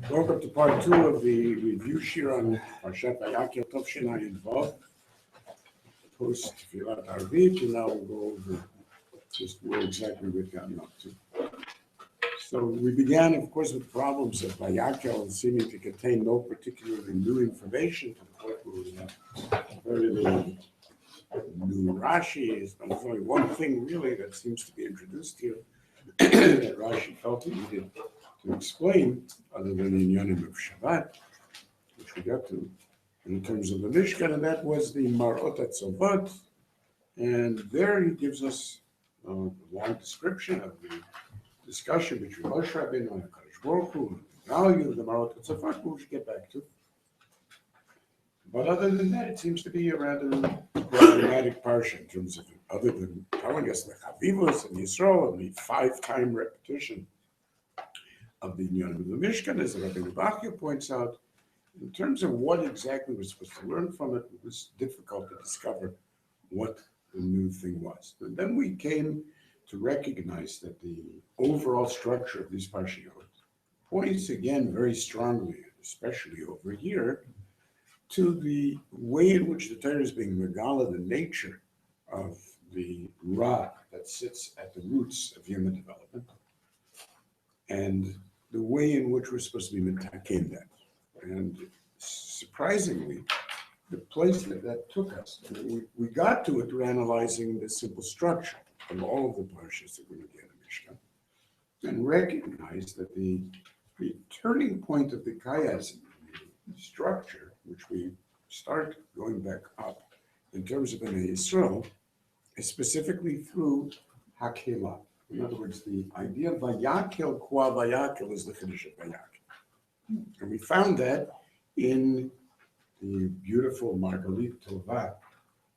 Welcome to part two of the review shir on Parshat Vayakhel Tov Shinayin Vav, post Tfilat Arvit, and now we'll go over just where exactly we've gotten up to. So we began, of course, with problems of Vayakhel seeming to contain no particularly new information to the point where we have very little new Rashi. But there's only one thing really that seems to be introduced here that Rashi felt he needed to explain, other than the Inyanim of Shabbat, which we got to in terms of the Mishkan, and that was the Marot HaTzovot. And there he gives us a long description of the discussion between Moshe Rabbeinu and HaKadosh Baruch Hu, and the value of the Marot HaTzovot, which we should get back to. But other than that, it seems to be a rather problematic parsha in terms of, other than telling us the Chavivos and Yisrael and the 5-time repetition of the Inyan of the Mishkan, as Rabbi Vayakhel points out, in terms of what exactly we're supposed to learn from it, it was difficult to discover what the new thing was. But then we came to recognize that the overall structure of these parshiyot points again very strongly, especially over here, to the way in which the Torah is being megala, the nature of the Ra that sits at the roots of human development, and the way in which we're supposed to be metaking that. And surprisingly, the place that took us, we got to it through analyzing the simple structure of all of the parshas that we're going to get in Mishkan, and recognize that the turning point of the chiasm, the structure, which we start going back up in terms of Bnei Yisrael, is specifically through Hakelah. In other words, the idea of Vayakhel qua Vayakhel is the Chiddush of Vayakhel. And we found that in the beautiful Margalit Tova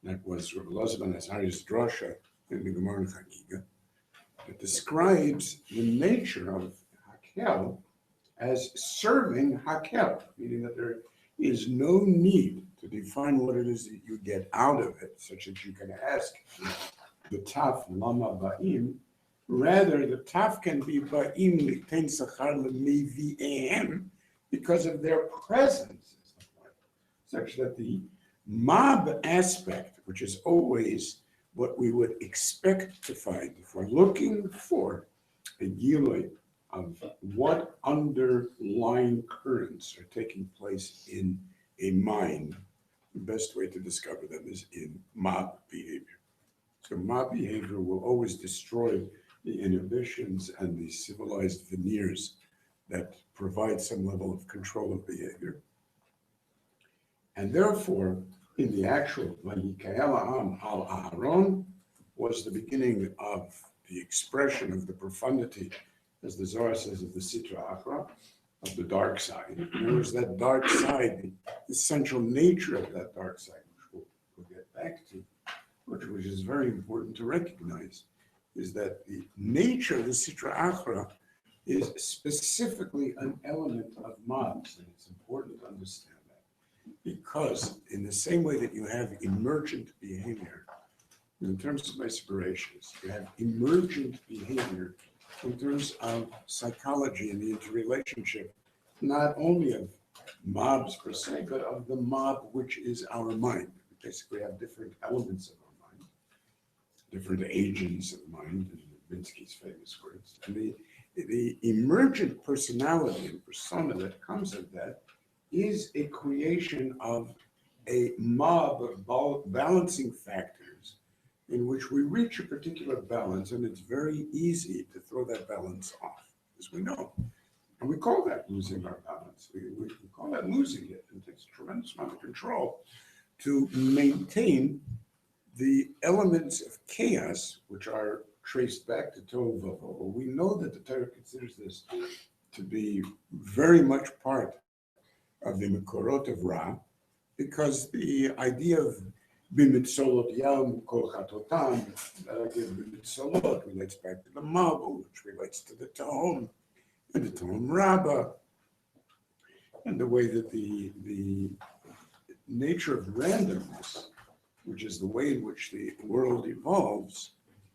that was Rabbi Elazar ben Azariah's drasha in the Gemara in Chagiga, that describes the nature of Hakel as serving Hakel, meaning that there is no need to define what it is that you get out of it, such that you can ask the Taf Lama Ba'im. Rather, the Taf can be Ba'im Li'tein Sachar L'Mevi'ehem because of their presence, such that the mob aspect, which is always what we would expect to find if we're looking for a gilui of what underlying currents are taking place in a mind, the best way to discover them is in mob behavior. So mob behavior will always destroy the inhibitions and the civilized veneers that provide some level of control of behavior. And therefore, in the actual Vayikael Ha'am al Aharon was the beginning of the expression of the profundity, as the Zohar says, of the Sitra Achra, of the dark side. And there was that dark side, the essential nature of that dark side, which we'll get back to, which is very important to recognize, is that the nature of the Sitra Achra is specifically an element of mobs, and it's important to understand that. Because in the same way that you have emergent behavior, in terms of aspirations, you have emergent behavior in terms of psychology and the interrelationship, not only of mobs per se, but of the mob which is our mind. We basically have different elements of our mind, different agents of mind, in Minsky's famous words. And the emergent personality and persona that comes of that is a creation of a mob of balancing factors in which we reach a particular balance, and it's very easy to throw that balance off, as we know. And we call that losing our balance. We call that losing it. It takes a tremendous amount of control to maintain the elements of chaos, which are traced back to Tohu Vavohu. We know that the Torah considers this to be very much part of the Mekorot of Ra, because the idea of B'mitzolot Yam Kol Chatotam, that idea of B'mitzolot relates back to the Mabul, which relates to the Tahom, and the Tahom Rabbah, and the way that the nature of randomness, which is the way in which the world evolves,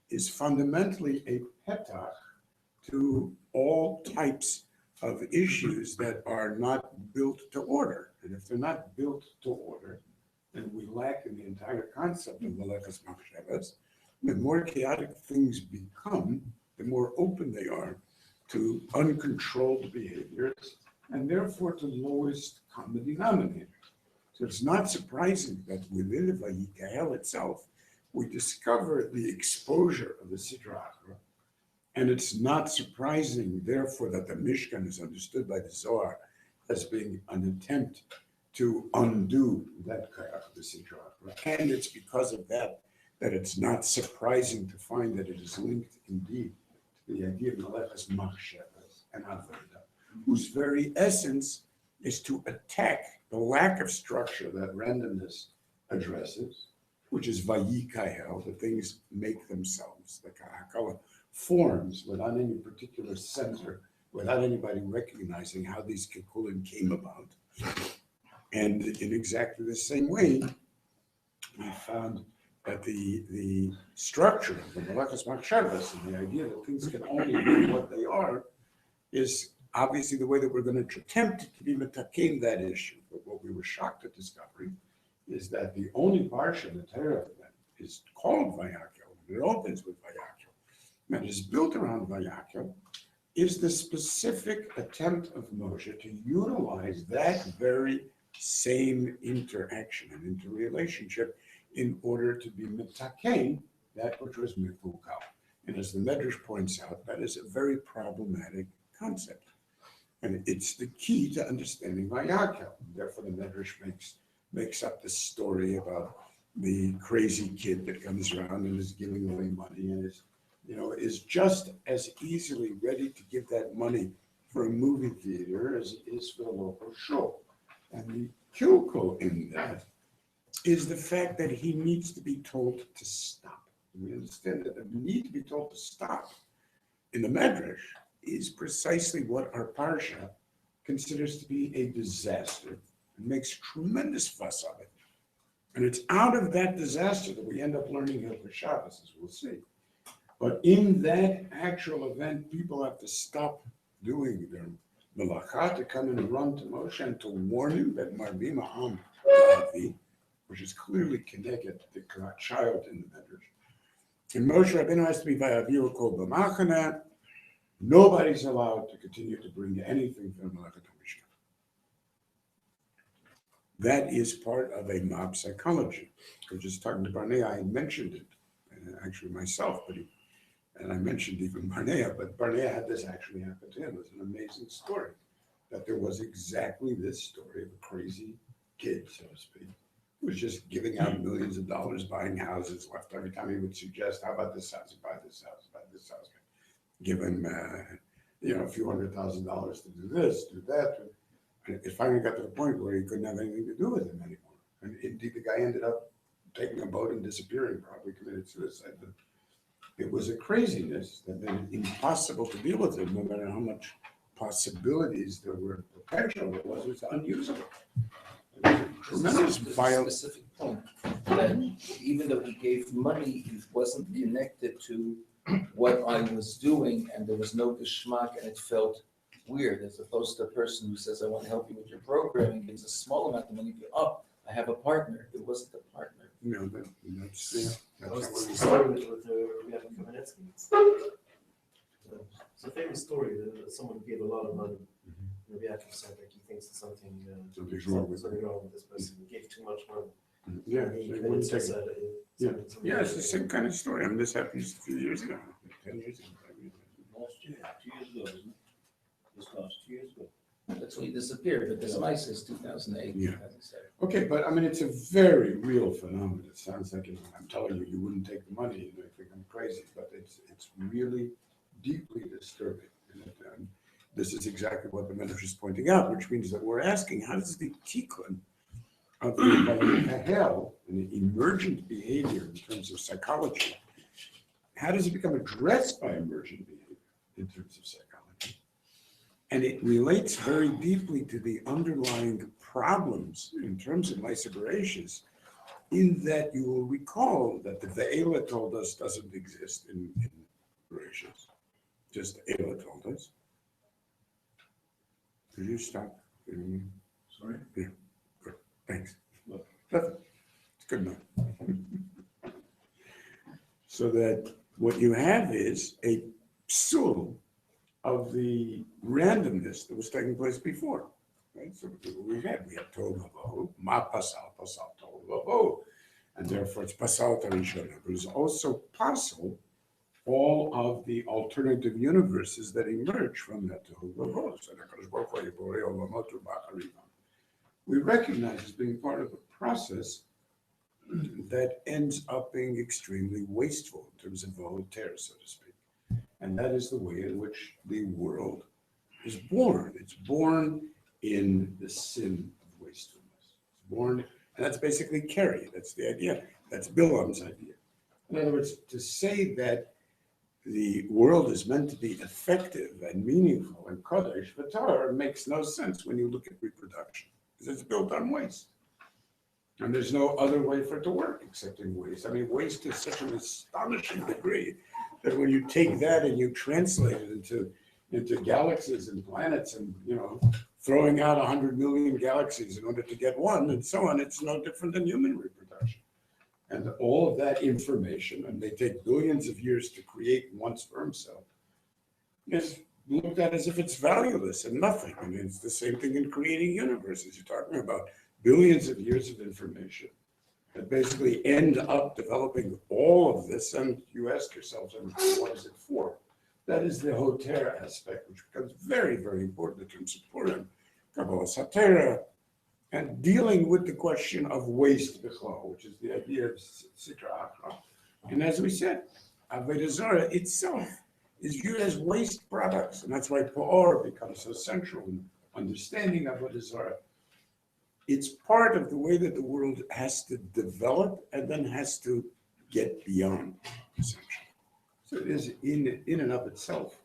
is fundamentally a petach to all types of issues that are not built to order. And if they're not built to order, then we lack in the entire concept of Malachas Machshavas. The more chaotic things become, the more open they are to uncontrolled behaviors, and therefore to lowest common denominator. So it's not surprising that within the Vayakhel itself, we discover the exposure of the Sidra Achra, and it's not surprising, therefore, that the Mishkan is understood by the Zohar as being an attempt to undo that Kayach of the Sidra Achra. And it's because of that that it's not surprising to find that it is linked indeed to the idea of Malachas Machshavas and Avodah, whose very essence is to attack the lack of structure that randomness addresses, which is Vayakhel, the things make themselves, the Kahakala forms without any particular center, without anybody recognizing how these Kikulim came about. And in exactly the same way, we found that the structure of the Malachas Machshavas and the idea that things can only be what they are is obviously the way that we're going to attempt to be metakim that issue. But what we were shocked at discovering is that the only parsha in the Torah that is called Vayakhel, and it opens with Vayakhel, and is built around Vayakhel, is the specific attempt of Moshe to utilize that very same interaction and interrelationship in order to be metakim that which was mifukal. And as the Medrash points out, that is a very problematic concept. And it's the key to understanding Vayakhel. Therefore, the Medrash makes up this story about the crazy kid that comes around and is giving away money and is just as easily ready to give that money for a movie theater as it is for a local show. And the kilko in that is the fact that he needs to be told to stop. We understand that the need to be told to stop in the Medrash is precisely what our parsha considers to be a disaster and makes tremendous fuss of it. And it's out of that disaster that we end up learning Hilchos Shabbos, as we'll see. But in that actual event, people have to stop doing their melacha to come and run to Moshe and to warn him that Marbim Ha'am Lavi, which is clearly connected to the child in the Medrash. And Moshe Rabbeinu has to be Vayaviru Kol B'machana. Nobody's allowed to continue to bring anything from Malachat HaMishkan. That is part of a mob psychology. I was just talking to Barnea, I mentioned it, actually myself, and I mentioned even Barnea, but Barnea had this actually happen to him. It was an amazing story, that there was exactly this story of a crazy kid, so to speak, who was just giving out millions of dollars, buying houses left every time he would suggest, how about this house, buy this house, buy this house. Give him, a few $100,000 to do this, do that. And it finally got to the point where he couldn't have anything to do with him anymore. And indeed, the guy ended up taking a boat and disappearing, probably committed suicide. But it was a craziness that made it impossible to deal with him, no matter how much possibilities there were. Potential it was unusable. It was a tremendous specific point that even though he gave money, he wasn't connected to what I was doing, and there was no geschmack, and it felt weird, as opposed to a person who says, I want to help you with your programming, gives a small amount of money, I have a partner. It wasn't a partner. No, that's That was the story with Rabbi Kamenetsky. It's a famous story that someone gave a lot of money. Rabbi Yaakov said like he thinks something's wrong with this person. He gave too much money. Yeah, He so committed wouldn't take suicide. yeah, it's the same kind of story. I mean, this happened just a few years ago, 10 years ago. Last year, 2 years ago, isn't it? This last 2 years ago. That's when he disappeared, but this mice is 2008, Yeah. 2007. Okay, but I mean, it's a very real phenomenon. It sounds like, I'm telling you, you wouldn't take the money, you think I'm crazy, but it's really deeply disturbing. And this is exactly what the Medrash is pointing out, which means that we're asking, how does the tikkun of the Vayakhel, an emergent behavior in terms of psychology, how does it become addressed by emergent behavior in terms of psychology? And it relates very deeply to the underlying problems in terms of Maaseh Bereshis, in that you will recall that the Ve'ela told us doesn't exist in Bereshis. Just Eila told us. Did you stop? Sorry? Thanks. What? Nothing. It's good enough. So that what you have is a psul of the randomness that was taking place before. Right? So we had told Lavo, ma pasal told Lavo, and therefore it's pasal tarishona. But it's also pasal all of the alternative universes that emerge from that told Lavo. So we recognize as being part of a process that ends up being extremely wasteful in terms of volunteer, so to speak. And that is the way in which the world is born. It's born in the sin of wastefulness. It's born, and that's basically Kerry. That's the idea. That's Bilam's idea. In other words, to say that the world is meant to be effective and meaningful and Kodesh V'Torah makes no sense when you look at reproduction, because it's built on waste. And there's no other way for it to work except in waste. I mean, waste is such an astonishing degree that when you take that and you translate it into galaxies and planets and, throwing out 100 million galaxies in order to get one and so on, it's no different than human reproduction. And all of that information, and they take billions of years to create one sperm cell, is looked at as if it's valueless and nothing. I mean, it's the same thing in creating universes. You're talking about billions of years of information that basically end up developing all of this, and you ask yourself, what is it for? That is the hoter aspect, which becomes very, very important in terms of Purim, Kabbalah Satera, and dealing with the question of waste b'chol, which is the idea of Sitra Achra. And as we said, Avodah Zarah itself is viewed as waste products, and that's why Pa'or becomes so central in understanding Avodah Zarah. It's part of the way that the world has to develop and then has to get beyond, essentially. So it is in and of itself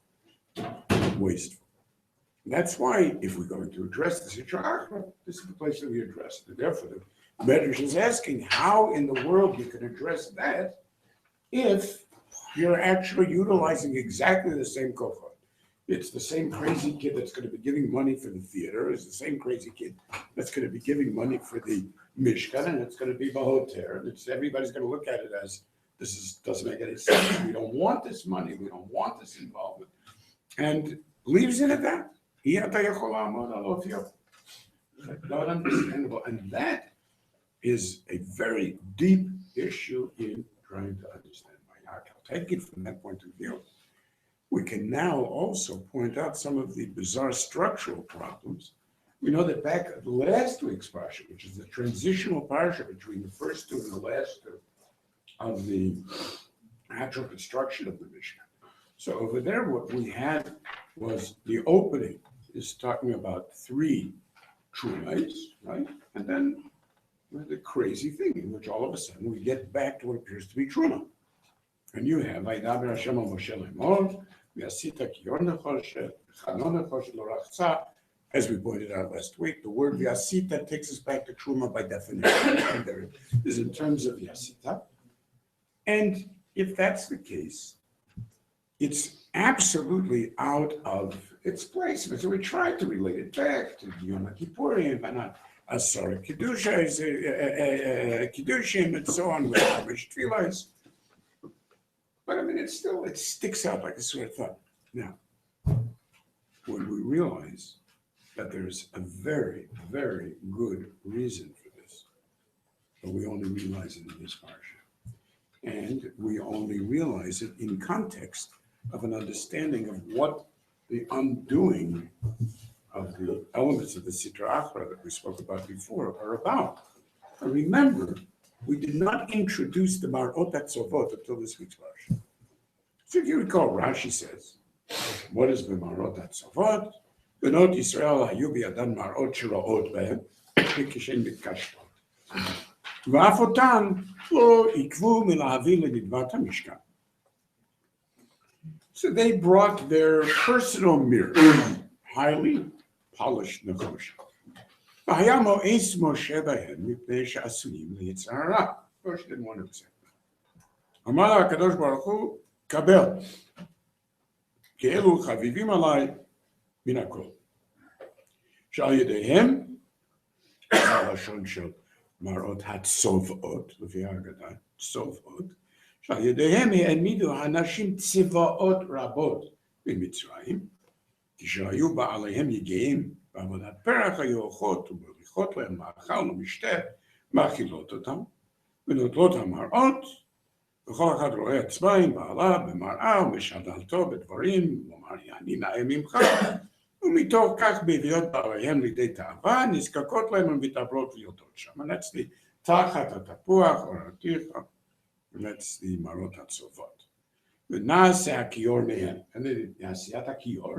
wasteful. That's why if we're going to address the Sitra Achra, this is the place that we address it. And therefore, the Medrash is asking how in the world you can address that if you're actually utilizing exactly the same kohot. It's the same crazy kid that's going to be giving money for the theater. It's the same crazy kid that's going to be giving money for the Mishkan, and it's going to be Bahoter. And everybody's going to look at it as doesn't make any sense. We don't want this money. We don't want this involvement. And leaves it at that. Not understandable. And that is a very deep issue in trying to understand Vayakhel. Take it from that point of view. We can now also point out some of the bizarre structural problems. We know that back at last week's parsha, which is the transitional parsha between the first two and the last two of the actual construction of the Mishnah. So over there, what we had was the opening is talking about 3 trumais, right? And then the crazy thing in which all of a sudden we get back to what appears to be truma. And you have Vaydaber Hashem al Moshe lemor, v'asita ki yor nechoshet, chanon nechoshet lo rachza. As we pointed out last week, the word v'asita takes us back to truma by definition. And there it is in terms of v'asita. And if that's the case, it's absolutely out of its place. So we tried to relate it back to Yom Kippurim and Asar Kiddushim and so on with Amish Tfilas. But I mean, it sticks out like a sore thumb. Now, when we realize that there's a very, very good reason for this, but we only realize it in this parsha. And we only realize it in context of an understanding of what the undoing of the elements of the Sitra Achra that we spoke about before are about. And remember, we did not introduce the Mar'ot HaTzovot until this week's parsha. So if you recall, Rashi says, what is the Mar'ot HaTzovot? Benot Yisrael hayu bi'adan mar'ot shira'ot behem, kishen mitkashtot. ואף אותן לא עיכבו מלהביא לנדבת המשכן. So they brought their personal mirror, highly polished נחושת. והיה מואס משה בהן מפני שעשויים ליצר הרע. Moshe didn't want to accept that. אמר לה הקדוש ברוך הוא, קבל, כי אלו חביבים עליי מן הכל. שעל ידיהם, זה הלשון של מראות הצובעות, לפי ההגדה, צובעות, שעל ידיהם העמידו הנשים צבאות רבות במצרים, כשהיו בעליהם יגעים בעבודת פרח, היו הולכות ומוליכות להם מאכל ומשתה, מאכילות אותם, ונוטלות המראות, וכל אחד רואה עצמה עם בעלה במראה ומשדלתו בדברים, לומר אני נאה ממך, ומתוך כך בהביאות בעליהם לידי תאווה, נזקקות להם ומתעברות ויולדות שם. That's the תחת התפוח או הרתיחה, that's the מראות הצובות. ונעשה הכיור מהן, נעשיית הכיור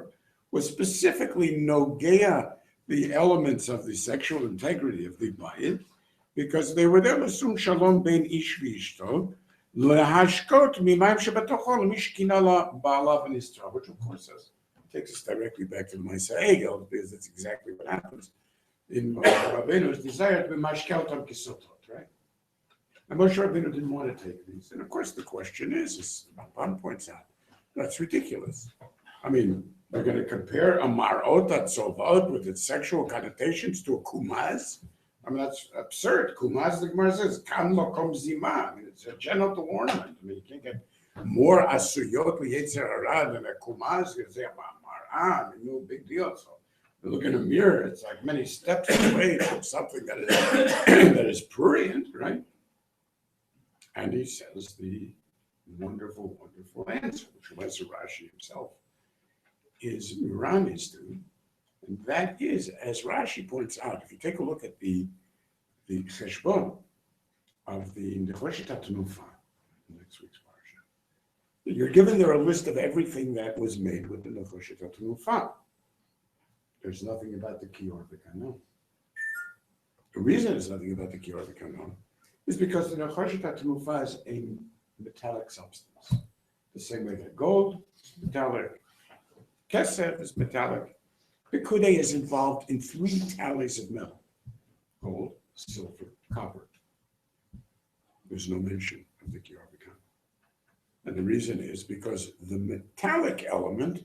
was specifically nogea the elements of the sexual integrity of the bayit, because they were there לשום שלום בין איש ואשתו, להשקות ממים שבתוכו למי שכינה לבעלה ונסתרה, which of course takes us directly back to the Vayakhel, because that's exactly what happens in Rabbeinu's desire to mashkel אותם כסוטות, right? And Moshe Rabbeinu didn't want to take these. And of course the question is, as Ramban points out, that's ridiculous. I mean, we're going to compare a marot atzovot with its sexual connotations to a kumaz? I mean, that's absurd. Kumaz, the Gemara says, kan makom zima. I mean, it's a genital ornament. I mean, you can't get more asuyot l'yetzer hara than a kumaz. You say, mar'ah, I mean, no big deal. So you look in a mirror, it's like many steps away from something that is that is prurient, right? And he says the wonderful, wonderful answer, which was Rashi himself is Mirami's to, and that is, as Rashi points out, if you take a look at the cheshbon of the Nechoshet HaTanufa, next week's parsha, you're given there a list of everything that was made with the Nechoshet HaTanufa. There's nothing about the Kior V'Kanon. The reason there's nothing about the Kior V'Kanon is because the Nechoshet HaTanufa is a metallic substance, the same way that gold is metallic, Kesef is metallic. Pekude is involved in 3 tallies of metal: gold, silver, copper. There's no mention of the Kior V'Kanon. And the reason is because the metallic element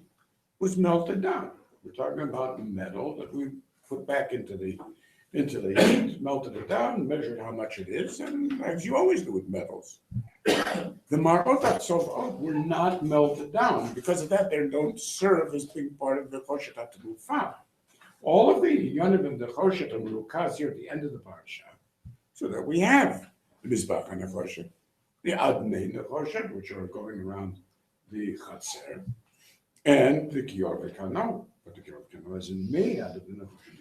was melted down. We're talking about metal that we put back into the heat, melted it down, measured how much it is, and as you always do with metals. The marot atzovot were not melted down. Because of that, they don't serve as being part of the Choshet HaTanufa. All of the Yonim and the Choshet are merukaz here at the end of the parsha, so that we have the Mizbach HaNechoshet, the Adnei Nechoshet, which are going around the Chatzer, and the Kior V'Kanon. But the Kior V'Kanon isn't made out of the Nechoshet.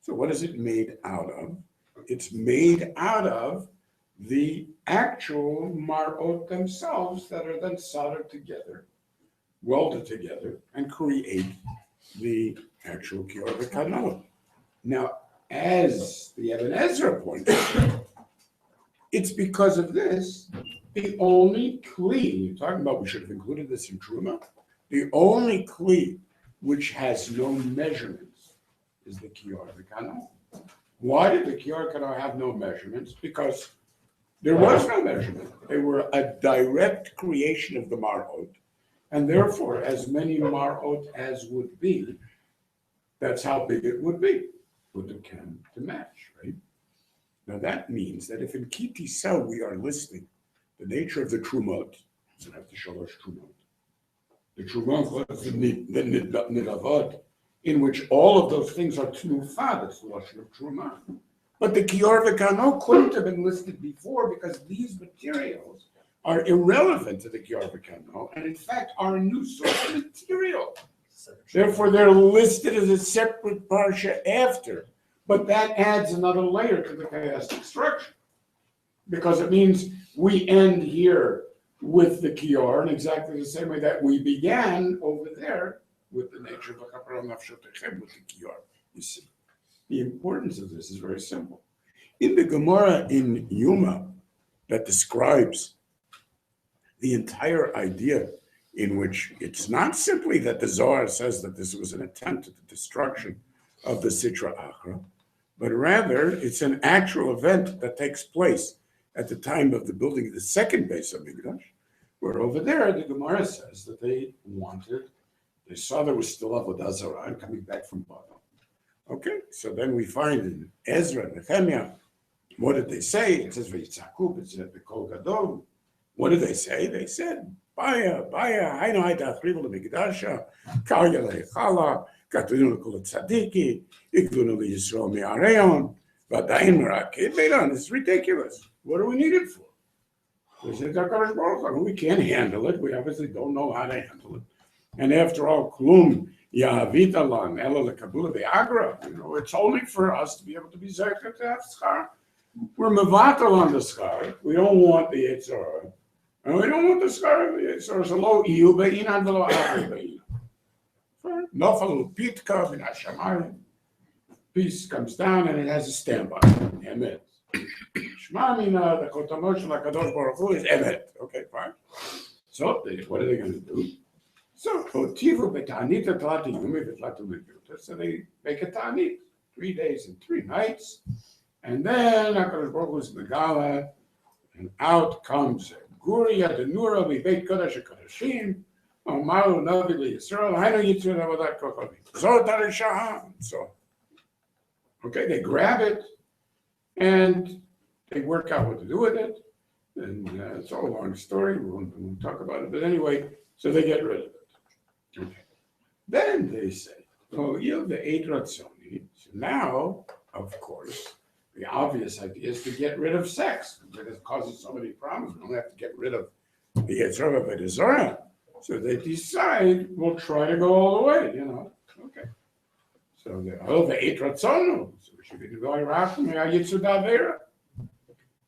So what is it made out of? It's made out of the actual marot themselves that are then soldered together, welded together, and create the actual Kior V'Kanon. Now, as the Eben Ezra points out, it's because of this, the only kli, you're talking about we should have included this in Truma, the only kli which has no measurements is the Kior V'Kanon. Why did the Kior V'Kanon have no measurements? Because there was no measurement. They were a direct creation of the marot, and therefore, as many marot as would be, that's how big it would be, with the can to match, right? Now that means that if in Ki Tisa we are listing the nature of the trumot, so have to show us trumot. The trumot was the nidavot, in which all of those things are tnufa, that's the lashon of trumah. But the Kior V'Kanon couldn't have been listed before because these materials are irrelevant to the Kior V'Kanon, and in fact are a new source of material. Therefore, they're listed as a separate parsha after. But that adds another layer to the chiastic structure, because it means we end here with the Kior in exactly the same way that we began over there with the nature of the Chaparah Nafshotechem with the Kior. You see. The importance of this is very simple. In the Gemara in Yuma that describes the entire idea, in which it's not simply that the Zohar says that this was an attempt at the destruction of the Sitra Achra, but rather it's an actual event that takes place at the time of the building of the second Beis HaMikdash, where over there the Gemara says that they saw there was still Avodah Zarah coming back from Babel. Okay, so then we find in Ezra and Nehemiah, what did they say? It says, Vayitzaku, it said, B'kol Gadol. What did they say? They said, Baya, Hainu Haita Achrivu L'Mikdasha, Kalya Le'echala, Katunu L'Kol Tzadiki, Ikdunu L'Yisrael Mi'areon, V'adayin Merakid Beiran. It's ridiculous. What do we need it for? They said, HaKadosh Baruch Hu, we can't handle it. We obviously don't know how to handle it. And after all, Klum, Yahavita Lan, Ela L'Kabula V'Agra, it's only for us to be able to be Zerka to have schar. We're mevatel on the schar. We don't want the Yitzhar. And we don't want the schar of the Yitzhar. So lo iyu be'inan v'lo avri be'inan. Nofal pitka bin hashamayim. Peace comes down and it has a standby. Emet. Shema mina, the kotamot shel HaKadosh Baruch Hu is emet. Okay, fine. So what are they going to do? So otivu betanita tlati yumi v'tlatu levuta. So they make a ta'anit, 3 days and 3 nights. And then HaKadosh Baruch Hu is Megala, and out comes Guria de Nura Beit Kodesh HaKodeshim, Omaru Navi LeYisrael, Hainu Yitzur Avodat Kochavi. Zot HaRishah. So, okay, they grab it, and they work out what to do with it. And it's all a long story. We won't talk about it. But anyway, so they get rid of it. Okay. Then they say, oh, you're the Eid Ratzoni. So now, of course, the obvious idea is to get rid of sex, because it causes so many problems. We don't have to get rid of the Yetzirah of Ezra. So they decide we'll try to go all the way, Okay. So the Eid Ratzonu. So we should be going Rachmi, Yitzhak Davera.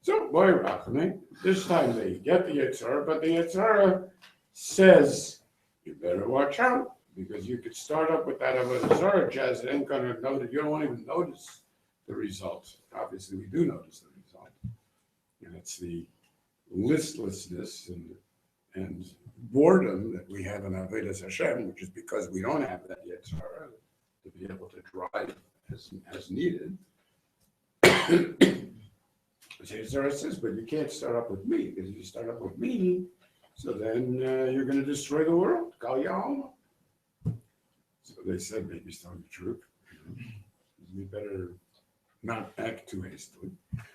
So boy Rachmi, this time they get the Yetzirah, but the Yetzirah says you better watch out, because you could start up with that Avodah Jazz, it ain't gonna notice. You don't even notice the result. Obviously, we do notice the result, and it's the listlessness and boredom that we have in Avodas Hashem, which is because we don't have that yet to be able to drive as needed. Sarah says, but you can't start up with me, because if you start up with me, so then you're going to destroy the world. Kal Ya'alma. So they said, maybe he's telling the truth. We better not act too hastily.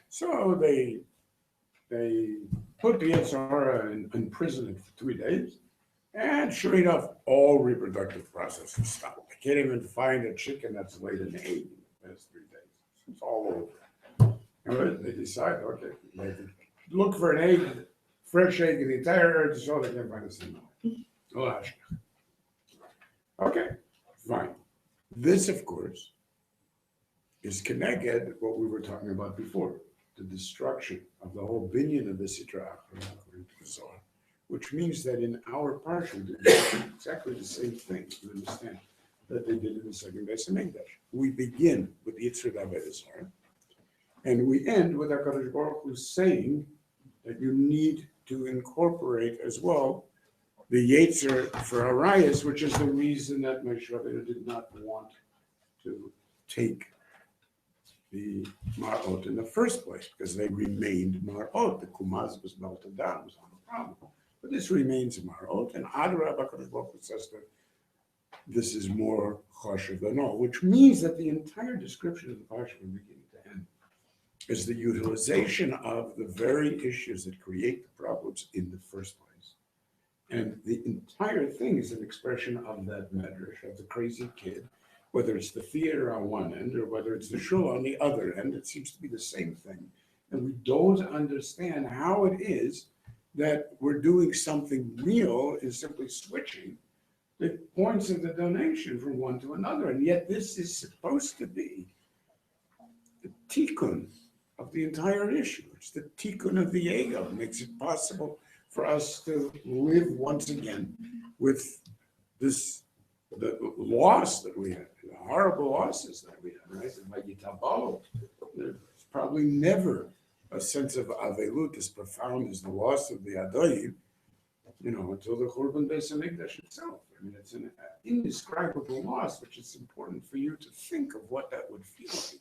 So they put the Yetzirah in prison for 3 days, and sure enough, all reproductive processes stop. They can't even find a chicken that's laid an egg in the past 3 days. It's all over. And they decide, okay, they look for an egg, fresh egg in the entire earth, so they can't find a single one. Okay, fine. This, of course, is connected what we were talking about before, the destruction of the whole binyan of the Sitra according to the Zohar, which means that in our parsha, we did exactly the same thing, you understand, that they did in the second Beis Hamikdash. We begin with Yitzhak Avodah, and we end with HaKadosh Baruch Hu saying that you need to incorporate as well the Yetzer for Arayas, which is the reason that Moshe Rabbeinu did not want to take the Mar'ot in the first place, because they remained Mar'ot. The Kumaz was melted down, was not a problem. But this remains Mar'ot, and Adrab HaKadosh Baruch Hu says that this is more choshev than all, which means that the entire description of the parsha from beginning to end is the utilization of the very issues that create the problems in the first place. And the entire thing is an expression of that medrash, of the crazy kid, whether it's the theater on one end or whether it's the shul on the other end. It seems to be the same thing. And we don't understand how it is that we're doing something real is simply switching the points of the donation from one to another. And yet this is supposed to be the tikkun of the entire issue. It's the tikkun of the ego. It makes it possible for us to live once again with this, the loss that we had, the horrible losses that we had, right? And like Yitabalo, there's probably never a sense of Avelut as profound as the loss of the Adoyim, until the Churban Beis Hamikdash itself. I mean, it's an indescribable loss, which is important for you to think of what that would feel like,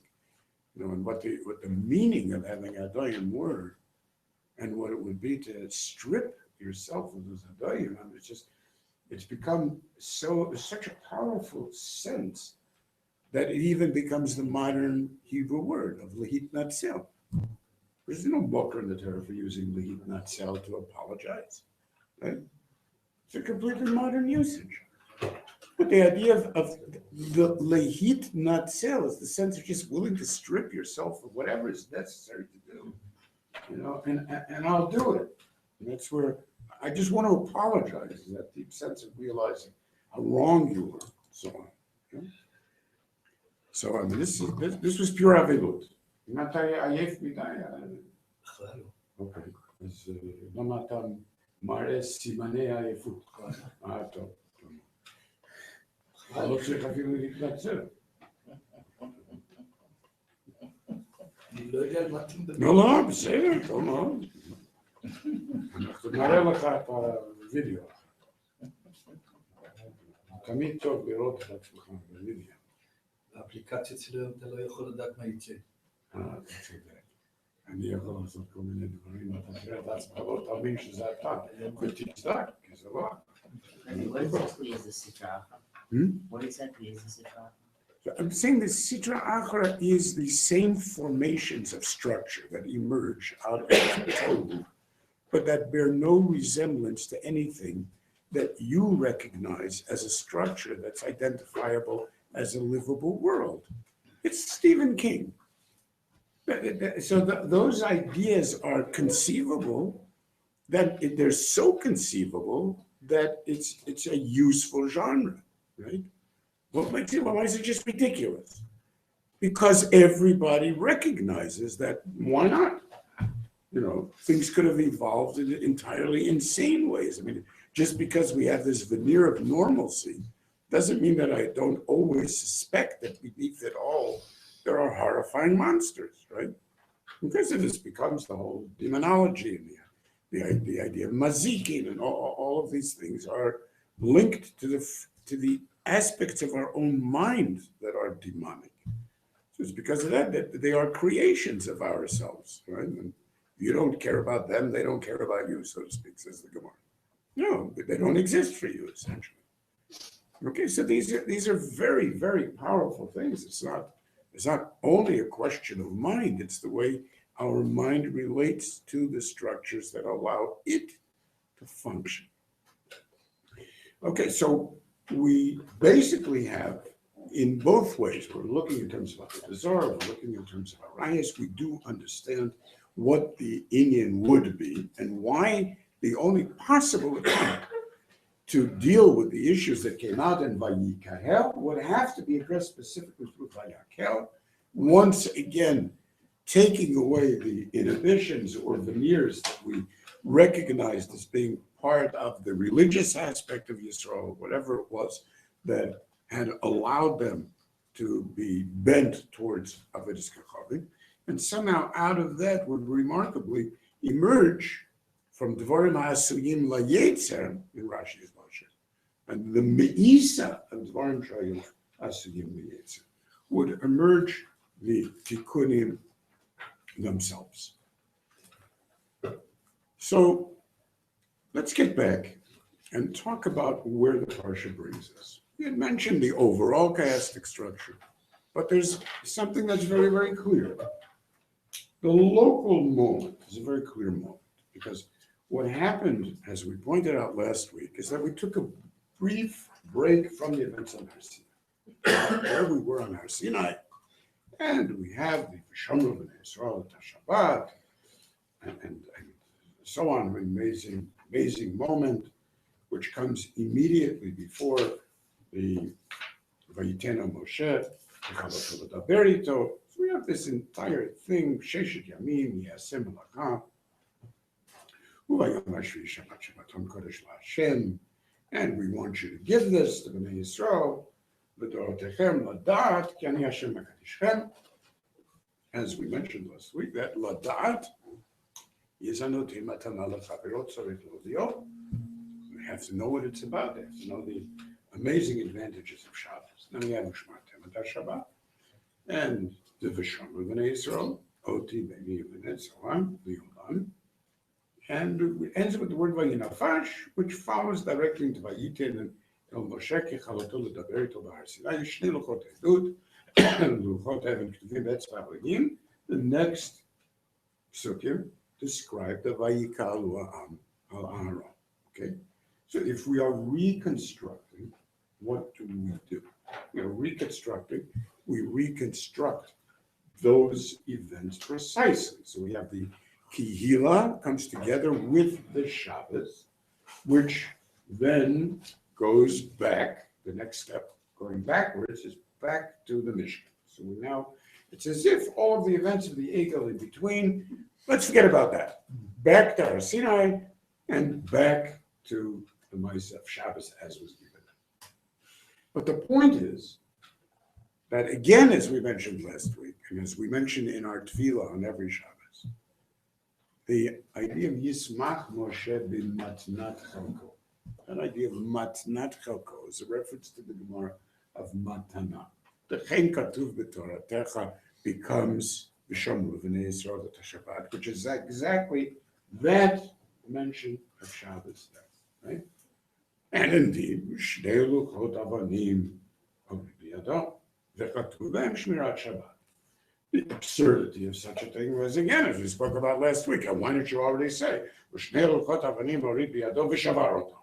and what the meaning of having Adoyim were, and what it would be to strip yourself of those Adoyim. It's become such a powerful sense that it even becomes the modern Hebrew word of lehit natzel. There's no boker in the Torah for using lehit natzel to apologize. Right? It's a completely modern usage. But the idea of the lehit natzel is the sense of just willing to strip yourself of whatever is necessary to do, and I'll do it. And that's where I just want to apologize, that deep sense of realizing how wrong you were, so on. Okay? So I mean, this was pure avilut. מתי עייף מדי? אוקיי, אז למה אתה מראה סימני העייפות? טוב. לא צריך אפילו להתנצל. אני לא יודע על מה אתה מדבר. לא, בסדר, טוב מאוד. אנחנו נראה לך את הוידאו. תמיד טוב לראות את עצמך בוידאו. האפליקציה שלו, אתה לא יכול לדעת מה יצא. אתה צודק. אני יכול לעשות כל מיני דברים, אתה תראה את עצמך, לא תאמין שזה אתה, ותצדק, כי זה לא. What exactly is the Sitra Achra? What exactly is the Sitra Achra? I'm saying the Sitra Achra is the same formations of structure that emerge out of the Torah, but that bear no resemblance to anything that you recognize as a structure that's identifiable as a livable world. It's Stephen King. So those ideas are conceivable, that they're so conceivable that it's a useful genre, right? Why is it just ridiculous? Because everybody recognizes that, why not? Things could have evolved in entirely insane ways. I mean, just because we have this veneer of normalcy doesn't mean that I don't always suspect that beneath it all, there are horrifying monsters, right? Because this becomes the whole demonology and the idea of mazikin, and all of these things are linked to the aspects of our own mind that are demonic. So it's because of that they are creations of ourselves, right? And you don't care about them, they don't care about you, so to speak, says the Gemara. No, they don't exist for you, essentially. Okay, so these are very, very powerful things. It's not only a question of mind, it's the way our mind relates to the structures that allow it to function. Okay, so we basically have, in both ways, we're looking in terms of the Zohar, we're looking in terms of Arayas, we do understand what the Inyan would be and why the only possible attempt to deal with the issues that came out in Vayakhel would have to be addressed specifically through Vayakhel, once again taking away the inhibitions or veneers that we recognized as being part of the religious aspect of Yisrael, whatever it was that had allowed them to be bent towards Avodas Kachavim, and somehow out of that would remarkably emerge from Dvarim HaAsuyim LaYetzer in Rashi's Moshe, and the Me'isa of Dvarim HaAsuyim LaYetzer would emerge the Tikkunim themselves. So let's get back and talk about where the Parsha brings us. We had mentioned the overall chiastic structure, but there's something that's very, very clear. The local moment is a very clear moment, because what happened, as we pointed out last week, is that we took a brief break from the events on Har Sinai. There we were on Har Sinai, and we have the V'shamru b'nei Yisrael Shabbat, and so on, an amazing moment, which comes immediately before the Vayitenu Moshe, so we have this entire thing, Sheshet Yamim, Yasem Malachah, Uvayom Hashvi Shabbat Shabbaton Kodesh LaHashem, and we want you to give this to Bnei Yisrael, V'dorotechem Ladat, Ki Ani Hashem HaKadishchem. As we mentioned last week, that Ladat is Anoti Matana L'Chaverot Tzarich L'Odiot. We have to know what it's about. We have to know the amazing advantages of Shabbos. Then we have Ushmartem At Shabbat, and the V'shamru b'nei Yisrael, Oti B'ni and so on, V'yolam. And it ends with the word Vayinafash, which follows directly into Vayiten and El Moshe Kechaloto L'Daber Ito B'Har Sinai, Shnei Luchot Edut, The next psukim describe the Vayikalu al Aaron. Okay, so if we are reconstructing, what do? We are reconstructing. We reconstruct those events precisely. So we have the Kihila comes together with the Shabbos, which then goes back. The next step going backwards is back to the Mishkan. So we now, it's as if all of the events of the Egel in between, let's forget about that. Back to Har Sinai and back to the Ma'aseh of Shabbos as was given. But the point is that, again, as we mentioned last week, and as we mentioned in our tefillah on every Shabbos, the idea of Yismach Moshe bin Matnat Chalko, that idea of Matnat Chalko is a reference to the Gemara of Matana. The Chen Katuv B'Torah Techa becomes V'Shamru V'nei Yisrael Shabbat, which is exactly that mention of Shabbos there, right? And indeed, Shnei Luchot Avanim B'Yado V'Katuv B'Hem Shmirat Shabbat. The absurdity of such a thing was, again, as we spoke about last week, and why don't you already say, Shnei Luchot Avanim B'Yado V'Shavar Otam?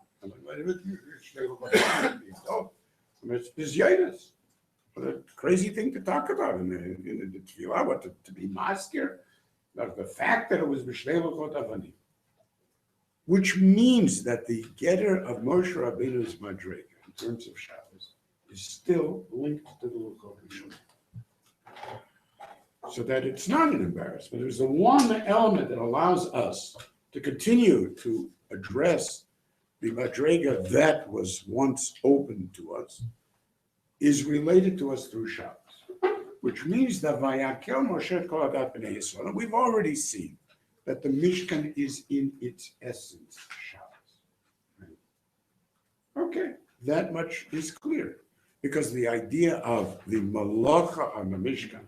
It's Yidus. What a crazy thing to talk about in the tefillah, what to be maskir. The fact that it was B'Shnei Luchot Avanim, which means that the getter of Moshe Rabbeinu's Madrega, in terms of Shabbos, is still linked to the Luchot Rishon. So that it's not an embarrassment. There's the one element that allows us to continue to address the Madrega that was once open to us, is related to us through Shabbos, which means that Vayakhel Moshe Kol Adat B'nei Yisrael, and we've already seen that the Mishkan is in its essence Shabbos. Right? Okay, that much is clear, because the idea of the Malacha on the Mishkan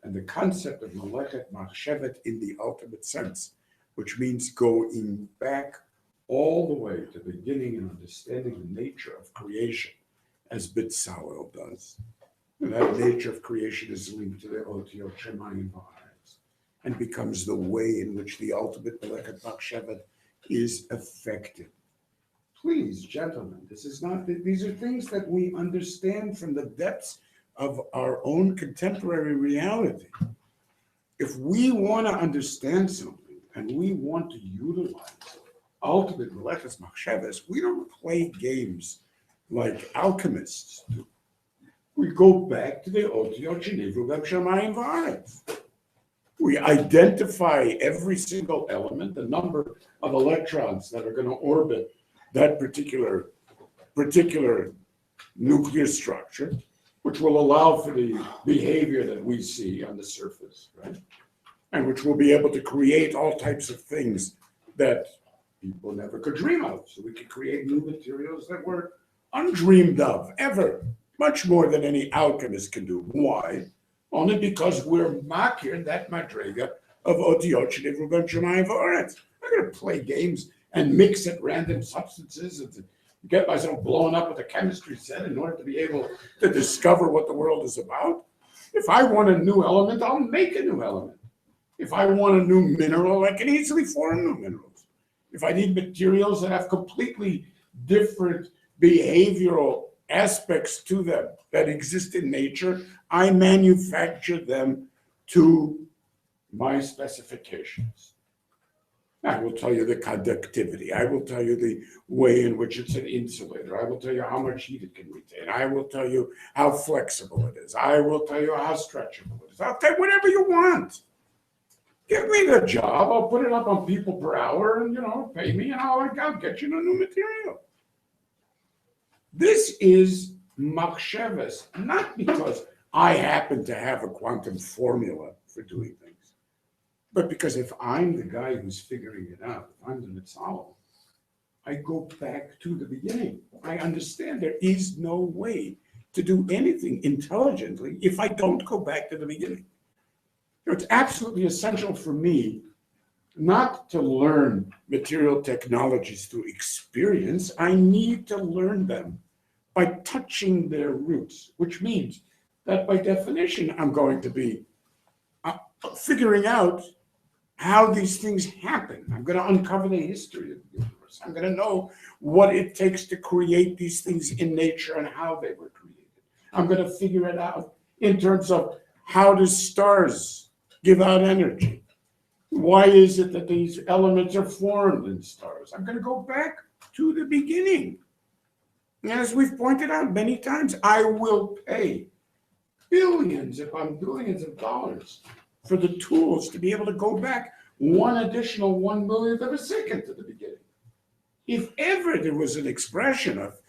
and the concept of Malechet Machshevet in the ultimate sense, which means going back all the way to the beginning and understanding the nature of creation, as B'Tzalel does. And that nature of creation is linked to the Otiyot Shemayim V'Haaretz and becomes the way in which the ultimate Malechet Machshevet is affected. Please, gentlemen, these are things that we understand from the depths of our own contemporary reality. If we want to understand something and we want to utilize ultimate Malechet Machshevet, we don't play games like alchemists do. We go back to the Otiyot Shenivru B'Hem Shamayim V'Haaretz. We identify every single element, the number of electrons that are going to orbit that particular nuclear structure, which will allow for the behavior that we see on the surface, right? And which will be able to create all types of things that people never could dream of. So we could create new materials that were undreamed of ever, much more than any alchemist can do. Why? Only because we're makir that madrega of Otiyot Shenivru B'Hem Shamayim V'Haaretz. I'm not going to play games and mix at random substances and get myself blown up with a chemistry set in order to be able to discover what the world is about. If I want a new element, I'll make a new element. If I want a new mineral, I can easily form new minerals. If I need materials that have completely different behavioral aspects to them that exist in nature, I manufacture them to my specifications. I will tell you the conductivity. I will tell you the way in which it's an insulator. I will tell you how much heat it can retain. I will tell you how flexible it is. I will tell you how stretchable it is. I'll tell you whatever you want. Give me the job. I'll put it up on people per hour and, pay me and I'll get you the new material. This is machsheves, not because I happen to have a quantum formula for doing things, but because if I'm the guy who's figuring it out, if I'm the Mitzalel, I go back to the beginning. I understand there is no way to do anything intelligently if I don't go back to the beginning. It's absolutely essential for me not to learn material technologies through experience. I need to learn them by touching their roots, which means that by definition, I'm going to be figuring out how these things happen. I'm going to uncover the history of the universe. I'm going to know what it takes to create these things in nature and how they were created. I'm going to figure it out in terms of how do stars give out energy? Why is it that these elements are formed in stars? I'm going to go back to the beginning. And as we've pointed out many times, I will pay billions, if I'm billions of dollars, for the tools to be able to go back one additional 1/1,000,000th of a second to the beginning. If ever there was an expression of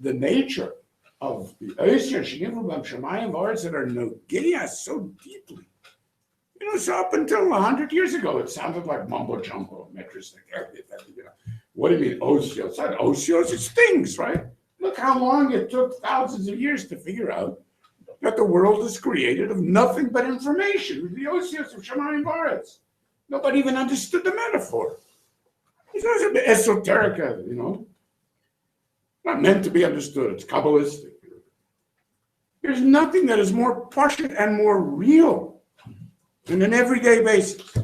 the nature of the Oisya Shenivru Shemayim V'Aretz that are Nogeya so deeply. So up until 100 years ago, it sounded like mumbo jumbo, metrics. What do you mean, Oisya? It's not Osios, it's things, right? Look how long it took thousands of years to figure out that the world is created of nothing but information, the Osios of Shemayim V'Aretz. Nobody even understood the metaphor. It's a bit esoteric, not meant to be understood. It's Kabbalistic. There's nothing that is more poshut and more real on an everyday basis.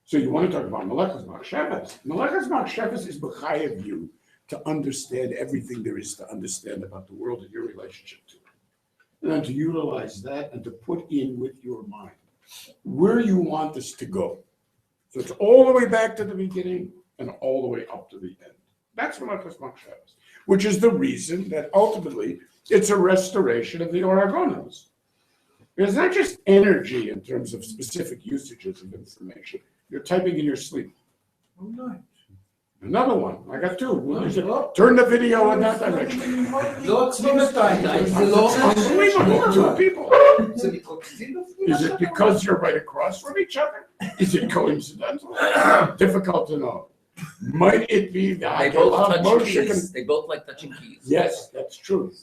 So you want to talk about Malachas Machshavas. Malachas Machshavas is b'chayev you to understand everything there is to understand about the world and your relationship to it. And then to utilize that and to put in with your mind where you want this to go. So it's all the way back to the beginning and all the way up to the end. That's Malachas Machshavas, which is the reason that ultimately it's a restoration of the Oragonos. It's not just energy in terms of specific usages of information. You're typing in your sleep. Oh, nice. Another one. I got two. Turn the video in that direction. Unbelievable. Two people. Is it because you're right across from each other? Is it coincidental? Difficult to know. Might it be that They both touch keys. They both like touching keys. Yes, that's true.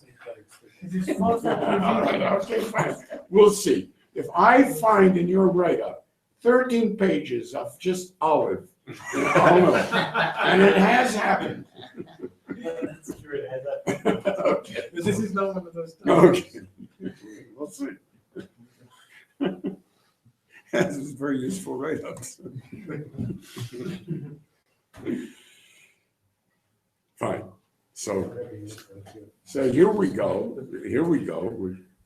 All right, okay, fine. We'll see. If I find in your write-up 13 pages of just olive, and it has happened. That's true, it has happened. Okay. But this is not one of those times. Okay. We'll see. This is very useful write-ups. Fine. So here we go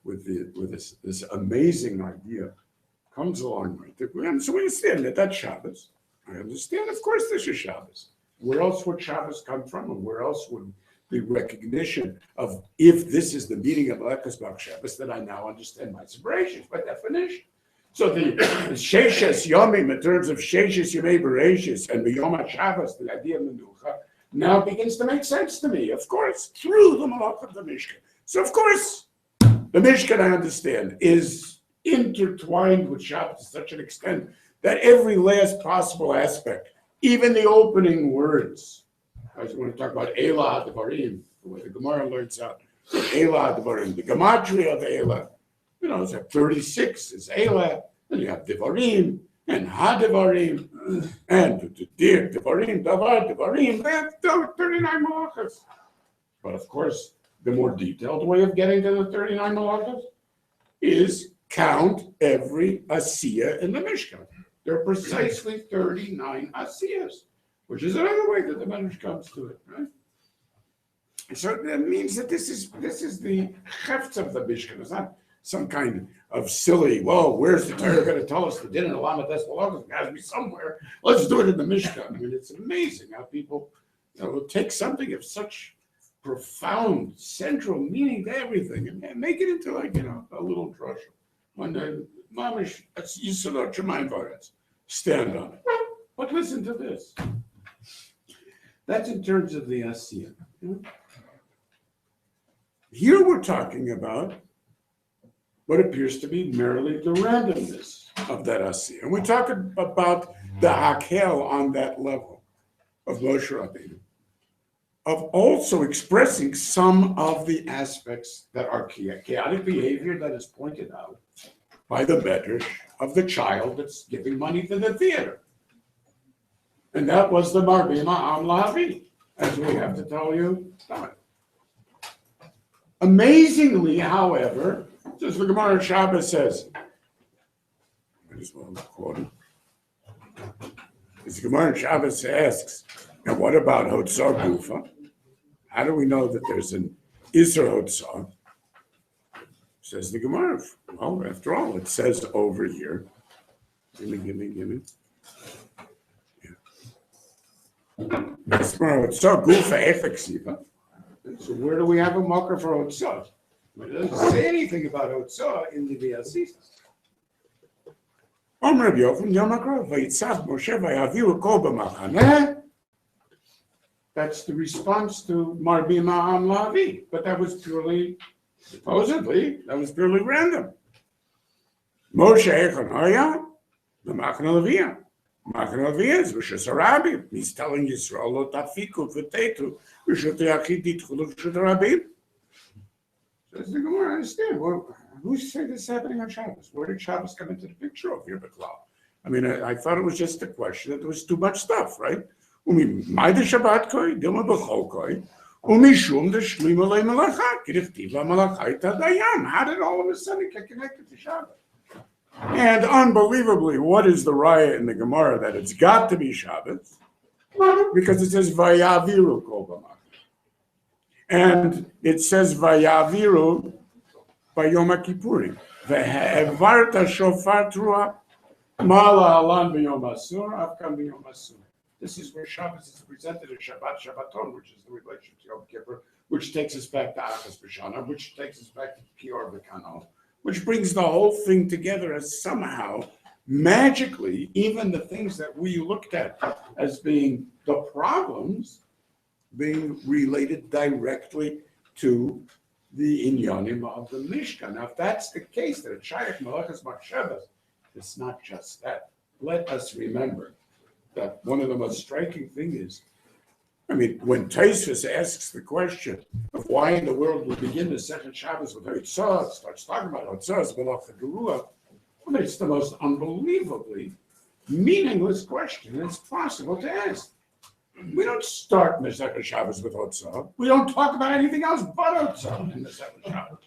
with this amazing idea comes along right there. So we understand that that's Shabbos. I understand, of course, this is Shabbos. Where else would Shabbos come from, and where else would the recognition of if this is the meaning of Malachas Shabbos, that I now understand my separations by definition. So the Sheishes Yomim, in terms of Sheishes Yomei Bereshis and B'Yom HaShabbos, the idea of Menucha, now begins to make sense to me, of course, through the Malach of the Mishkan. So, of course, the Mishkan, I understand, is intertwined with Shabbos to such an extent that every last possible aspect, even the opening words, I just want to talk about Elah Devarim, the way the Gemara learns out, Elah Devarim, the gematria of Elah, it's like 36 is Elah, and you have Devarim, and Ha-Devarim, and Devarim, Davar, Devarim, they have 39 malachas. But of course, the more detailed way of getting to the 39 malachas is count every Asiya in the Mishkan. There are precisely 39 Asiyas, which is another way that the Medrash comes to it, right? So that means that this is the heft of the Mishkan. It's not some kind of silly, where's the Torah going to tell us the din in the Lamed Tes Malachos? It has to be somewhere. Let's do it in the Mishkan. I mean, it's amazing how people will take something of such profound central meaning to everything and make it into a little drush. When the Mamish, that's Yisodot Shemayim V'Aretz, stand on it. But listen to this. That's in terms of the Asiya. Here we're talking about what appears to be merely the randomness of that Asiya. And we talk about the Vayakhel on that level of Moshe Rabbeinu, of also expressing some of the aspects that are chaotic behavior that is pointed out by the Medrash of the child that's giving money to the theater. And that was the Marbima Am Lahavi, as we have to tell you. Amazingly, however, just the Gemara Shabbos says, I just want to quote it. The Gemara Shabbos asks, now what about Hotzah Gufa? How do we know that there's an Isser Hotzah? Says the Gemara. Well, after all, it says over here. Give me. Yeah. So where do we have a marker for Hotzah? It doesn't say anything about Hotzah in the V'asisa. That's the response to Marbi Ma'am Lavi, but that was purely, supposedly, that was purely random. Moshe Echanaya, the Machna Leviyah. Machna Leviyah is Rishus Harabim. He's telling Yisrael, Lo tafiku v'tetu, Rishut Yachid ditchulu Rishut Harabim. Says the Gemara, I understand. Well, who said this is happening on Shabbos? Where did Shabbos come into the picture over here, B'klal? I mean, I thought it was just a question that there was too much stuff, right? Maide Shabbat koi, Dilma b'chol koi, umishum de shlim alei malacha, k'dichtiv ha'malachai tadayan. How did all of a sudden get connected to Shabbos? And unbelievably, what is the raya in the Gemara that it's got to be Shabbos? Because it says Vayaviru kol b'mach. And it says Vayaviru by Yom Kippurim. Ve'evarta shofar truah mala alan b'yom asur, avkam b'yom asur. This is where Shabbos is presented as Shabbat Shabbaton, which is the relation to Yom Kippur, which takes us back to Achas B'Shana, which takes us back to Kior V'Kano, which brings the whole thing together as somehow, magically, even the things that we looked at as being the problems, being related directly to the inyanim of the Mishkan. Now, if that's the case, that it's Shaykh Malachas Machshavas, it's not just that. Let us remember that one of the most striking things is, I mean, when Taisvis asks the question of why in the world we begin the second Shabbos with Hotzah, starts talking about Hotzah as Malach HaGeruah, I mean, it's the most unbelievably meaningless question it's possible to ask. We don't start in the second Shabbos with Hotzah. We don't talk about anything else but Hotzah in the second Shabbos.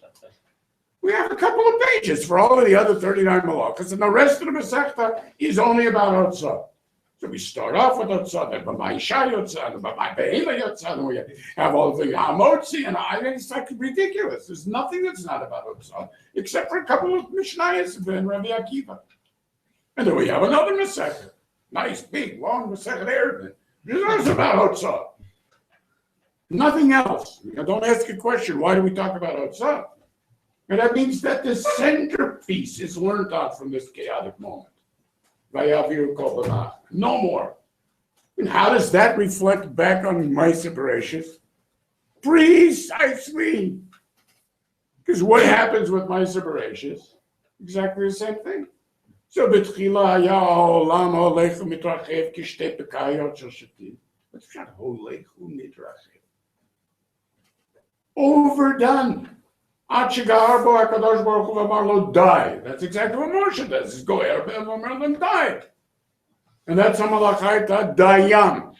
We have a couple of pages for all of the other 39 Malachas, and the rest of the Masechta is only about Hotzah. So we start off with Hotzah, then B'mai Isha Yotzah, then B'mai Behela Yotzah, and we have all the Hamotzi, and I think it's like ridiculous. There's nothing that's not about Hotzah, except for a couple of Mishnayos and Rabbi Akiva. And then we have another Masechta, nice, big, long Masechta Eruvin. It's about Hotzah. Nothing else. Don't ask a question, why do we talk about Hotzah? And that means that the centerpiece is learned out from this chaotic moment. No more. And how does that reflect back on my separations? Precisely. Because what happens with my separations? Exactly the same thing. So betchila haya ha'olam holechu mitrachev kishtei pekayot shel shatim. What's that holechu mitrachev? Overdone. Ad shegar bo HaKadosh Baruch Hu v'amar lo die. That's exactly what Moshe does. Is go erbe and v'amar them die. And that's Hamalachayta Dayan,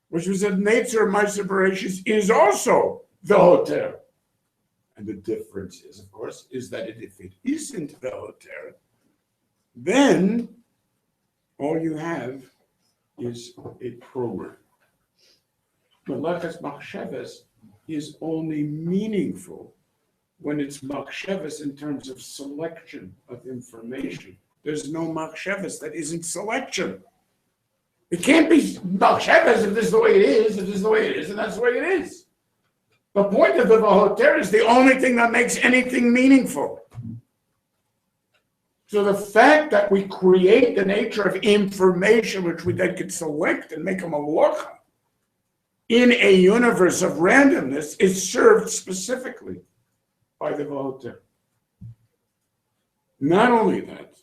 which was the nature of my separations, is also the hoter. And the difference is, of course, is that if it isn't the hoter, then all you have is a program. Malachas Machshavas is only meaningful when it's Machshavas in terms of selection of information. There's no Machshavas that isn't selection. It can't be Machshavas if this is the way it is, if this is the way it is, and that's the way it is. The point of the Vahoter is the only thing that makes anything meaningful. So the fact that we create the nature of information which we then could select and make a malacha in a universe of randomness is served specifically by the Vahoter. Not only that,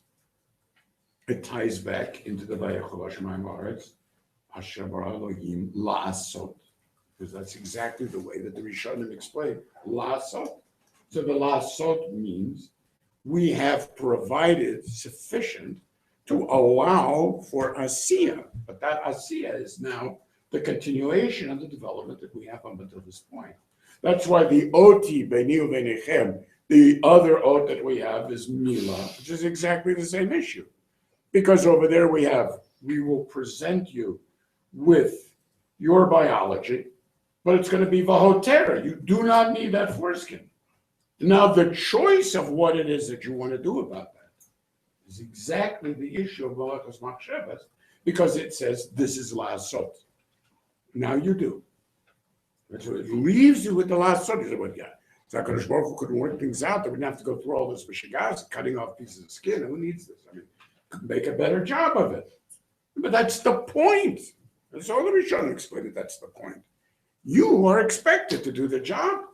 it ties back into the Vayakhel Hashemayim Haaretz, Asher bara Elohim la'asot, because that's exactly the way that the Rishonim explain la'asot. So the la'asot means we have provided sufficient to allow for asiyah, but that asiyah is now the continuation of the development that we have up until this point. That's why the oti beini uvenechem, the other oath that we have is Mila, which is exactly the same issue. Because over there we will present you with your biology, but it's going to be Vahotera. You do not need that foreskin. Now, the choice of what it is that you want to do about that is exactly the issue of Malachos Machshavas, because it says this is La'asot. Now you do. And so it leaves you with the La'asot. You say, well, yeah. So HaKadosh Baruch Hu couldn't work things out. They wouldn't have to go through all this mishigas, cutting off pieces of skin. Who needs this? I mean, make a better job of it. But that's the point. And so let me try to explain it. That's the point. You are expected to do the job.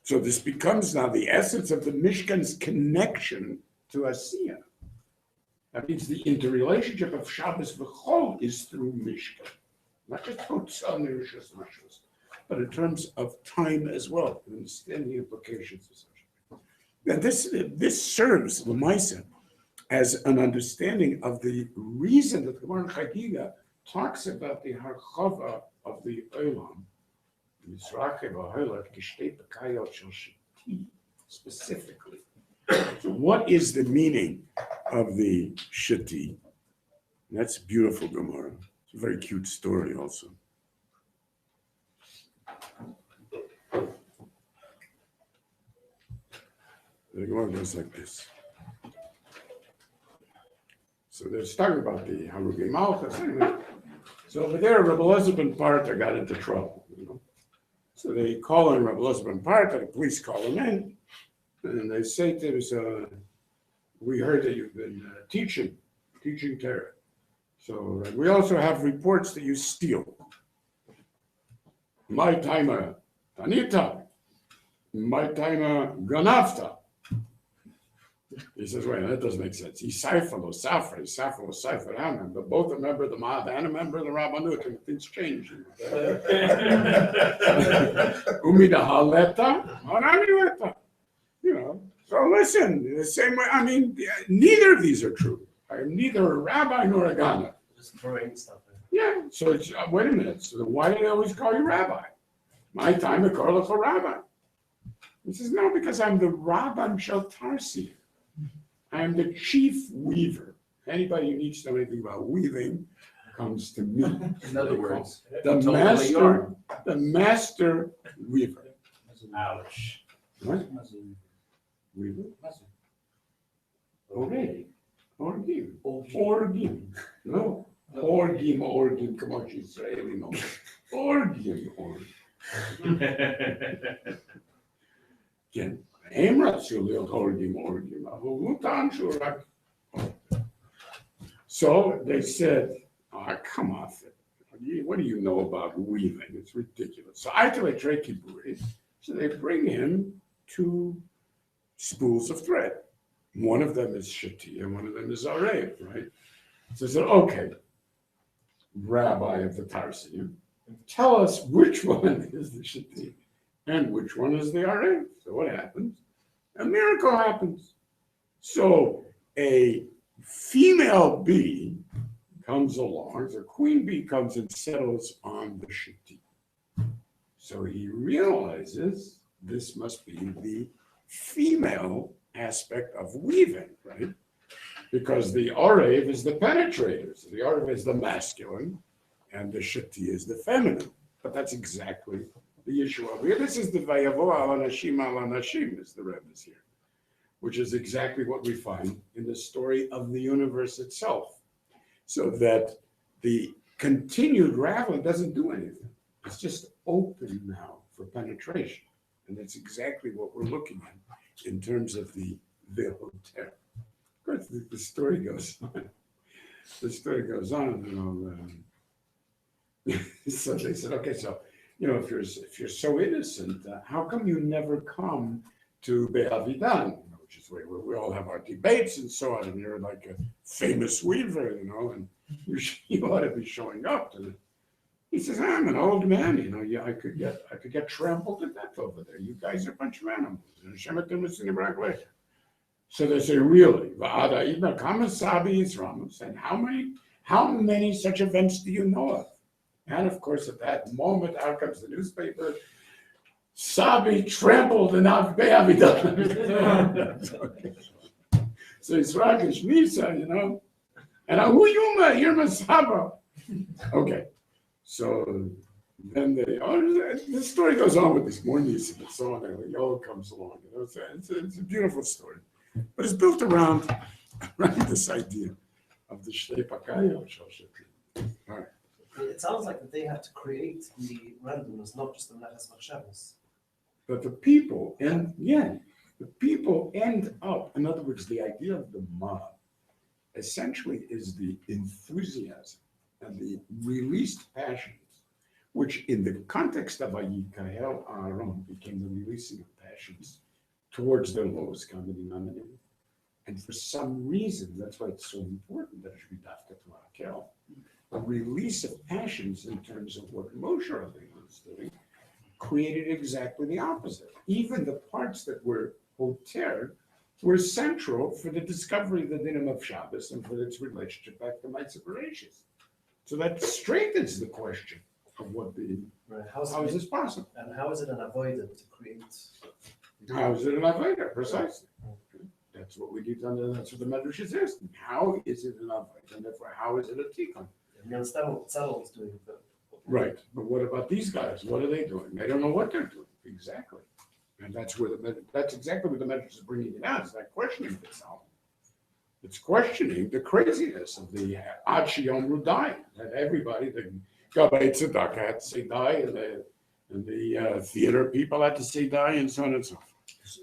So this becomes now the essence of the Mishkan's connection to Asiya. That means the interrelationship of Shabbos v'chol is through Mishkan. Not just Hotzah Nerishos Mashos, but in terms of time as well, to understand the implications of such. And this serves Lamaisa as an understanding of the reason that the Gemara Chagiga talks about the harchava of the Olam, specifically. So what is the meaning of the Shati? That's a beautiful Gemara. It's a very cute story also. The Gemara goes like this. So they're talking about the Harugi Malchus. Anyway, so over there, Rabbi Elazar ben Parta got into trouble. So they call in Rabbi Elazar ben Parta, the police call him in, and they say to him, so, we heard that you've been teaching Torah. So we also have reports that you steal. My timer, Tanita, my timer, Ganafta. He says, wait, that doesn't make sense. He's Seifel or Safra, he's Safra or Seifer Haman, but both a member of the Ma'ad and a member of the Rabbanut, and things change. Umida haleta, anamileta. So listen, the same way, I mean, neither of these are true. I am neither a rabbi nor a Ghana. Just throwing stuff in. Yeah, so it's, wait a minute, so why do they always call you rabbi? My time, they call us a rabbi. He says, no, because I'm the Rabban Shel Tarsi. I'm the chief weaver. Anybody who needs to know anything about weaving comes to me. In other words, The master weaver. Ouch. What? Weaver? Orgim. Orgim. No. Orgim. Come on, Israeli. No. Orgim. Again. So they said, oh, come off it. What do you know about weaving? It's ridiculous. So I tell a Trekiburi, so they bring him 2 spools of thread. One of them is Shati and one of them is Arev, right? So they said, okay, Rabbi of the Tarsi, tell us which one is the Shati and which one is the Arev. So what happens? A miracle happens. So a female bee comes along, the queen bee comes and settles on the Shati. So he realizes this must be the female aspect of weaving, right? Because the Arev is the penetrator. So the Arev is the masculine and the Shati is the feminine. But that's exactly the issue over here. This is the Vayavo al Anashim, as the Rebbe is here, which is exactly what we find in the story of the universe itself. So that the continued raveling doesn't do anything. It's just open now for penetration. And that's exactly what we're looking at in terms of the Vehoter. Of course, the story goes on. The story goes on, so they said, okay, so, if you're so innocent, how come you never come to Be'avidan, which is where we all have our debates and so on, and you're like a famous weaver, and you ought to be showing up. And he says, I'm an old man, I could get trampled to death over there. You guys are a bunch of animals. So they say, really? And how many such events do you know of? And of course, at that moment, out comes the newspaper. Sabi trampled in Avidan. So it's Rakesh Misa, and Ahuyuma, you're my Saba. Okay, so then the story goes on with this more niece and so on, and the yellow comes along. It's a beautiful story, but it's built around this idea of the Shtei Pakaya. All right. It sounds like that they have to create the randomness, not just the Melechas Machshavos. But the people end up, in other words, the idea of the mob essentially is the enthusiasm and the released passions, which in the context of Vayakhel Aaron became the releasing of passions towards their lowest common denominator. And for some reason, that's why it's so important that it should be dafka to Vayakhel, a release of passions in terms of what Moshe Rabbeinu was doing created exactly the opposite. Even the parts that were hoter were central for the discovery of the dinim of Shabbos and for its relationship back to my separations. So that strengthens the question of what Right. how is this possible? And how is it an avoidance to create? How is it an avodah? Precisely. That's what we need to understand. That's what the Medrash is asking. How is it an avodah? And therefore, how is it a tikkun? We understand what Tzadok is doing. Right. But what about these guys? What are they doing? They don't know what they're doing. Exactly. And that's exactly what the Medrash is bringing it out. It's not questioning itself. It's questioning the craziness of the Ad Sheyom Rudai, that everybody, the Gabbai Tzedakah had to say die, and the theater people had to say die, and so on and so forth.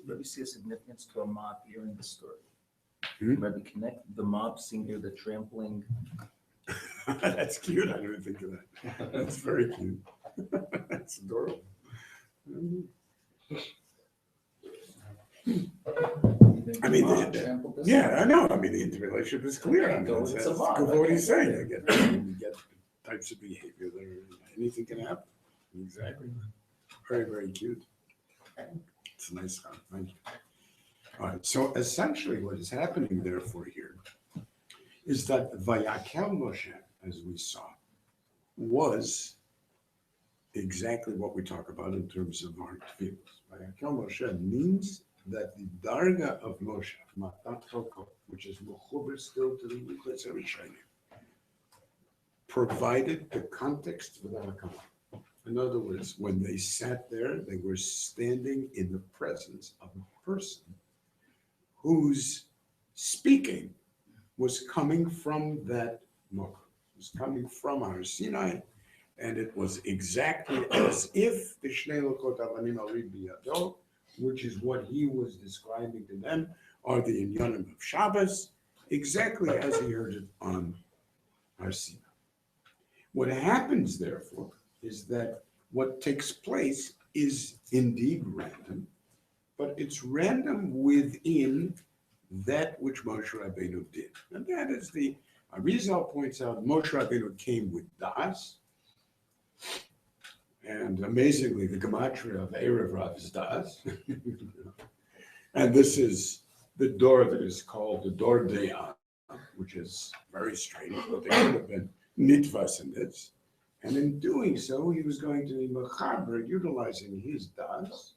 Let me see a significance to a mob here in the story. Hmm? Maybe connect the mob scene here, the trampling. That's cute. I didn't think of that. That's very cute. That's adorable. I mean, I know. I mean, the interrelationship is clear. I mean, It's that's a mob. good what he's saying. You get types of behavior that anything can happen. Exactly. Very, very cute. It's a nice one. Thank you. All right. So essentially, what is happening, therefore, here is that Vayakhel Moshe, as we saw, was exactly what we talk about in terms of our tefillos. Vayakhel Moshe means that the darga of Moshe, Matat Choko, which is mechuber still to the Yichus HaRishonim, provided the context for the Hakama. In other words, when they sat there, they were standing in the presence of a person whose speaking was coming from that Mocha, was coming from Har Sinai, and it was exactly as if the Shnei Lokot Avanim Arid Biyado, which is what he was describing to them, are the Inyanim of Shabbos, exactly as he heard it on Har Sinai. What happens, therefore, is that what takes place is indeed random, but it's random within that which Moshe Rabbeinu did. And that is the Arizal points out Moshe Rabbeinu came with Das, and amazingly, the gematria of Erev Rav is Das. And this is the door that is called the Dor Dayan, which is very strange, but there could have been nitvas in this. And in doing so, he was going to be mechaber, utilizing his Das,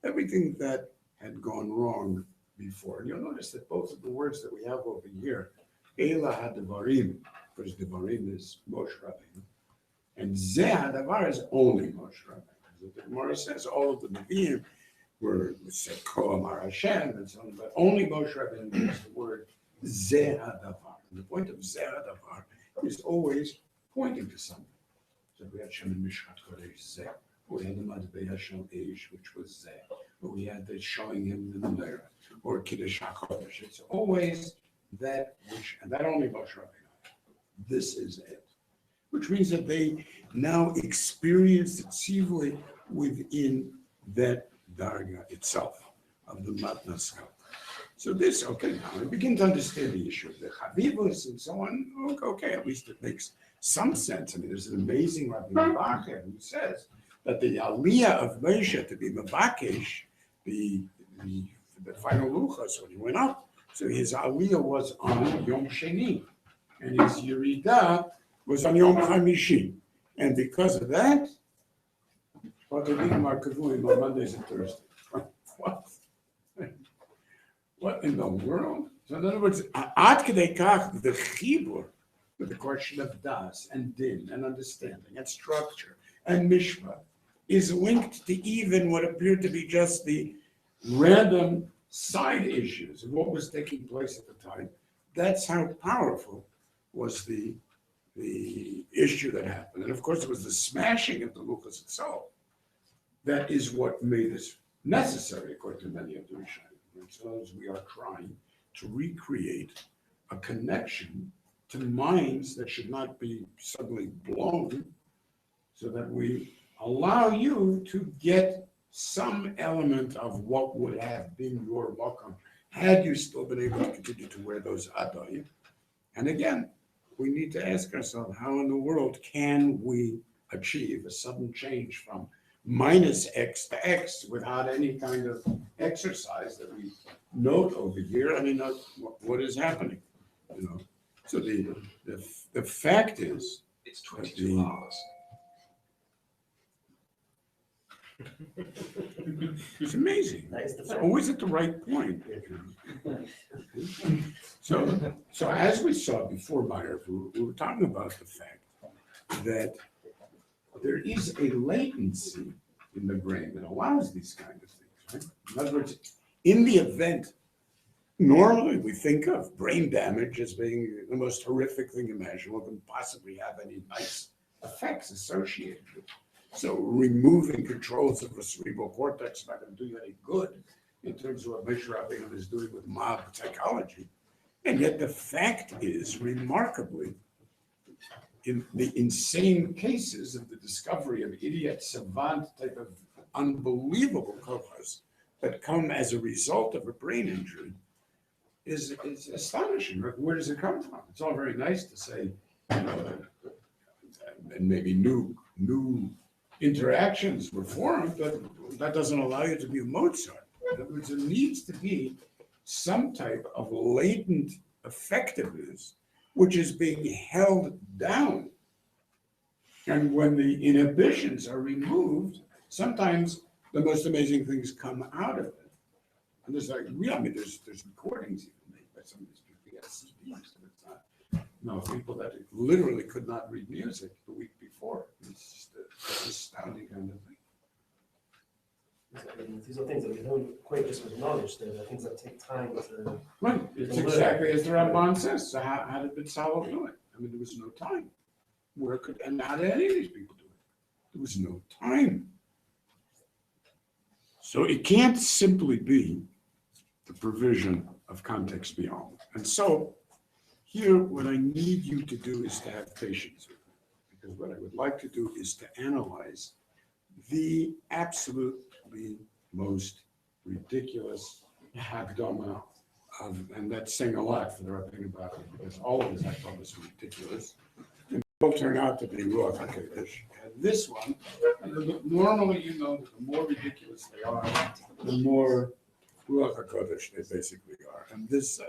everything that had gone wrong before. And you'll notice that both of the words that we have over here, Ela HaDevarim, because Devarim is Moshe Rabbeinu, and Zeh HaDavar is only Moshe Rabbeinu. The Gemara says all of the Nevi'im were said Ko Amar Hashem and so on, but only Moshe Rabbeinu uses the word Zeh HaDavar. And the point of Zeh HaDavar is always pointing to something. So we had Shem and Mishkat Kodesh Zeh. We had the Madbei Hashem Eish, which was Zeh. But we had the showing him the Menorah or Kiddush HaKodesh. It's always that which, and that only Moshe Rabbeinu. This is it. Which means that they now experience the tzivui within that darga itself of the matnas. So this, okay, now we begin to understand the issue of the chavivus and so on. Okay, at least it makes some sense. I mean, there's an amazing Rabbi Vayakhel who says that the aliyah of Moshe to be Mavakesh, the final luchas when he went up, so his aliyah was on Yom Sheni, and his Yerida was on Yom Chamishi. And because of that, what the meeting are doing on Mondays and Thursdays. What? What in the world? So in other words, ad kedei kach, the chibur, with the question of das and din and understanding and structure and mishpat, is linked to even what appeared to be just the random side issues of what was taking place at the time. That's how powerful was the issue that happened. And of course, it was the smashing of the Luchas itself that is what made this necessary, according to many of the Rishonim. And so as we are trying to recreate a connection to minds that should not be suddenly blown, so that we allow you to get some element of what would have been your welcome had you still been able to continue to wear those adayim. And again, we need to ask ourselves, how in the world can we achieve a sudden change from minus X to X without any kind of exercise that we note over here? I mean, what is happening? You know, so the fact is, It's 22 hours. it's amazing. That is the It's fact. always at the right point. So as we saw before, Meyer, we were talking about the fact that there is a latency in the brain that allows these kind of things, right? In other words, in the event, normally we think of brain damage as being the most horrific thing imaginable, and possibly have any nice effects associated with it. So removing controls of the cerebral cortex is not going to do you any good in terms of what Moshe Rabbeinu is doing with mob psychology. And yet the fact is, remarkably, in the insane cases of the discovery of idiot savant type of unbelievable covers that come as a result of a brain injury is astonishing. Where does it come from? It's all very nice to say, you know, and maybe new interactions were formed, but that doesn't allow you to be a Mozart. In other words, there needs to be some type of latent effectiveness which is being held down. And when the inhibitions are removed, sometimes the most amazing things come out of it. And there's like, I mean, there's recordings even made by some of these people. We have CDs, but it's not, people that literally could not read music the week before. It's just an astounding kind of thing. These are things that we don't quite just with knowledge, they're things that take time to. Right, it's exactly as the Ramban says. So how did B'Tzalel do it? I mean, there was no time. And how did any of these people do it? There was no time. So it can't simply be the provision of context beyond. And so here, what I need you to do is to have patience with me, because what I would like to do is to analyze the absolutely most ridiculous Hakdama of, and that's saying a lot for the right thing about it, because all of his Hakdamas are ridiculous. And they all turn out to be Ruach HaKodesh. And this one, normally you know that the more ridiculous they are, the more Ruach HaKodesh they basically are. And this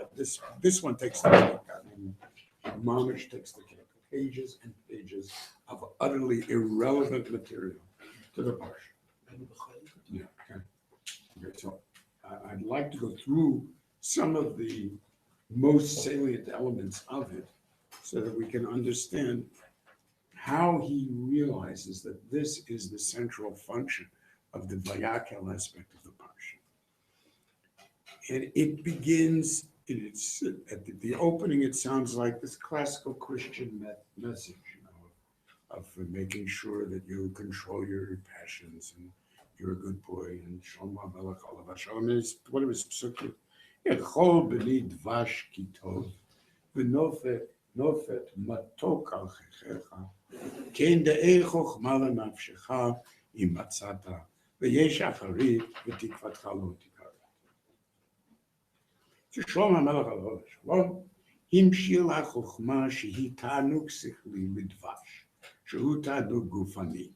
one takes the cake. I mean, Mamish takes the cake. Pages and pages of utterly irrelevant material to the parsha. Yeah, okay. Okay, so I'd like to go through some of the most salient elements of it so that we can understand how he realizes that this is the central function of the Vayakhel aspect of the parsha. And it begins, at the opening, it sounds like this classical Christian message, you know, of making sure that you control your passions and you're a good boy and Shalom Melech Olav Hashem. It's whatever it's psukim. Chol b'ni dvash kitov v'nofet matok al chechecha kein de'ei chochma lenafshecha im matzata v'yesh acharit v'tikvatcha lo tikaret. Shalom HaMelech Alav Shalom המשיל החוכמה שהיא תענוג שכלי לדבש, שהוא תענוג גופני.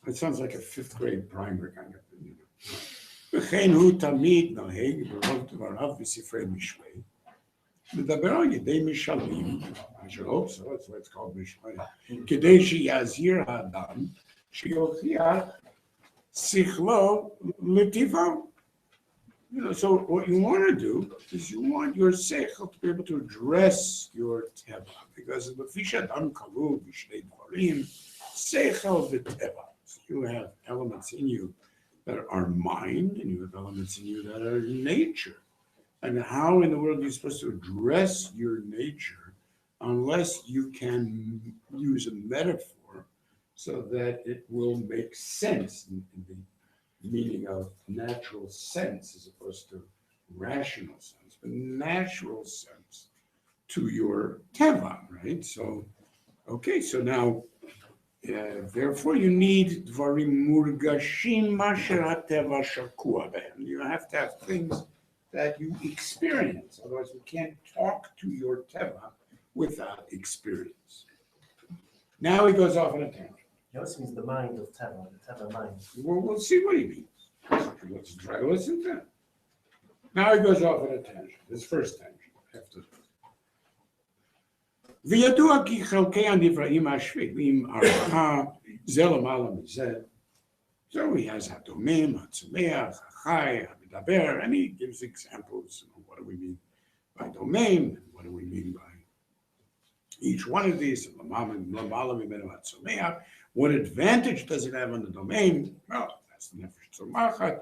It sounds like a fifth grade primer kind of thing. וכן הוא תמיד נוהג ברוב דבריו בספרי משלי, מדבר על ידי משלים, I should hope so, that's why it's called משלים, כדי שיזהיר האדם שיוכיח שכלו לטבעו. So what you want to do is you want your seichel to be able to address your teva, because the fish adam kalu b'shnei dvarim seichel v'teva. So you have elements in you that are mind, and you have elements in you that are nature. And how in the world are you supposed to address your nature unless you can use a metaphor so that it will make sense in the meaning of natural sense as opposed to rational sense, but natural sense to your teva, right? So, okay, so now, therefore you need dvarim murgashim masher hateva shakua behem. You have to have things that you experience, otherwise we can't talk to your teva without experience. Now he goes off on a tangent. He also means the mind of Teva, the Teva mind. Well, we'll see what he means. Let's try to listen to him. Now he goes off on a tangent. His first tangent. וידוע כי חלקי הנבראים השפלים ארבעה זה למעלה מזה. So he has הדומם, הצומח, החי, המדבר, and he gives examples. What do we mean by domain? What do we mean by each one of these? למעלה ממנו הצומח. What advantage does it have on the domain? Well, that's the nefesh tzomachat.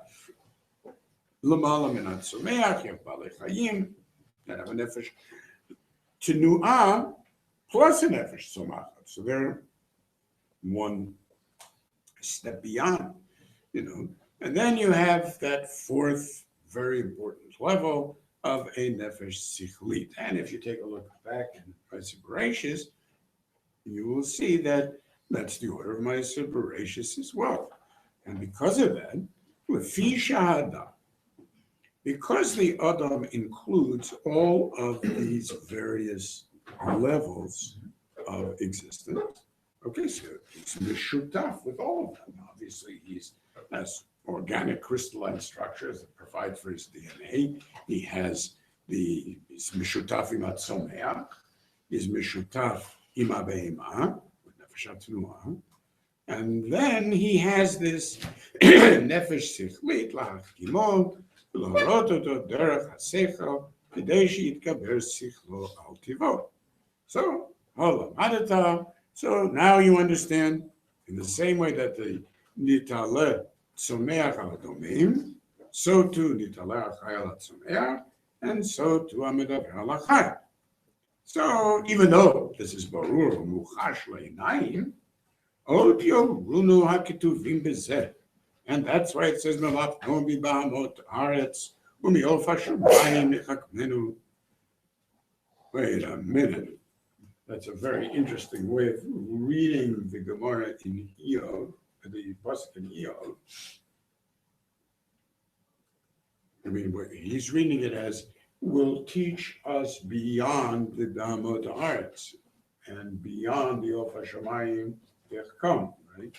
L'mala min hatzomeach, you have balei chayim, that have a nefesh tenuah plus a nefesh tzomachat. So they're one step beyond, And then you have that fourth very important level of a nefesh sichlit. And if you take a look back in Ma'aser Bereishis, you will see that that's the order of Ma'aser Bereishis as well. And because of that, lefi shahada, because the Adam includes all of these various levels of existence, okay, so he's mishutaf with all of them. Obviously, he's has organic crystalline structures that provide for his DNA. He has he's mishutaf im hatzomeach, he's mishutaf im habehema, and then he has this nefesh sichlit lahachkimo, להורות אותו דרך השכל כדי שיתגבר שכלו על טבעו. So, so now you understand in the same way that the nitale tzomeach al domim, so too nitale achai al tzomeach, and so too amedaber al achai. So even though this is barur muchash leinayim, od yorunu haketuvim bezeh. And that's why it says, wait a minute. That's a very interesting way of reading the Gemara in Iyov, the pasuk in Iyov. I mean, he's reading it as, will teach us beyond the Bahamot Haaretz and beyond the Of HaShamayim Yechkom, right?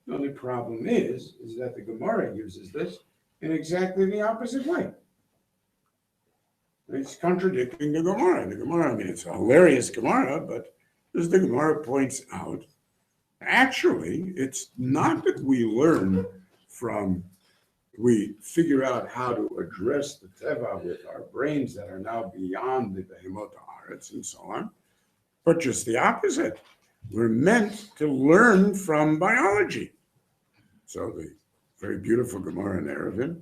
The only problem is that the Gemara uses this in exactly the opposite way. It's contradicting the Gemara. The Gemara, I mean, it's a hilarious Gemara, but as the Gemara points out, actually, it's not that we figure out how to address the Teva with our brains that are now beyond the Behemot Haaretz and so on, but just the opposite. We're meant to learn from biology. So the very beautiful Gemara in Eruvin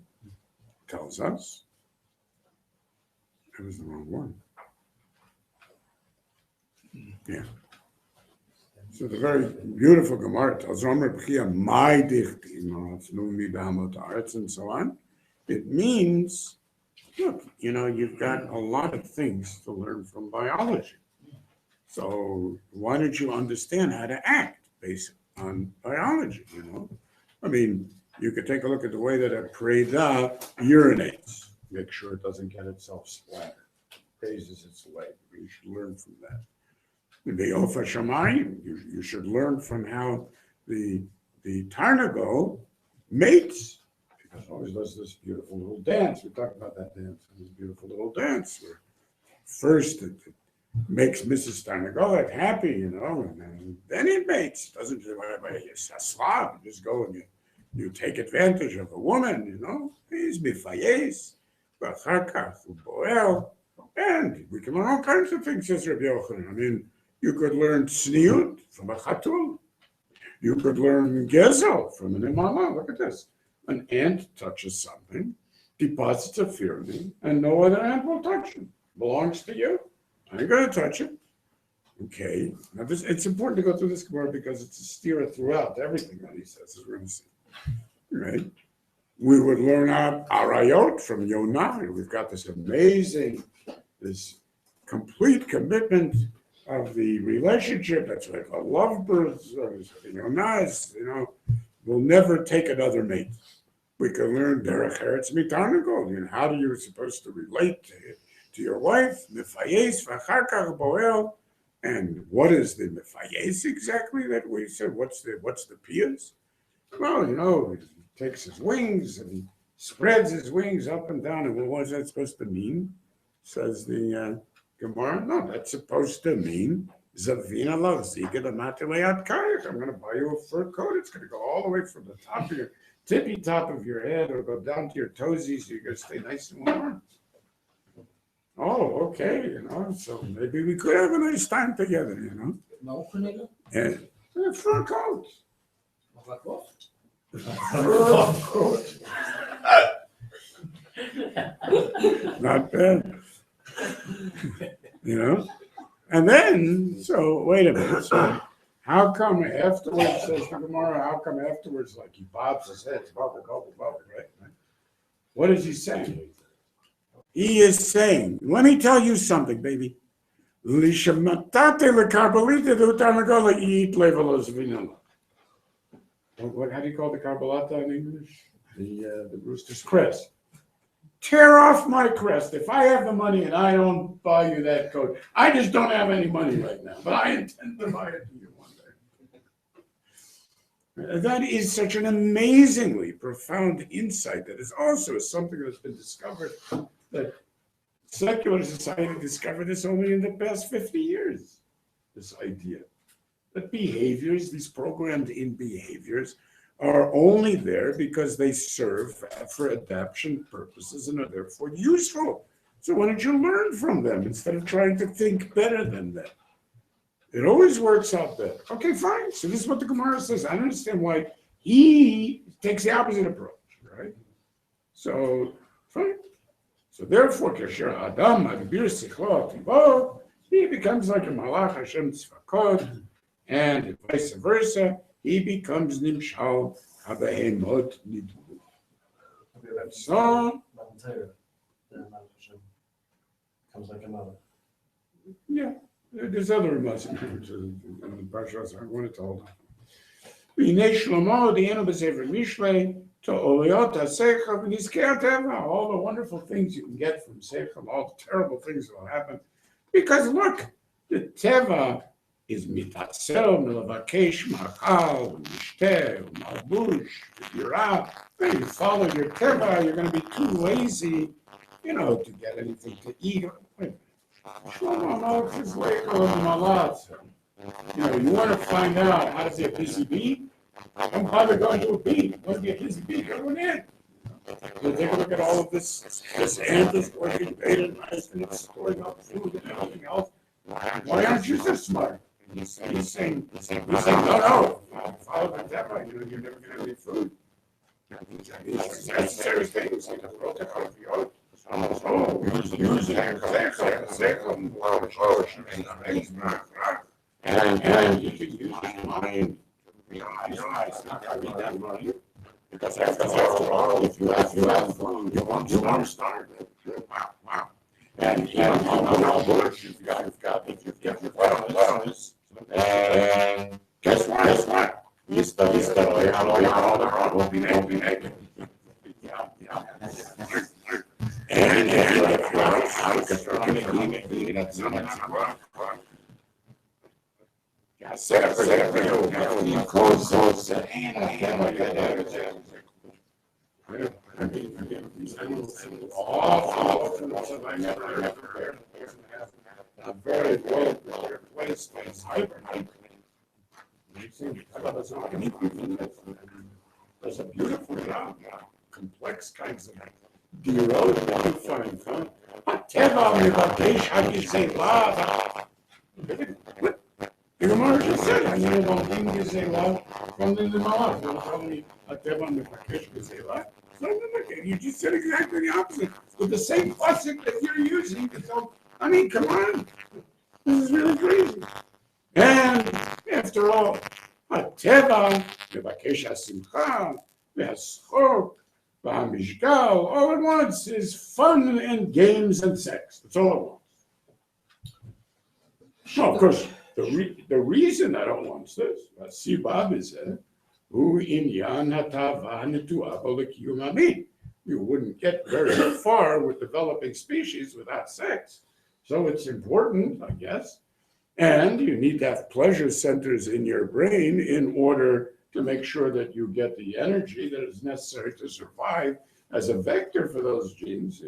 tells us, that was the wrong one. Yeah. So the very beautiful Gemara tells us, and so on. It means, look, you've got a lot of things to learn from biology. So why don't you understand how to act based on biology, I mean, you could take a look at the way that a preda urinates. Make sure it doesn't get itself splattered. Raises its leg. You should learn from that. The Of HaShamayim, you should learn from how the tarnago mates, because it always does this beautiful little dance. We talked about that dance, this beautiful little dance where First, it makes Mrs. Tarnagolet happy, and then it mates. Doesn't it's a Slav. You just go and you take advantage of a woman, He's mifayes, v'achar uboel, and we can learn all kinds of things, says Rabbi Yochanan. I mean, you could learn tzniut from a chatul. You could learn gezel from an imama. Look at this. An ant touches something, deposits a firme, and no other ant will touch it. Belongs to you. I ain't gonna touch it. Okay. Now it's important to go through this Gemara because it's a steer throughout everything that he says, as we're going to see. Right? We would learn arayot from Yonah. We've got this amazing, this complete commitment of the relationship. That's like a lovebirds. Yonah is, will never take another mate. We can learn derech eretz mitarnagol. How are you supposed to relate to your wife? Mifayes v'achar kach boel. And what is the mifayes exactly that we said? What's the piyas? Well, he takes his wings and he spreads his wings up and down. And what was that supposed to mean? Says the Gemara. No, that's supposed to mean Zavina lavzika d'matileat karich. I'm going to buy you a fur coat. It's going to go all the way from the top of your tippy top of your head or go down to your toesies. So you're going to stay nice and warm. Oh, okay, so maybe we could have a nice time together, No, Cornelia? And a fur coat. Not bad. And then, so wait a minute. So how come afterwards, says the Gemara, how come afterwards, like he bobs his head, bubble, right? What is he saying? He is saying, let me tell you something, baby. How do you call the carbolata in English? The rooster's crest. Tear off my crest. If I have the money and I don't buy you that coat, I just don't have any money right now, but I intend to buy it to you one day. That is such an amazingly profound insight that is also something that's been discovered, that secular society discovered this only in the past 50 years, this idea that behaviors, these programmed in behaviors, are only there because they serve for adaptation purposes and are therefore useful. So why don't you learn from them instead of trying to think better than them? It always works out better. Okay, fine. So this is what the Gemara says. I don't understand why he takes the opposite approach, right? So, fine. So therefore, Kasher Adam Adbir Sichlo, he becomes like a Malach Hashem Tzvakot, and vice versa, he becomes Nimshal Habehemot Nidbu. So, comes like a mother. Yeah, there's other messages in the Parshas. I want to tell them. B'nei Shlomo, the end of the Sefer Mishlei, to Oliot HaSeichel, V'nizkei HaTeva, all the wonderful things you can get from Seichel, all the terrible things that will happen. Because look, the Teva is mitatzel, milavakesh, machal, mishteh, malbush, yirah. When you follow your Teva, you're going to be too lazy, to get anything to eat. Shlomo knows his Leichel of Malat. You want to find out how to say a busy bee? Don't bother going to a bee. Want to be a busy bee? Go to an ant. So take a look at all of this. This ant is working beta nice and it's storing up food and everything else. Why aren't you so smart? He's saying, no. Follow the Teva. You're never going to have any food. These necessary things like a protocol of your using and you can use your mind. It's not going to be that money. Because after all, if you have food, you want to start. Wow. And how much you've got if you've got wellness. And guess what? You study all the hard will be naked. Yeah. And how to construct it, that's not work. I said, close, I mean, these animals have awful that I never heard of. A very well prepared place to hibernate. There's a beautiful job, complex kinds of דירות that you find, huh? הטבע מבקש הגזלה. The Gemara just said, I know about being gazela from the Malach. You're telling me הטבע מבקש גזלה? You just said exactly the opposite with the same pasuk that you're using. So, I mean, come on. This is really crazy. And after all, הטבע מבקש השמחה והשחוק והמשגל, all it wants is fun and games and sex. That's all it wants. Well, of course, the reason I don't want this, Sibab is hu inyan hatava netuah l'kiyum hamin. You wouldn't get very far with developing species without sex. So it's important, I guess. And you need to have pleasure centers in your brain in order to make sure that you get the energy that is necessary to survive as a vector for those genes,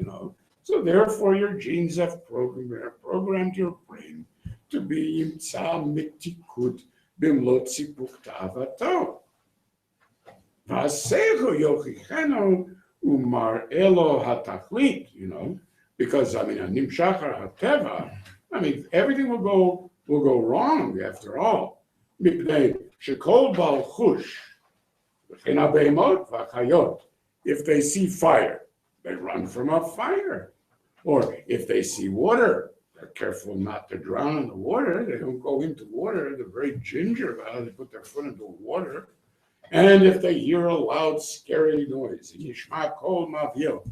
So therefore your genes have programmed your brain to be yimtza miktikut bimlot sipuk ta'avato. V'asecho yochicheno umar elo hatachlit, because, anim shachar hateva, everything will go wrong after all. Shekol bal chush, if they see fire, they run from a fire. Or if they see water, they're careful not to drown in the water. They don't go into water. They're very ginger about how they put their foot into water. And if they hear a loud, scary noise, yishma kol mavil,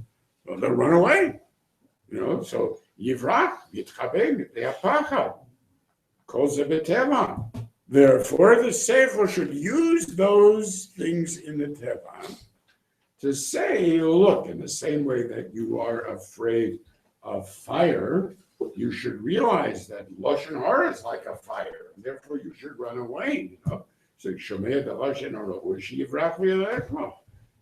well, they'll run away. So yivrach yitchabem yipachad kol ze b'teva. Therefore, the Seichel should use those things in the Teva to say, look, in the same way that you are afraid of fire, you should realize that Lashon Hara is like a fire, and therefore you should run away. So Shomei the Lashon Hara,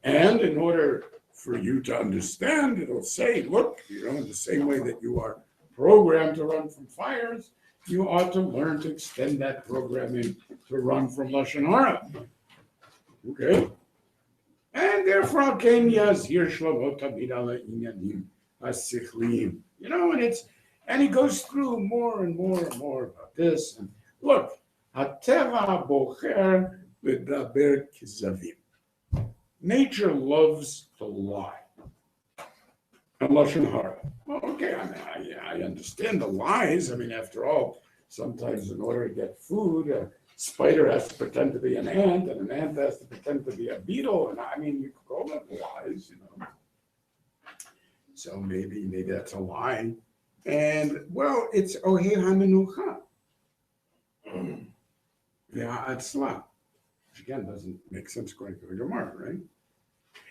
and in order for you to understand, it'll say, look, in the same way that you are programmed to run from fires, you ought to learn to extend that programming to run from Lashon Hara. Okay? And therefore, Kenyas here Shlomo Tamid ala Inyanim Asichlim. And he goes through more and more and more about this. And look, Hateva Bocher V'daber Kizavim. Nature loves to lie. And Lashon Hara. Well, okay, I understand the lies. After all, sometimes in order to get food, a spider has to pretend to be an ant, and an ant has to pretend to be a beetle. And you could call that lies, So maybe that's a lie. And well, it's Ohei HaMenucha. Ve'ha'atzla. Which again doesn't make sense according to the Gemara, right?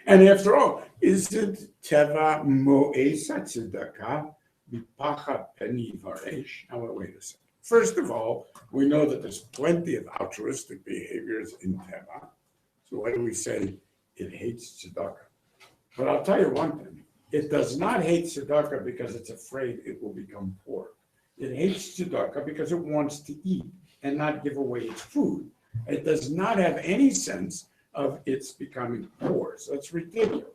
And after all, isn't Teva Mo'esa Tzedakah Bipachat Peni Varesh? Now, wait a second. First of all, we know that there's plenty of altruistic behaviors in Teva. So why do we say it hates tzedakah? But I'll tell you one thing. It does not hate tzedakah because it's afraid it will become poor. It hates tzedakah because it wants to eat and not give away its food. It does not have any sense of its becoming poor. So it's ridiculous.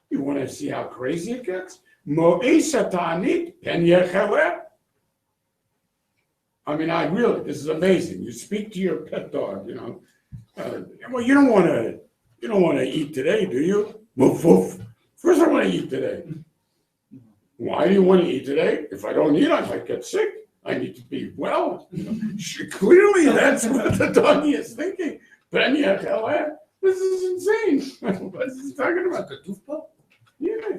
You want to see how crazy it gets? Mo'esa ta'anit pen yechelet. This is amazing. You speak to your pet dog, well, you don't want to eat today, do you? Woof, woof. First, I want to eat today. Why do you want to eat today? If I don't eat, I might get sick. I need to be well. Clearly, that's what the doggy is thinking. Ben Yachelet, this is insane. What is he talking about? Yeah.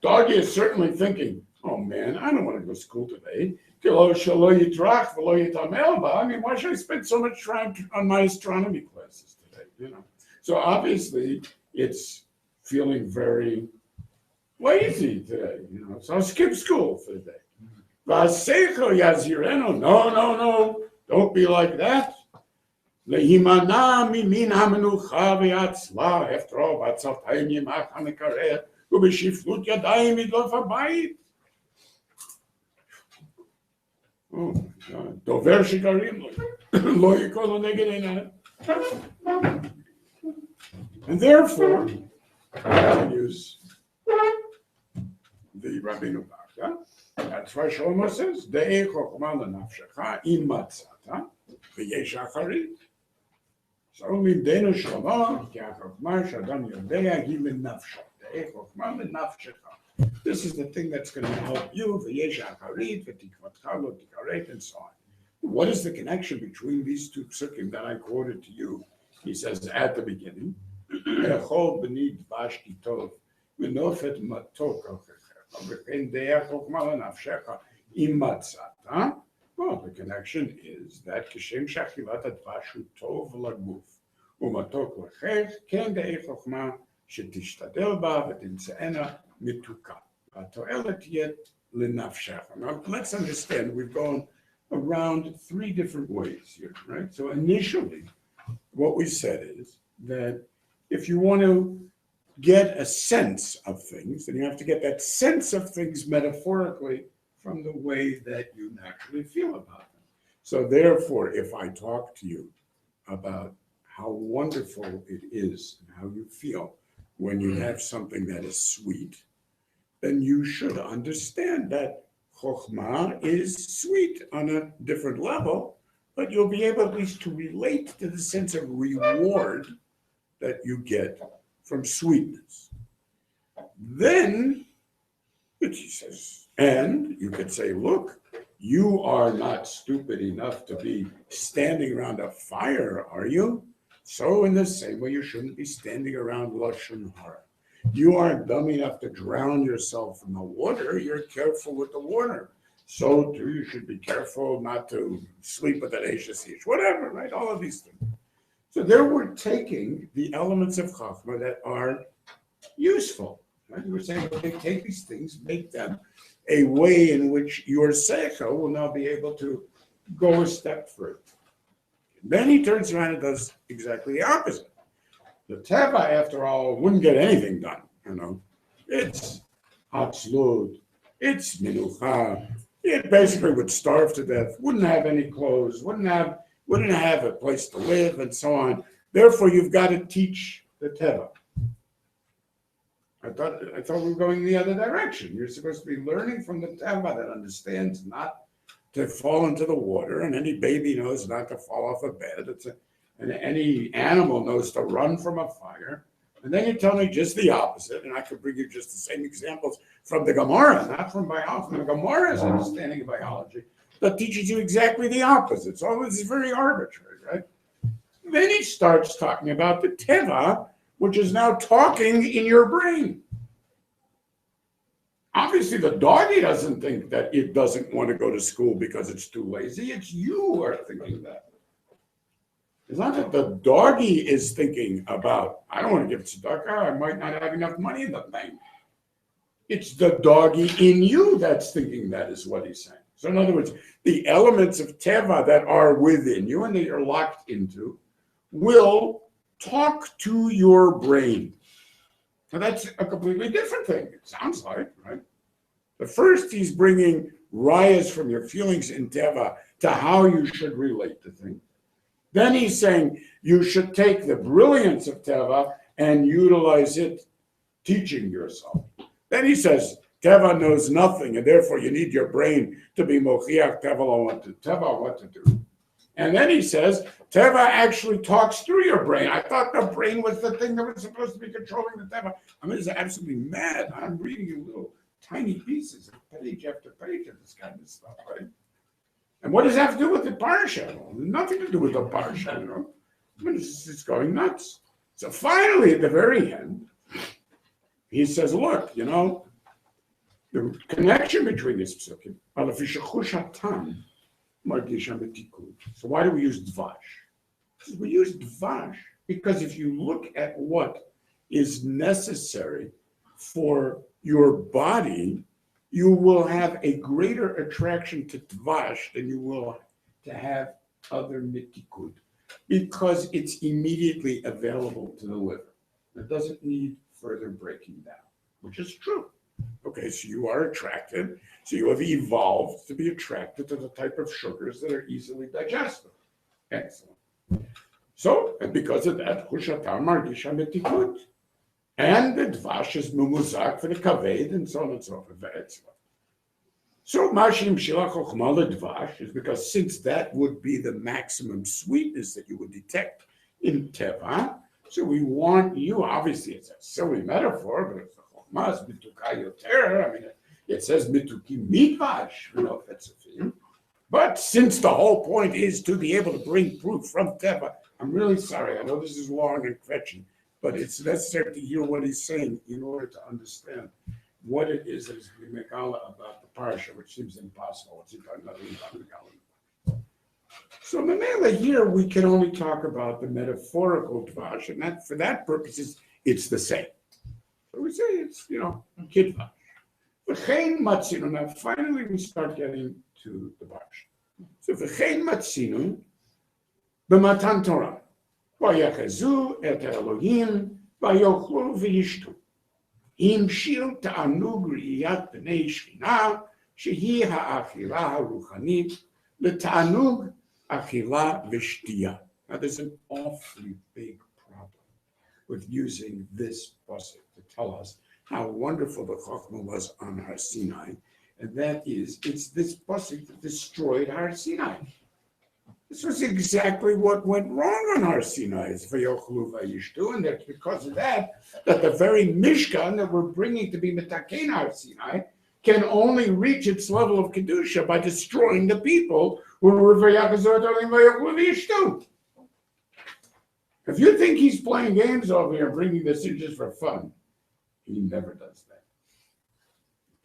Doggy is certainly thinking, oh man, I don't want to go to school today. Why should I spend so much time on my astronomy classes today? So obviously it's feeling very lazy today, So I'll skip school for the day. No, don't be like that. להימנע ממין המנוחה והעצלה, after all, בעצלתיים ימח המקרר, ובשפלות ידיים ידלוף הבית. דובר שקרים לו, לא יקרא לו נגד עיניו. And therefore, continues the Rabbeinu Bachya, that's why Shlomo says, De'ei chokhmah lenafshecha im matzata v'yesh acharit. So limdenu Shlomo, ki ha-chokhmah sh'adam yodea hi lenafsho. De'ei chokhmah lenafshecha. This is the thing that's going to help you, v'yesh acharit, v'tikvatcha lo tikaret, and so on. What is the connection between these two psukim that I quoted to you? He says at the beginning, Echol b'ni dvash kitov, v'nofet matok al-chechecha, v'chein de'eh chokhmah lenafshecha im matzata. Well, the connection is that kishem shachilat advash hu tov laguf, u'matok l'chech, ken de'eh chokhmah shetishtadel ba v'timtze'ena mituka, v'to'elet yet lenafshecha. Now, let's understand, we've gone around three different ways here, right? So initially, what we said is that if you want to get a sense of things, then you have to get that sense of things metaphorically from the way that you naturally feel about them. So therefore, if I talk to you about how wonderful it is and how you feel when you have something that is sweet, then you should understand that chokhmah is sweet on a different level, but you'll be able at least to relate to the sense of reward that you get from sweetness. Then, he says, and you could say, look, you are not stupid enough to be standing around a fire, are you? So in the same way, you shouldn't be standing around lashon hara. You aren't dumb enough to drown yourself in the water. You're careful with the water. So too, you should be careful not to sleep with an ashes ish, whatever, right? All of these things. So there we're taking the elements of Chachma that are useful. Right? We're saying, okay, take these things, make them a way in which your seichel will now be able to go a step further. Then he turns around and does exactly the opposite. The teva, after all, wouldn't get anything done. You know, it's atzlut, it's minucha. It basically would starve to death, wouldn't have any clothes, wouldn't have a place to live, and so on. Therefore, you've got to teach the teva. I thought we were going the other direction. You're supposed to be learning from the teva that understands not to fall into the water, and any baby knows not to fall off a bed. And any animal knows to run from a fire. And then you tell me just the opposite, and I could bring you just the same examples from the Gemara, not from biology, from the Gemara's understanding of biology, that teaches you exactly the opposite. So this is very arbitrary, right? Then he starts talking about the teva, which is now talking in your brain. Obviously, the doggy doesn't think that it doesn't want to go to school because it's too lazy. It's you who are thinking that. It's not that the doggy is thinking about, I don't want to give tzedakah, I might not have enough money in the bank. It's the doggy in you that's thinking that, is what he's saying. So in other words, the elements of teva that are within you and that you're locked into will talk to your brain. Now that's a completely different thing, it sounds like, right? But first he's bringing rayas from your feelings in teva to how you should relate to things. Then he's saying you should take the brilliance of teva and utilize it teaching yourself. Then he says teva knows nothing, and therefore you need your brain to be mochiach teva what to do. And then he says teva actually talks through your brain. I thought the brain was the thing that was supposed to be controlling the teva. I mean, it's absolutely mad. I'm reading you little tiny pieces, page after page of this kind of stuff, right? And what does that have to do with the parsha? Nothing to do with the parsha, you know. I mean, it's going nuts. So finally, at the very end, he says, look, you know, the connection between these psukim, so why do we use dvash? We use dvash because if you look at what is necessary for your body, you will have a greater attraction to dvash than you will to have other mitikud. because it's immediately available to the liver. It doesn't need further breaking down, which is true. Okay, so you are attracted, so you have evolved to be attracted to the type of sugars that are easily digestible. Excellent. So, and because of that, Hushatam Margisha Metikut. And the Dvash is Mumuzak for the Kaved, and so on and so forth. Excellent. So, Mashim Shilach Chochmah Dvash is because since that would be the maximum sweetness that you would detect in Teva, so we want you, obviously it's a silly metaphor, but it's a Chochmah, Mitukai Yoter. I mean, it says Mituki Midvash, if that's a thing. But since the whole point is to be able to bring proof from Teva, I'm really sorry, I know this is long and fetching, but it's necessary to hear what he's saying in order to understand what it is that is Megala about the parsha, which seems impossible. It's nothing about Megala. So Mamela here, we can only talk about the metaphorical Dvash, and that for that purposes, it's the same. So we say it's, Kid Dvash. V'chein matzinu. Now finally we start getting to the parsha. So v'chein matzinu b'matan Torah. Vayachezu et Elohim vayochlu v'yishtu. Im shil ta'anug riyat b'nei shchina shehi ha'achila ha'ruchanit l'ta'anug achila v'shtiya. Now there's an awfully big problem with using this pasuk to tell us how wonderful the Chochmah was on Har Sinai, and that is, it's this pasuk that destroyed Har Sinai. This was exactly what went wrong on Har Sinai. It's Vayochlu Vayishtu, and that's because of that the very Mishkan that we're bringing to be Metaken Har Sinai can only reach its level of Kedusha by destroying the people who were Vayakhel and Vayochlu Vayishtu. If you think he's playing games over here, bringing this in just for fun, he never does that.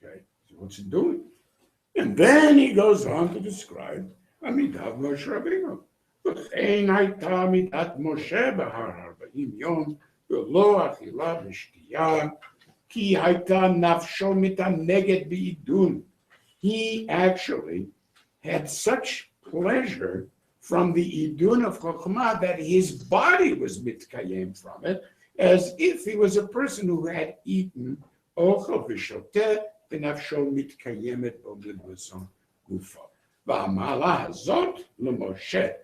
Okay, so what's he doing? And then he goes on to describe Amidav Moshe Rabbeinu. V'chein hayta midat Moshe b'har 40 yom v'lo achila v'shtiya ki hayta nafsho mitaneged b'idun. He actually had such pleasure from the idun of Chokhmah that his body was mitkayem from it, as if he was a person who had eaten ochel v'shoteh v'nafsho mitkayemet bo b'libuzon gufo. V'hamala hazot l'Moshe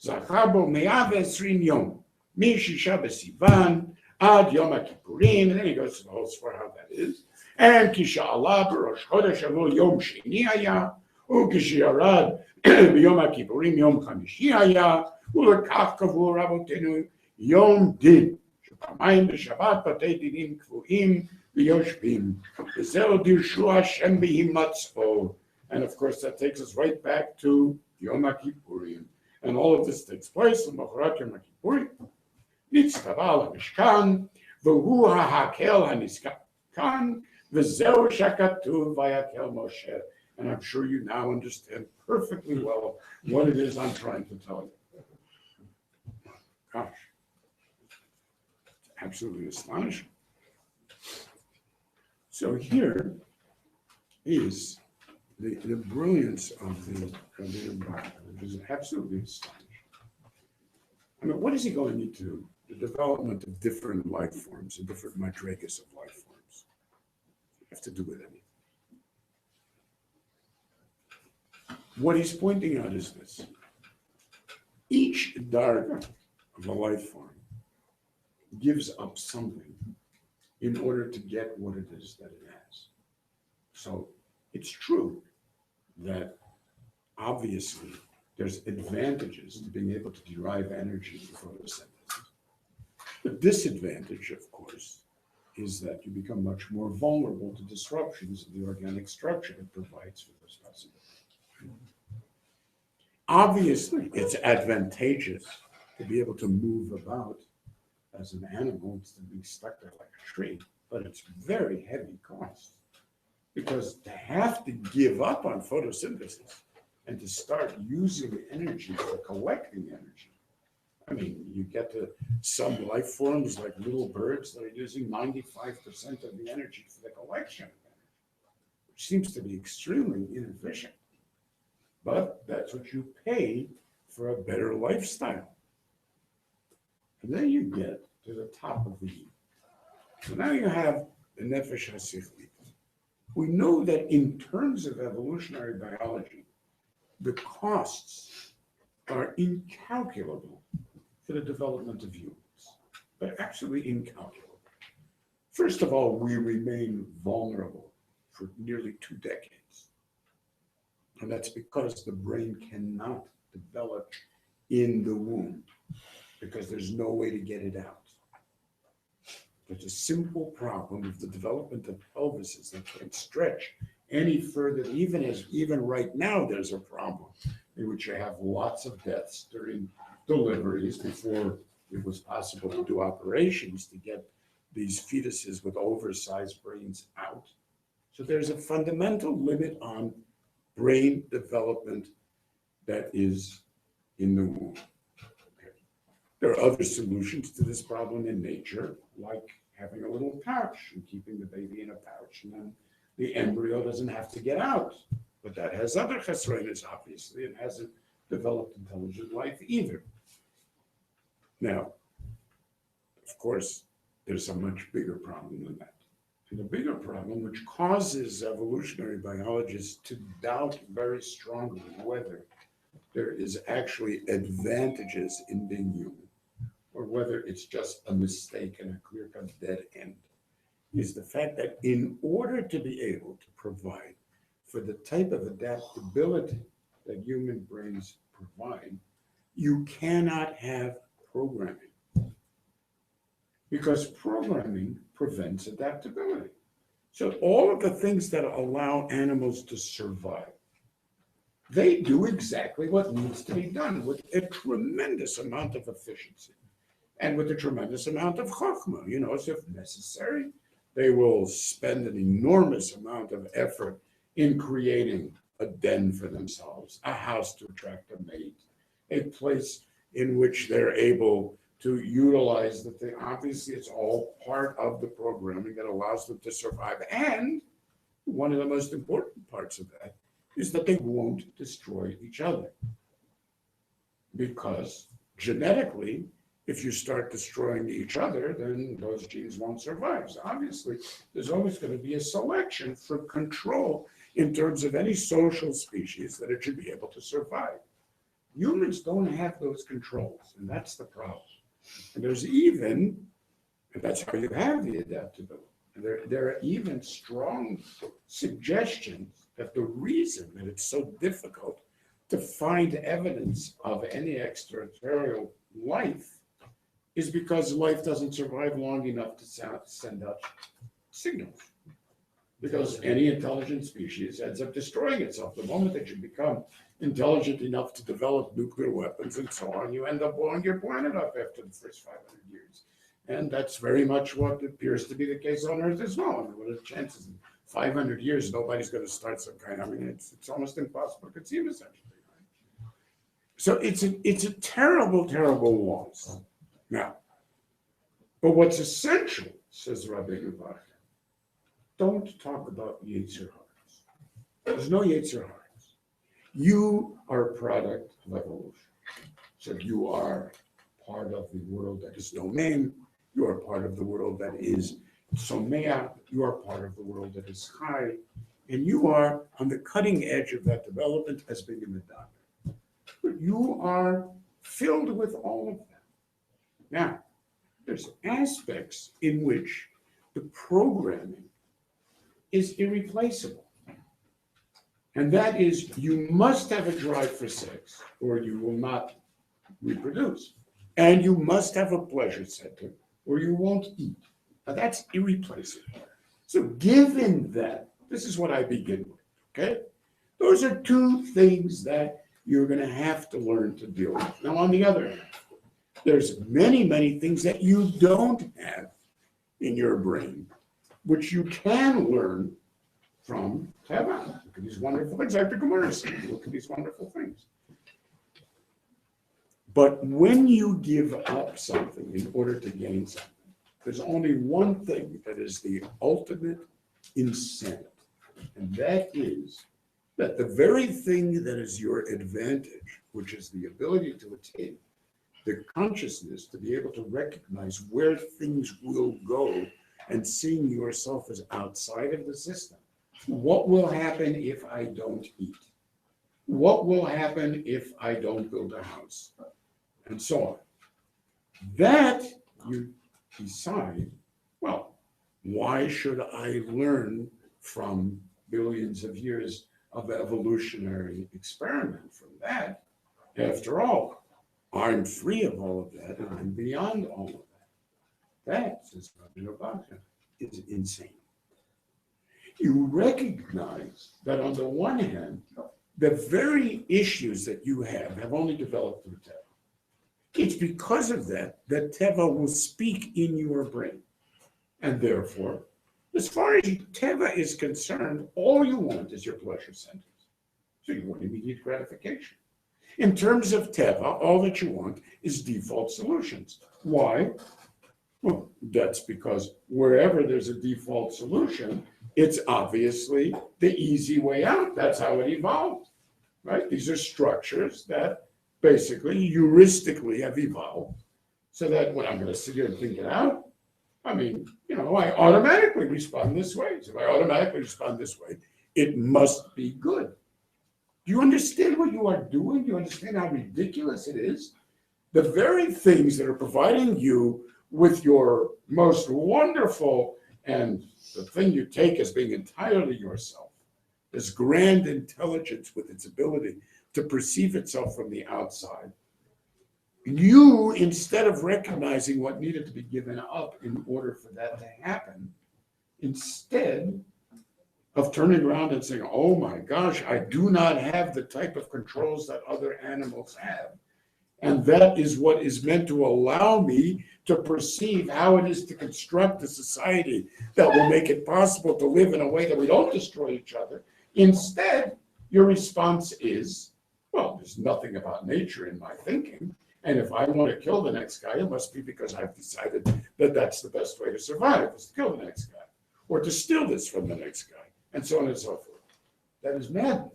zachar bo 120 yom mishisha b'sivan ad yom HaKippurim, and then he goes to the whole story how that is. And kisha'ala b'rosh chodesh elo yom sheni haya, u'kishiyarad b'yom HaKippurim yom chamishi haya, u'lekach kavu rabotenu yom din. פעמיים בשבת בתי דינים קבועים ויושבים. וזהו דירשו השם בהימצאו. And of course that takes us right back to Yom HaKippurim. And all of this takes place on Mocharat Yom HaKippurim. נצטווה למשכן, והוא ההקל הנזקן, וזהו שכתוב ויקל משה. And I'm sure you now understand perfectly well what it is I'm trying to tell you. Gosh. Absolutely astonishing. So here is the brilliance of the Bible, which is absolutely astonishing. I mean, what is he going into? The development of different life forms and different madrigas of life forms. You have to do with anything. What he's pointing out is this. Each darga of a life form gives up something in order to get what it is that it has. So it's true that obviously there's advantages to being able to derive energy from photosynthesis. The disadvantage, of course, is that you become much more vulnerable to disruptions in the organic structure it provides for those possibilities. Obviously, it's advantageous to be able to move about as an animal instead of being stuck there like a tree, but it's very heavy cost. Because to have to give up on photosynthesis and to start using energy for collecting energy, I mean, you get to some life forms like little birds that are using 95% of the energy for the collection of energy, which seems to be extremely inefficient. But that's what you pay for a better lifestyle. And then you get to the top of the heap. So now you have the nefesh hasichlit. We know that in terms of evolutionary biology, the costs are incalculable for the development of humans, but absolutely incalculable. First of all, we remain vulnerable for nearly 2 decades. And that's because the brain cannot develop in the womb because there's no way to get it out. There's a simple problem with the development of pelvises that can't stretch any further, even right now, there's a problem in which you have lots of deaths during deliveries before it was possible to do operations to get these fetuses with oversized brains out. So there's a fundamental limit on brain development that is in the womb. Okay. There are other solutions to this problem in nature, like having a little pouch and keeping the baby in a pouch, and then the embryo doesn't have to get out. But that has other chesrones, obviously. It hasn't developed intelligent life either. Now, of course, there's a much bigger problem than that. And the bigger problem, which causes evolutionary biologists to doubt very strongly whether there is actually advantages in being human, or whether it's just a mistake and a clear-cut dead end, is the fact that in order to be able to provide for the type of adaptability that human brains provide, you cannot have programming. Because programming prevents adaptability. So all of the things that allow animals to survive, they do exactly what needs to be done with a tremendous amount of efficiency and with a tremendous amount of chokhmah. You know, so if necessary, they will spend an enormous amount of effort in creating a den for themselves, a house to attract a mate, a place in which they're able to utilize the thing. Obviously, it's all part of the programming that allows them to survive. And one of the most important parts of that is that they won't destroy each other. Because genetically, if you start destroying each other, then those genes won't survive. So obviously, there's always going to be a selection for control in terms of any social species that it should be able to survive. Humans don't have those controls, and that's the problem. And there's even, and that's how you have the adaptability. There are even strong suggestions that the reason that it's so difficult to find evidence of any extraterrestrial life is because life doesn't survive long enough to send out signals. Because any intelligent species ends up destroying itself. The moment that you become intelligent enough to develop nuclear weapons and so on, you end up blowing your planet up after the first 500 years. And that's very much what appears to be the case on Earth as well. I mean, what are the chances in 500 years nobody's going to start some kind of, I mean, it's almost impossible to conceive, essentially. Right? So it's a terrible, terrible loss. Now, but what's essential, says Rabbi Vayakhel, don't talk about Yetzer Haras. There's no Yetzer Haras. You are a product of evolution. So you are part of the world that is domain. You are part of the world that is somea. You are part of the world that is chai. And you are on the cutting edge of that development as being a Madonna. But you are filled with all of that. Now, there's aspects in which the programming is irreplaceable. And that is, you must have a drive for sex or you will not reproduce. And you must have a pleasure center or you won't eat. Now that's irreplaceable. So given that, this is what I begin with, okay? Those are two things that you're gonna have to learn to deal with. Now on the other hand, there's many, many things that you don't have in your brain, which you can learn from Teva. Look at these wonderful things. Like the Gemara says, look at these wonderful things. But when you give up something in order to gain something, there's only one thing that is the ultimate insanity. And that is that the very thing that is your advantage, which is the ability to attain the consciousness to be able to recognize where things will go and seeing yourself as outside of the system. What will happen if I don't eat? What will happen if I don't build a house? And so on. That you decide, well, why should I learn from billions of years of evolutionary experiment from that? After all, I'm free of all of that and I'm beyond all of that. That, says Rabbi Vayakhel, is insane. You recognize that on the one hand, the very issues that you have only developed through Teva. It's because of that that Teva will speak in your brain. And therefore, as far as Teva is concerned, all you want is your pleasure centers. So you want immediate gratification. In terms of Teva, all that you want is default solutions. Why? Well, that's because wherever there's a default solution, it's obviously the easy way out. That's how it evolved, right? These are structures that basically heuristically have evolved so that when I'm going to sit here and think it out, I mean, I automatically respond this way. So if I automatically respond this way, it must be good. Do you understand what you are doing? Do you understand how ridiculous it is? The very things that are providing you with your most wonderful and the thing you take as being entirely yourself, this grand intelligence with its ability to perceive itself from the outside, you, instead of recognizing what needed to be given up in order for that to happen, instead of turning around and saying, oh my gosh, I do not have the type of controls that other animals have. And that is what is meant to allow me to perceive how it is to construct a society that will make it possible to live in a way that we don't destroy each other. Instead, your response is, well, there's nothing about nature in my thinking. And if I want to kill the next guy, it must be because I've decided that that's the best way to survive, is to kill the next guy, or to steal this from the next guy, and so on and so forth. That is madness.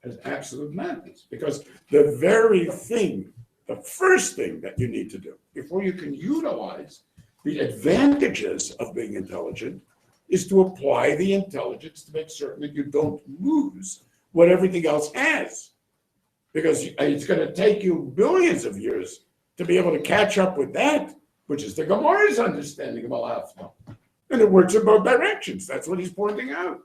That is absolute madness. Because the very thing, the first thing that you need to do before you can utilize the advantages of being intelligent is to apply the intelligence to make certain that you don't lose what everything else has. Because it's going to take you billions of years to be able to catch up with that, which is the Gemara's understanding of Al-Hafna. And it works in both directions. That's what he's pointing out.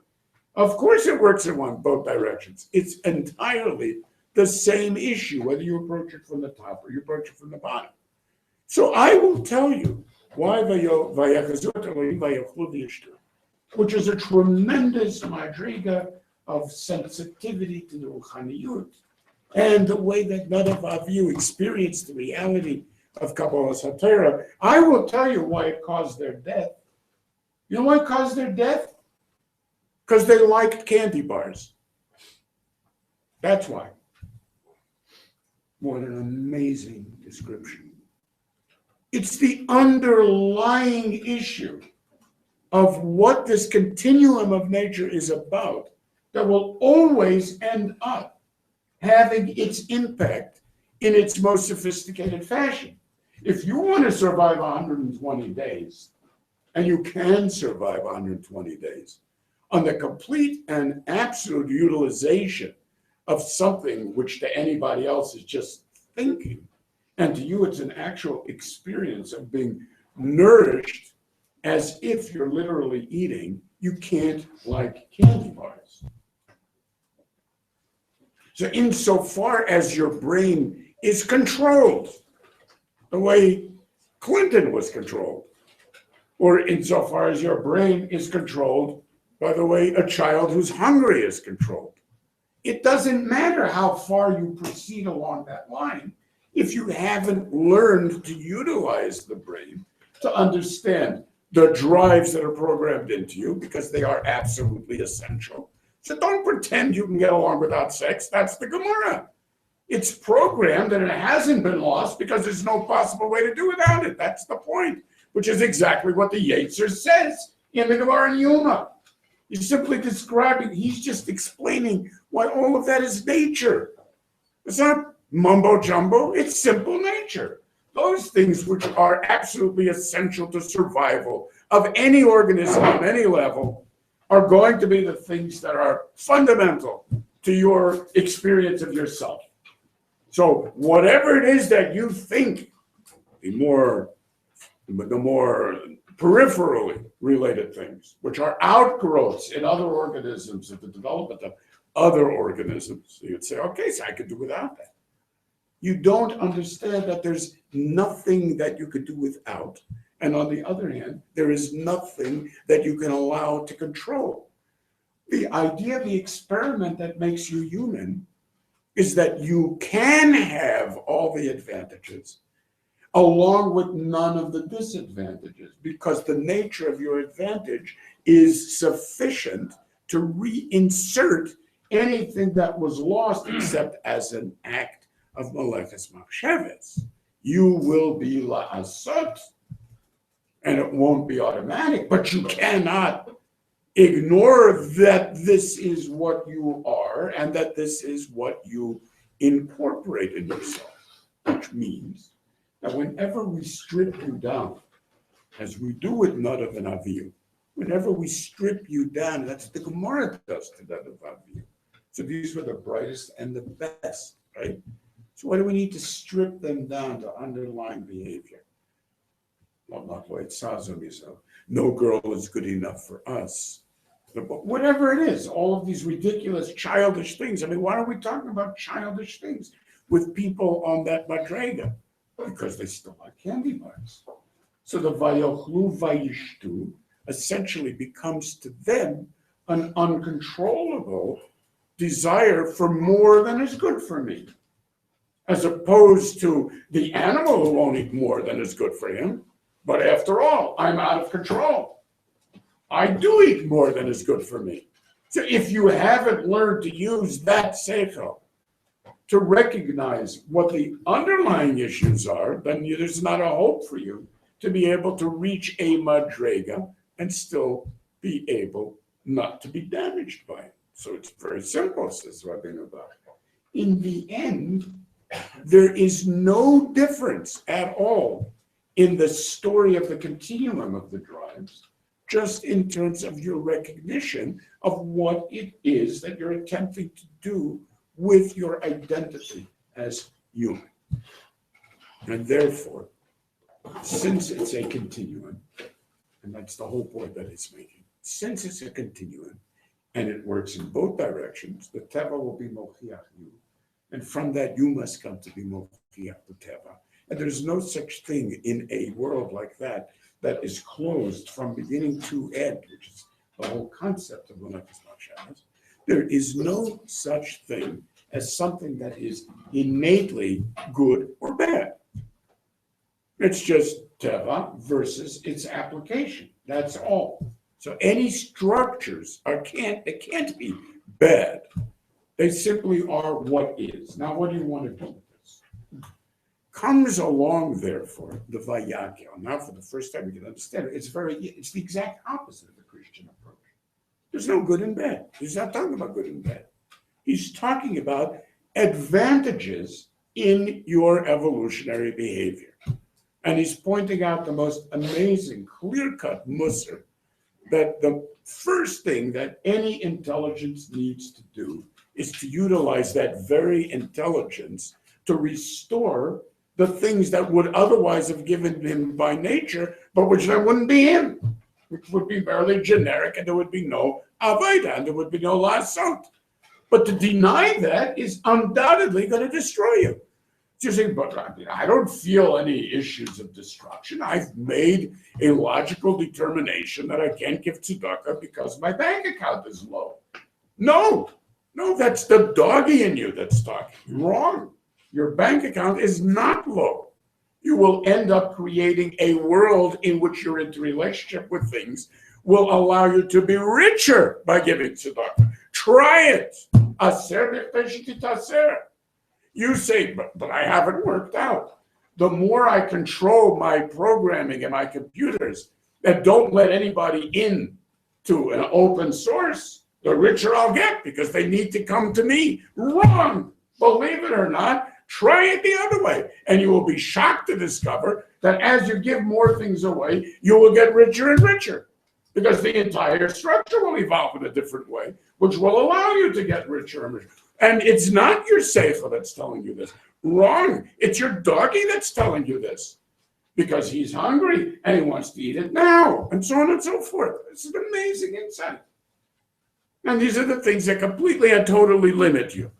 Of course it works in both directions. It's entirely the same issue, whether you approach it from the top or you approach it from the bottom. So I will tell you why which is a tremendous madriga of sensitivity to the Ruchaniyut, and the way that none of our view experienced the reality of Kabbalah Satira. I will tell you why it caused their death. You know why it caused their death? Because they liked candy bars. That's why. What an amazing description. It's the underlying issue of what this continuum of nature is about that will always end up having its impact in its most sophisticated fashion. If you want to survive 120 days, and you can survive 120 days, on the complete and absolute utilization of something which to anybody else is just thinking, and to you it's an actual experience of being nourished as if you're literally eating, you can't like candy bars. So insofar as your brain is controlled the way Clinton was controlled, or insofar as your brain is controlled by the way a child who's hungry is controlled, it doesn't matter how far you proceed along that line if you haven't learned to utilize the brain to understand the drives that are programmed into you, because they are absolutely essential. So don't pretend you can get along without sex. That's the Gemara. It's programmed and it hasn't been lost because there's no possible way to do without it. That's the point, which is exactly what the Yetzer says in the Gemara in Yuma. He's simply describing, he's just explaining why all of that is nature. It's not mumbo jumbo. It's simple nature. Those things which are absolutely essential to survival of any organism on any level are going to be the things that are fundamental to your experience of yourself. So whatever it is that you think, the more peripherally related things, which are outgrowths in other organisms of the development of other organisms, so you'd say, okay, so I could do without that. You don't understand that there's nothing that you could do without. And on the other hand, there is nothing that you can allow to control. The idea of the experiment that makes you human is that you can have all the advantages along with none of the disadvantages, because the nature of your advantage is sufficient to reinsert anything that was lost except as an act of maleches machshavas. You will be la'asot, and it won't be automatic, but you cannot ignore that this is what you are and that this is what you incorporate in yourself, which means that whenever we strip you down, as we do with Nadav and Avihu, whenever we strip you down, that's what the Gemara does to Nadav and Avihu. So these were the brightest and the best, right? So why do we need to strip them down to underlying behavior? Well, not what it sounds to me, so no girl is good enough for us. But whatever it is, all of these ridiculous, childish things. I mean, why are we talking about childish things with people on that madrega? Because they still like candy bars. So the Vayakhel Vayishtu essentially becomes to them an uncontrollable desire for more than is good for me, as opposed to the animal who won't eat more than is good for him. But after all, I'm out of control. I do eat more than is good for me. So if you haven't learned to use that seichel to recognize what the underlying issues are, then there's not a hope for you to be able to reach a madrega and still be able not to be damaged by it. So it's very simple, says Rabbi Nabal. In the end, there is no difference at all in the story of the continuum of the drives, just in terms of your recognition of what it is that you're attempting to do with your identity as human. And therefore, since it's a continuum, and that's the whole point that it's making, since it's a continuum, and it works in both directions, the teva will be mochiach you. And from that, you must come to be mochiach the teva. And there's no such thing in a world like that that is closed from beginning to end, which is the whole concept of maleches machshavas. There is no such thing as something that is innately good or bad. It's just teva versus its application. That's all. So any structures can't be bad. They simply are what is. Now, what do you want to do with this? Comes along, therefore, the Vayakhel. Now, for the first time, we can understand it. It's the exact opposite of the Christian approach. There's no good and bad. He's not talking about good and bad. He's talking about advantages in your evolutionary behavior. And he's pointing out the most amazing, clear-cut musar, that the first thing that any intelligence needs to do is to utilize that very intelligence to restore the things that would otherwise have given him by nature, but which there wouldn't be him, which would be merely generic, and there would be no avaida, and there would be no lasot. But to deny that is undoubtedly going to destroy you. So you're saying, but I don't feel any issues of destruction. I've made a logical determination that I can't give tzedakah because my bank account is low. No, that's the doggy in you that's talking. Wrong. Your bank account is not low. You will end up creating a world in which your interrelationship with things will allow you to be richer by giving tzedakah. Try it. Aser b'cheshit taser. You say, but I haven't worked out. The more I control my programming and my computers that don't let anybody in to an open source, the richer I'll get because they need to come to me. Wrong. Believe it or not, Try it the other way, and you will be shocked to discover that as you give more things away, you will get richer and richer, because the entire structure will evolve in a different way, which will allow you to get richer and richer. And it's not your seichel that's telling you this. Wrong. It's your doggy that's telling you this, because he's hungry and he wants to eat it now, and so on and so forth. It's an amazing insight. And these are the things that completely and totally limit you.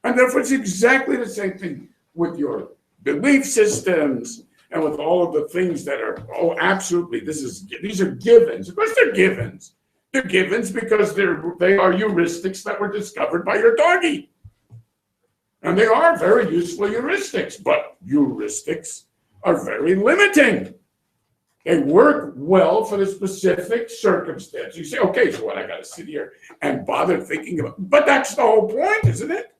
And therefore, it's exactly the same thing with your belief systems and with all of the things that are, oh, absolutely, these are givens. Of course, they're givens. They're givens because they are heuristics that were discovered by your doggy. And they are very useful heuristics, but heuristics are very limiting. They work well for the specific circumstance. You say, okay, so what, I got to sit here and bother thinking about, but that's the whole point, isn't it?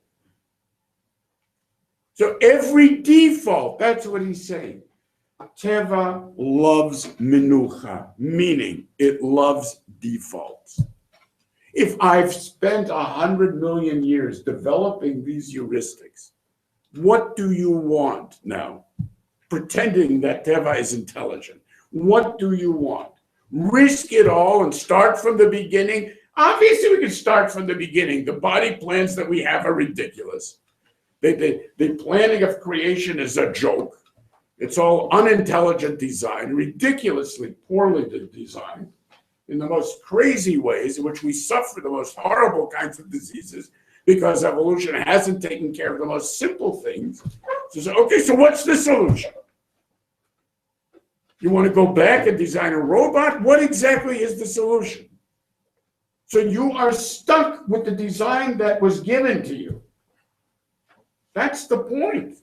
So every default, that's what he's saying. Teva loves menucha, meaning it loves defaults. If I've spent 100 million years developing these heuristics, what do you want now? Pretending that Teva is intelligent. What do you want? Risk it all and start from the beginning? Obviously, we can start from the beginning. The body plans that we have are ridiculous. The planning of creation is a joke. It's all unintelligent design, ridiculously poorly designed, in the most crazy ways in which we suffer the most horrible kinds of diseases because evolution hasn't taken care of the most simple things. So, okay, so what's the solution? You want to go back and design a robot? What exactly is the solution? So you are stuck with the design that was given to you. That's the point.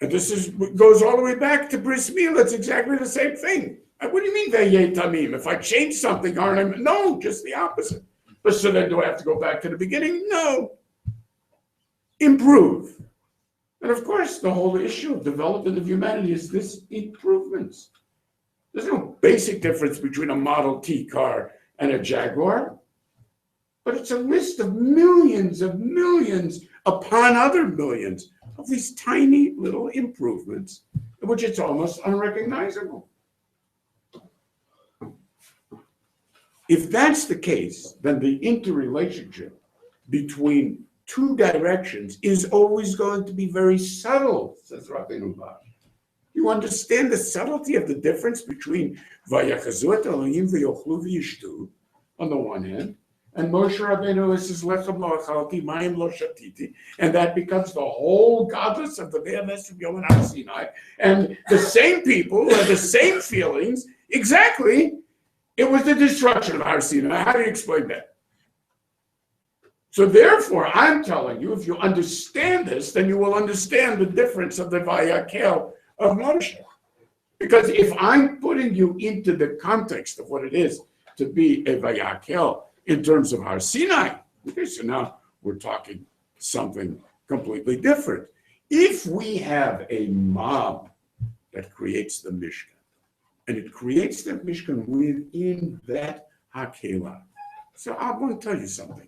And this goes all the way back to bris milah. It's exactly the same thing. What do you mean, vayeh tamim? If I change something, aren't I? No, just the opposite. But so then do I have to go back to the beginning? No. Improve. And of course, the whole issue of development of humanity is this improvements. There's no basic difference between a Model T car and a Jaguar, but it's a list of millions upon other millions of these tiny little improvements, in which it's almost unrecognizable. If that's the case, then the interrelationship between two directions is always going to be very subtle, says Rabbeinu Bar. You understand the subtlety of the difference between Vayakhel Elohim v'yochlu v'yishtu on the one hand, and Moshe Rabbeinu says lechem lo achalti, mayim lo shatiti, and that becomes the whole godless of the Vayakhel of Yom Har Sinai, and the same people who have the same feelings, exactly. It was the destruction of Har Sinai. How do you explain that? So therefore, I'm telling you, if you understand this, then you will understand the difference of the Vayakhel of Moshe. Because if I'm putting you into the context of what it is to be a Vayakhel in terms of Har Sinai, okay, so now we're talking something completely different. If we have a mob that creates the Mishkan, and it creates the Mishkan within that Hakelah, so I'm going to tell you something.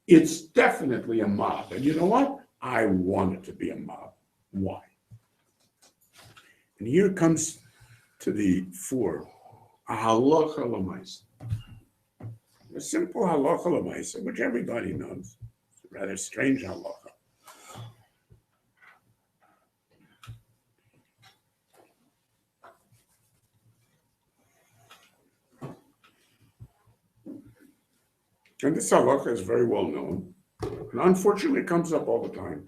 It's definitely a mob. And you know what? I want it to be a mob. Why? And here comes to the fore, a halacha l'maisa. A simple halacha l'maisa, which everybody knows. It's a rather strange halacha. And this halacha is very well known, and unfortunately it comes up all the time.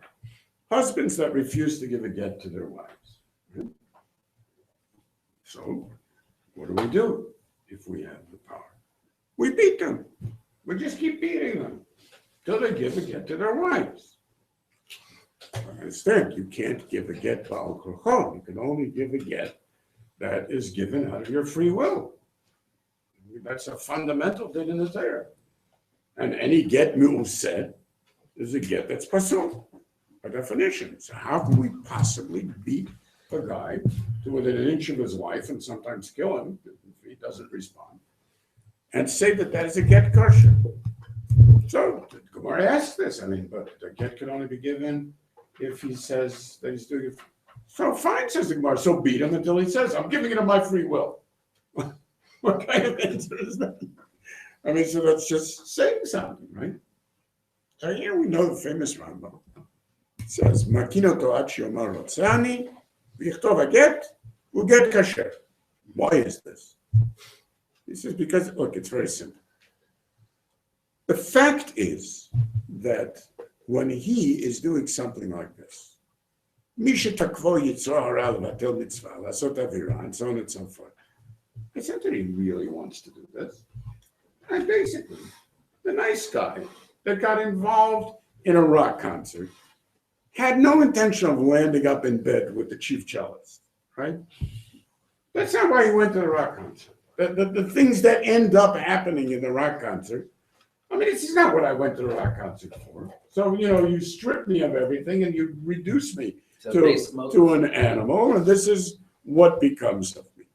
Husbands that refuse to give a get to their wives. So, what do if we have the power? We beat them. We just keep beating them till they give a get to their wives. I understand you can't give a get ba'al korcho. You can only give a get that is given out of your free will. That's a fundamental thing in the Torah. And any get mu'useh is a get that's pasul, by definition. So how can we possibly beat a guy to within an inch of his life and sometimes kill him if he doesn't respond, and say that that is a get kosher? So it Gemara asks this, but the get can only be given if he says that he's doing it. So fine, says the Gemara, so beat him until he says, I'm giving it of my free will. What kind of answer is that? So that's just saying something, right? So here we know the famous Rambam. It says, Makino to achi omar rotzani, v'yichtov haget, u'get kasher. Why is this? He says, because, look, it's very simple. The fact is that when he is doing something like this, Misha takvo yitzra hara levatel mitzvah, lasot avira, and so on and so forth. It's not that he really wants to do this. And basically, the nice guy that got involved in a rock concert had no intention of landing up in bed with the chief cellist, right? That's not why he went to the rock concert. The things that end up happening in the rock concert, this is not what I went to the rock concert for. So, you strip me of everything and you reduce me to an animal, and this is what becomes of me.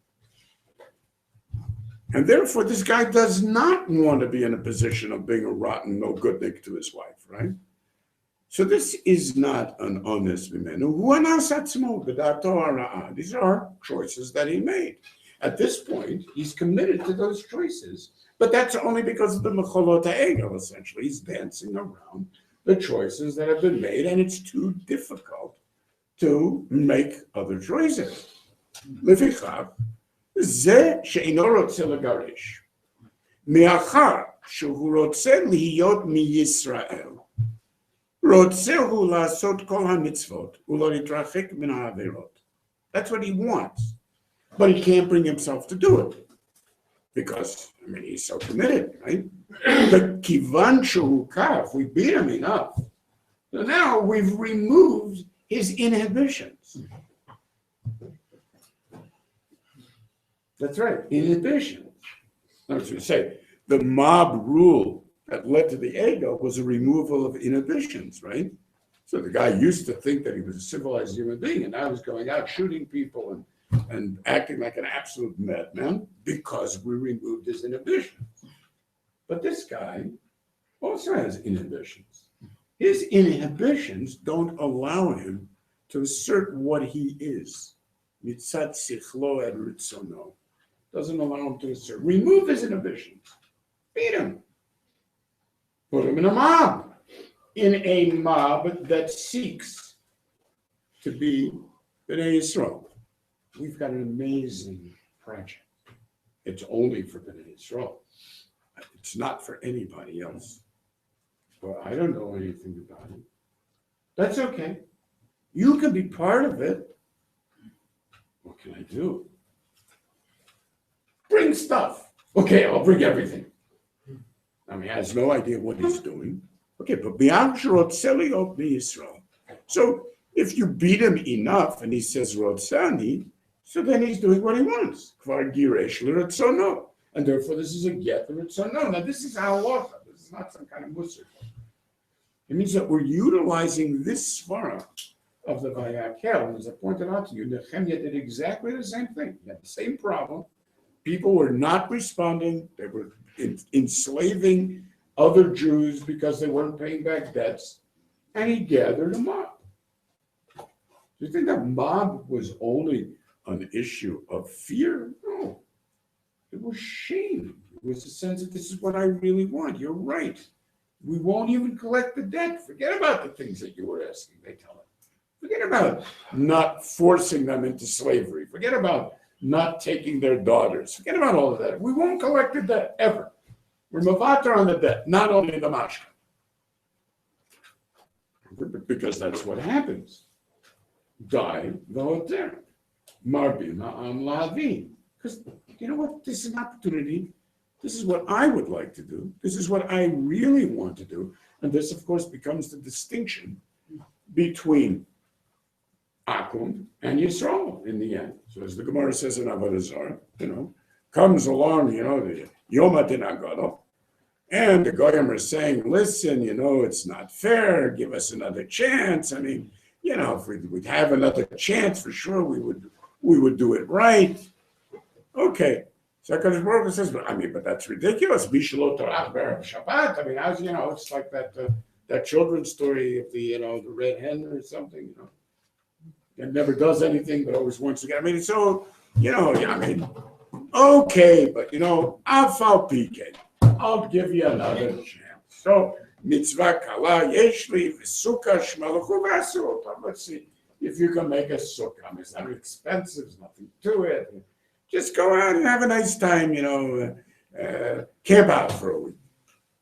And therefore, this guy does not want to be in a position of being a rotten, no good nick to his wife, right? So this is not an honest mimenu. These are choices that he made. At this point, he's committed to those choices, but that's only because of the mecholot ha'egel, essentially. He's dancing around the choices that have been made, and it's too difficult to make other choices. Lefichav, זה שאינו רוצה לגרש, מאחר שהוא רוצה להיות מישראל, רוצה הוא לעשות כל המצוות, ולא להתרחק מן העבירות. That's what he wants, but he can't bring himself to do it, because, he's so committed, right? But כיוון שהוא כך, we beat him enough, so now we've removed his inhibitions. That's right, inhibitions. That's what you say. The mob rule that led to the ego was a removal of inhibitions, right? So the guy used to think that he was a civilized human being, and now he's going out shooting people and acting like an absolute madman because we removed his inhibitions. But this guy also has inhibitions. His inhibitions don't allow him to assert what he is. Mitzat sichlo et ritzono. Doesn't allow him to assert. Remove his inhibitions. Beat him. Put him in a mob. In a mob that seeks to be B'nai Yisrael. We've got an amazing project. It's only for B'nai Yisrael. It's not for anybody else. Well, I don't know anything about it. That's okay. You can be part of it. What can I do? Bring stuff. Okay, I'll bring everything. He has no idea what he's doing. Okay, but so if you beat him enough and he says Rotzani, so then he's doing what he wants. And therefore this is a get Ritzono. Now this is halacha. This is not some kind of musar. It means that we're utilizing this svara of the Vayakhel. And as I pointed out to you, Nehemiah did exactly the same thing. He had the same problem. People were not responding. They were enslaving other Jews because they weren't paying back debts. And he gathered a mob. Do you think that mob was only an issue of fear? No. It was shame. It was a sense that this is what I really want. You're right. We won't even collect the debt. Forget about the things that you were asking, they tell him. Forget about not forcing them into slavery. Forget about not taking their daughters. Forget about all of that. We won't collect the debt, ever. We're mavatar on the debt, not only the mashka. Because that's what happens. Die v'hoter. Marbim ha'am la'avim. Because you know what? This is an opportunity. This is what I would like to do. This is what I really want to do. And this, of course, becomes the distinction between Akum and Yisrael in the end. So as the Gemara says in Avodah Zarah, comes along, the Yom HaDin, and the Goyim are saying, listen, it's not fair. Give us another chance. If we'd have another chance, for sure we would do it right. Okay, So HaKadosh Baruch Hu says, but that's ridiculous. Mishalot Torah B'Erev Shabbat. I mean, how's, it's like that children's story of the red hen or something, that never does anything but always wants to get. I mean, so, okay, but Afal PK, I'll give you another chance. So, mitzvah kala, yeshli, v'sukkah, shmalachu, v'asur. Let's see if you can make a sukkah. It's not expensive, there's nothing to it. Just go out and have a nice time, camp out for a week.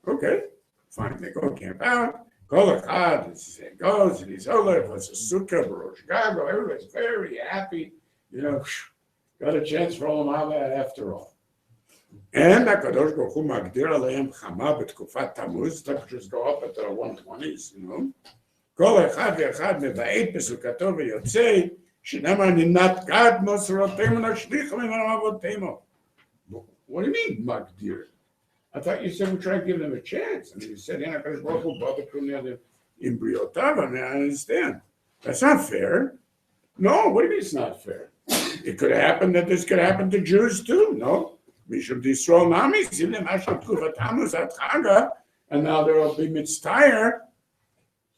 Okay, fine, they go camp out. Kol echad goes, and he's over, it was a sukkah, Baruch Gago, everybody's very happy, got a chance for Olam Haba after all. And HaKadosh Baruch Hu magdir aleim chama b'tkufat Tammuz, temperatures go up at the 120s, Kol echad v'echad meva'et b'sukkato v'yotzei, shenamar ninat gad moserotemu nashlichim imam avotemu. What do you mean, magdir? I thought you said we try to give them a chance. I mean, you said, HaKadosh Baruch Hu brought the Kunya in Briotav. I mean, I understand. That's not fair. No, what do you mean it's not fair? It could happen that this could happen to Jews too, no? Mishum Yisrael Nami, Zilem Ashot Kuvatamuz at Chaga, and now there will be Mitztayer.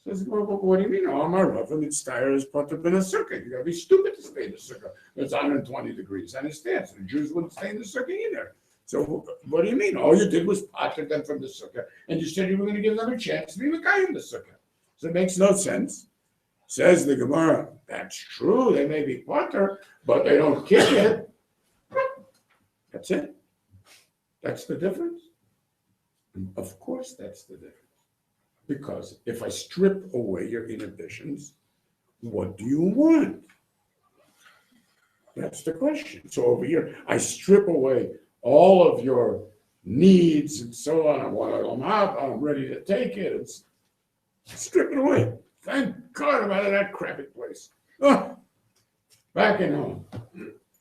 Says, well, what do you mean? Oh, my Rav, Mitztayer is part of the Sukkah. You gotta be stupid to stay in the Sukkah. It's 120 degrees. I understand. So the Jews wouldn't stay in the Sukkah either. So what do you mean? All you did was potter them from the Sukkah, and you said you were going to give them a chance to be Mekayim in the Sukkah. So it makes no sense. Says the Gemara, that's true, they may be potter, but they don't kick it. That's it. That's the difference. And of course that's the difference. Because if I strip away your inhibitions, what do you want? That's the question. So over here, I strip away all of your needs and so on. I want to come out. I'm ready to take it. It's strip it away. Thank God I'm out of that crappy place. Oh, back in home.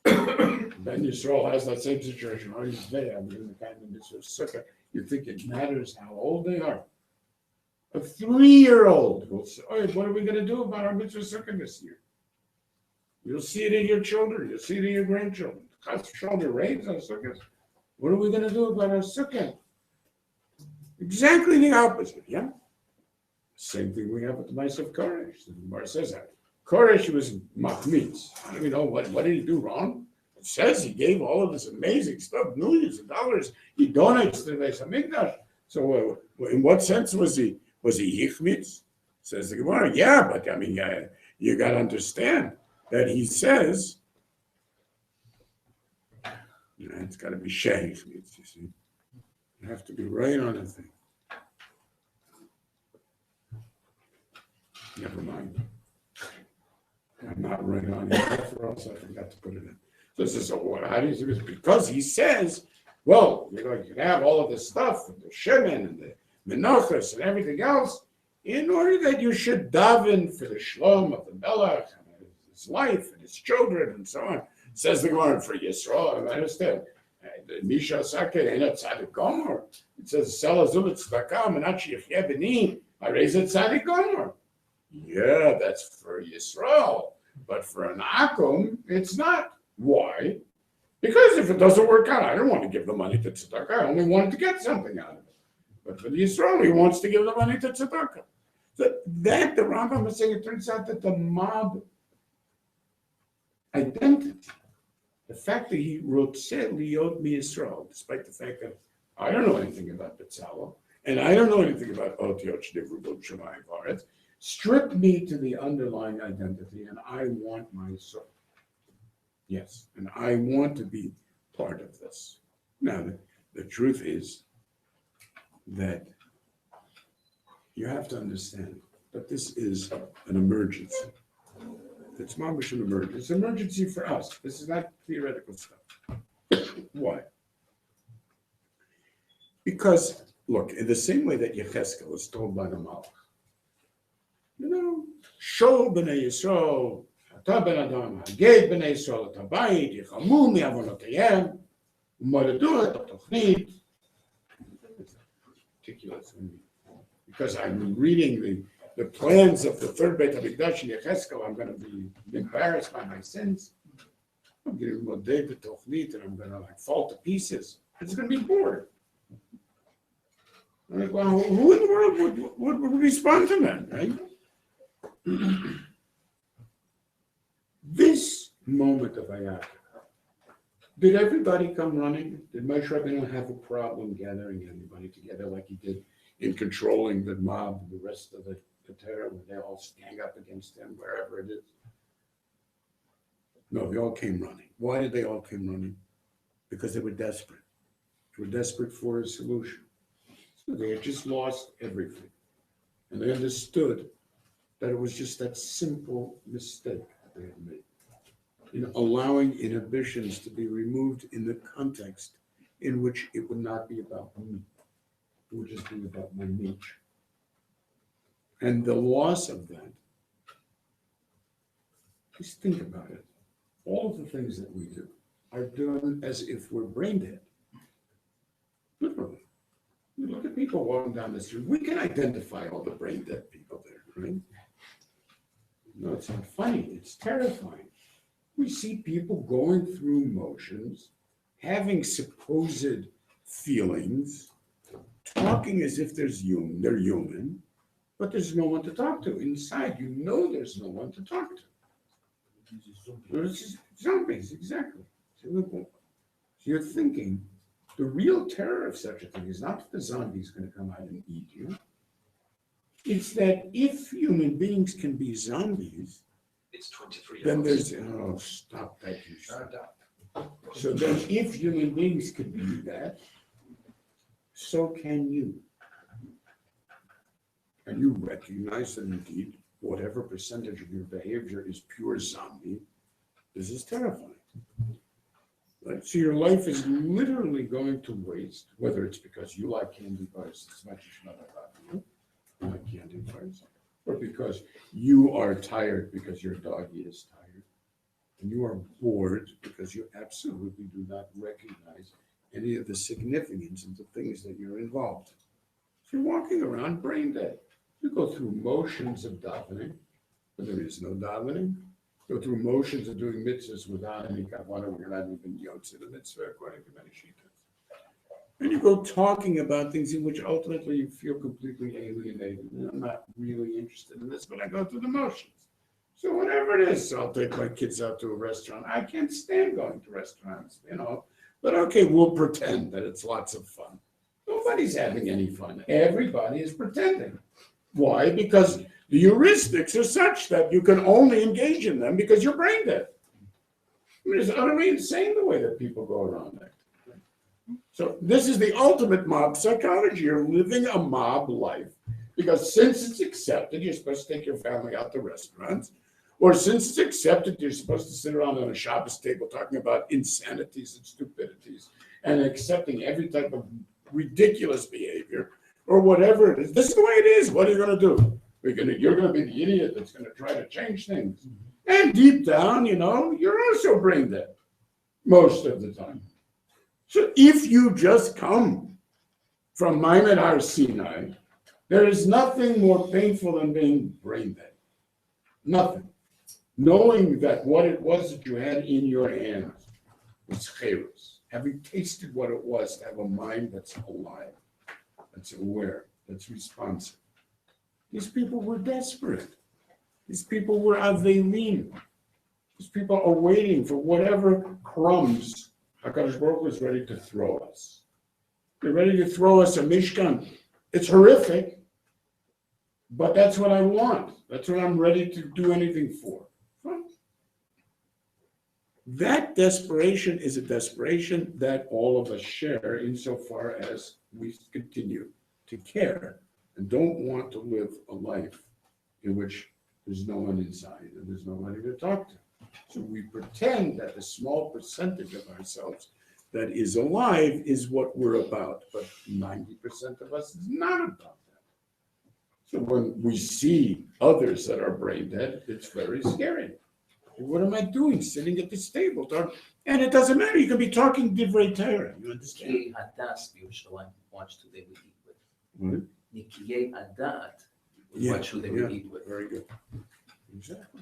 Ben Yisrael has that same situation. Oh, he's there. I'm in the kind of mitzvah sukkah. You think it matters how old they are? A 3-year-old will say, oh, what are we going to do about our mitzvah sukkah this year? You'll see it in your children. You'll see it in your grandchildren. Shoulder rains on sukkahs. What are we going to do about our sukkah? Exactly the opposite, yeah? Same thing we have with the mice of Koresh. The Gemara says that. Koresh was machmitz. I don't know what did he do wrong? It says he gave all of this amazing stuff, millions of dollars. He donates to the Beis Hamikdash. So in what sense was he yichmitz? Says the Gemara. Yeah, but I mean, you got to understand that he says, it's got to be sheikh, you see. You have to be right on the thing. Never mind. I'm not right on it, or else I forgot to put it in. So this is how do you see this? Because he says, well, you can have all of this stuff, the shemen and the menachos and everything else, in order that you should daven for the shalom of the melech and his life and his children and so on. Says the Gemara for Yisrael, I understand. Misha Saket ain't a tzaddik gomer. It says, "Sela zulet tzedakah menachi yechye b'ni." I raise a tzaddik gomer. Yeah, that's for Yisrael, but for an akum, it's not. Why? Because if it doesn't work out, I don't want to give the money to tzedakah. I only wanted to get something out of it. But for the Yisrael, he wants to give the money to tzedakah. So that the Rambam is saying, it turns out that the mob identity. The fact that he wrote Liot Mi Yisrael, despite the fact that I don't know anything about Betzalel, and I don't know anything about Otiot Shnivru Shemayim Varetz, stripped me to the underlying identity, and I want my soul. Yes, and I want to be part of this. Now, the truth is that you have to understand that this is an emergency. It's mamish an emergency. It's an emergency for us. This is not theoretical stuff. Why? Because, look, in the same way that Yecheskel was told by the Malach, show b'nei Yisrael, ata ben Adam, haged b'nei Yisrael, et habayit, yichamu mi'avonotayem, u'moredu et ha'tochnit. Ridiculous. Because I'm reading the plans of the third Beit HaMikdash in Yecheskel, I'm going to be embarrassed by my sins. I'm getting a David Tochnit and I'm gonna like fall to pieces. It's gonna be bored. I'm like, well, who in the world would respond to that, right? This moment of Vayakhel, did everybody come running? Did Moshe Rabbeinu have a problem gathering everybody together like he did in controlling the mob, the rest of the terror, when they all gang up against him, wherever it is? No, they all came running. Why did they all come running? Because they were desperate. They were desperate for a solution. So they had just lost everything. And they understood that it was just that simple mistake that they had made in allowing inhibitions to be removed in the context in which it would not be about me. It would just be about my nature. And the loss of that, just think about it. All of the things that we do are done as if we're brain dead. Literally. You look at people walking down the street, we can identify all the brain dead people there, right? No, it's not funny, it's terrifying. We see people going through motions, having supposed feelings, talking as if they're human, but there's no one to talk to. Inside, you know there's no one to talk to. It's just zombies, exactly. So you're thinking, the real terror of such a thing is not that the zombie's going to come out and eat you. It's that if human beings can be zombies, It's 23 then hours. there's, oh, stop that. So then if human beings can do that, so can you. And you recognize that indeed, whatever percentage of your behavior is pure zombie, this is terrifying. Right? So your life is literally going to waste, whether it's because you like candy bars as much as another you like candy bars, or because you are tired because your doggy is tired, and you are bored because you absolutely do not recognize any of the significance of the things that you're involved in. So you're walking around brain dead. You go through motions of davening, but there is no davening. Go through motions of doing mitzvahs without any kavanah. We're not even yotze the mitzvah according to many shittas. And you go talking about things in which ultimately you feel completely alienated. And I'm not really interested in this, but I go through the motions. So whatever it is, I'll take my kids out to a restaurant. I can't stand going to restaurants, but okay, we'll pretend that it's lots of fun. Nobody's having any fun. Everybody is pretending. Why? Because the heuristics are such that you can only engage in them because you're brain dead. I mean, it's utterly insane the way that people go around that. So this is the ultimate mob psychology. You're living a mob life because since it's accepted, you're supposed to take your family out to restaurants, or since it's accepted, you're supposed to sit around on a Shabbos table talking about insanities and stupidities and accepting every type of ridiculous behavior or whatever it is. This is the way it is. What are you going to do? You're going to be the idiot that's going to try to change things. And deep down, you're also brain dead most of the time. So if you just come from Maimon Har Sinai, there is nothing more painful than being brain dead. Nothing. Knowing that what it was that you had in your hands was chayrus. Having tasted what it was to have a mind that's alive, that's aware, that's responsive. These people were desperate. These people were avelim. These people are waiting for whatever crumbs HaKadosh Baruch Hu is ready to throw us. They're ready to throw us a mishkan. It's horrific, but that's what I want. That's what I'm ready to do anything for. That desperation is a desperation that all of us share insofar as we continue to care and don't want to live a life in which there's no one inside and there's nobody to talk to. So we pretend that the small percentage of ourselves that is alive is what we're about, but 90% of us is not about that. So when we see others that are brain dead, it's very scary. What am I doing sitting at this table? And it doesn't matter. You can be talking divrei Torah. You understand? Nikiyei Hadas בירושלים, watch who they would eat with. What? Nikiyei Hadat, Yeah, watch who they would eat with. Very good. Exactly.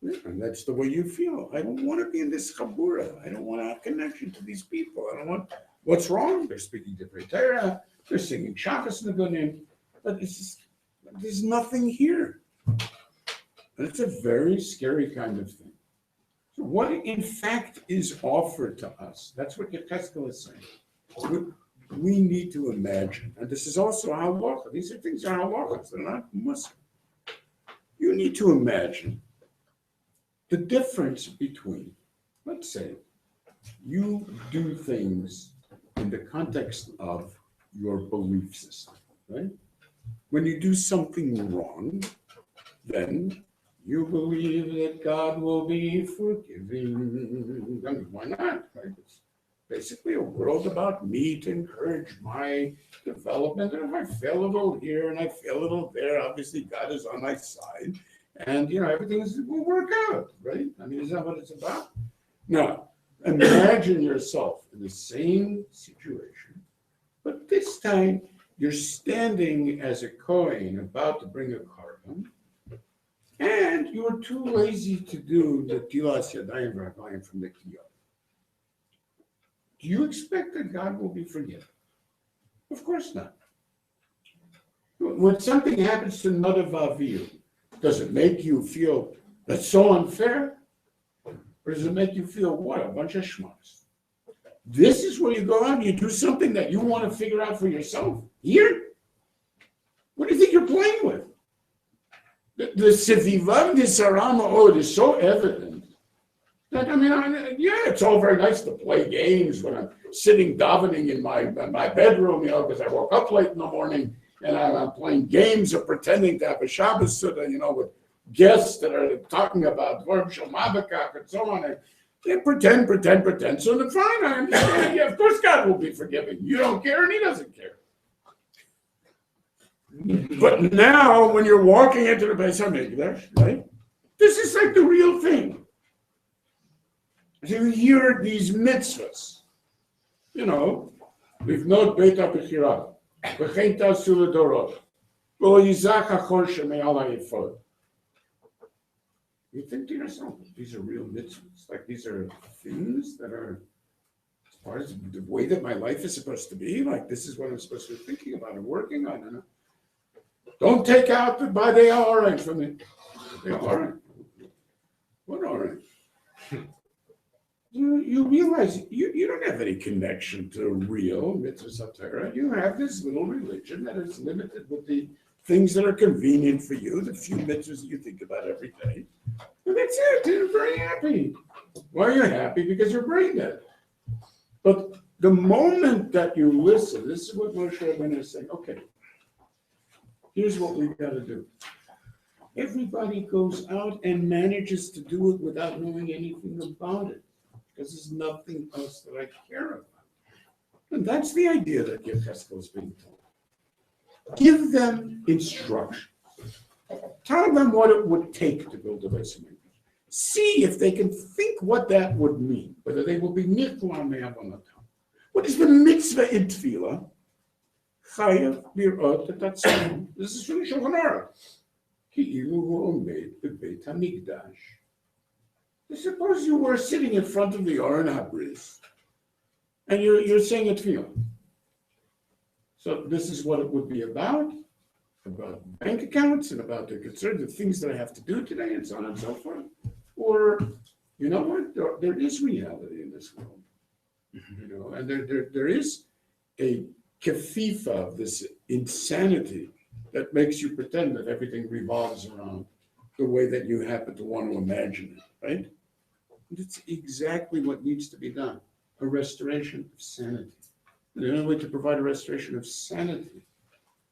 Yeah, and that's the way you feel. I don't want to be in this chabura. I don't want to have connection to these people. I don't want. What's wrong? They're speaking different Torah. They're singing Shabbos Nagunim, but it's just, there's nothing here. And it's a very scary kind of thing. So what in fact is offered to us? That's what Vayakhel is saying. We need to imagine, and this is also halacha. These are things are halachas. They're not Muslim. You need to imagine the difference between, let's say, you do things in the context of your belief system, right? When you do something wrong, then you believe that God will be forgiving. I mean, why not? Right? It's basically a world about me to encourage my development. And if I fail a little here and I fail a little there, obviously God is on my side. And, everything will work out, right? I mean, is that what it's about? Now, imagine yourself in the same situation, but this time you're standing as a Kohen about to bring a carbon, and you're too lazy to do the Tilas Yadayim Raglayim from the Kiyot. Do you expect that God will be forgiven? Of course not. When something happens to Nadav Avihu, does it make you feel that's so unfair? Or does it make you feel, what, a bunch of schmucks? This is where you go out and you do something that you want to figure out for yourself. Here? What do you think you're playing with? The Sevivav Nisarama is so evident that, it's all very nice to play games when I'm sitting davening in my bedroom, because I woke up late in the morning and I'm playing games or pretending to have a Shabbos Suda, with guests that are talking about Dvorim Shel Mavakak and so on. And they pretend. So then fine, I understand. Yeah, of course God will be forgiving. You don't care and he doesn't care. But now when you're walking into the Beis HaMikdash, right, this is like the real thing. So you hear these mitzvahs, we've not Beit HaBechirah, V'chein ta'asu l'dorot, V'lo yizach hachor shemei ala yifod. You think to yourself, these are real mitzvahs, like these are things that are as part of the way that my life is supposed to be, like this is what I'm supposed to be thinking about and working on. Don't take out the Badei Ha'oren from the Ha'oren. What Oren? You realize you don't have any connection to real mitzvah Torah. You have this little religion that is limited with the things that are convenient for you, the few mitzvahs that you think about every day. And that's it. You're very happy. Why are you happy? Because you're brain dead. But the moment that you listen, this is what Moshe Rabbeinu is saying. Okay, here's what we've got to do. Everybody goes out and manages to do it without knowing anything about it, because there's nothing else that I care about. And that's the idea that Vayakhel is being told. Give them instruction. Tell them what it would take to build a Beis HaMikdash. See if they can think what that would mean, whether they will be nichla me'avonatam. What is the mitzvah in tefillah? Chayav lirot et atzmo. This is from Shulchan Aruch. Ki'ilu hu omed bebeit hamikdash. Suppose you were sitting in front of the Aron HaBris, and you're saying a tefillah. So this is what it would be about bank accounts and about the concern, the things that I have to do today, and so on and so forth. Or, you know what? There is reality in this world, and there is a kefifa of this insanity that makes you pretend that everything revolves around the way that you happen to want to imagine it, right? And it's exactly what needs to be done, a restoration of sanity. And the only way to provide a restoration of sanity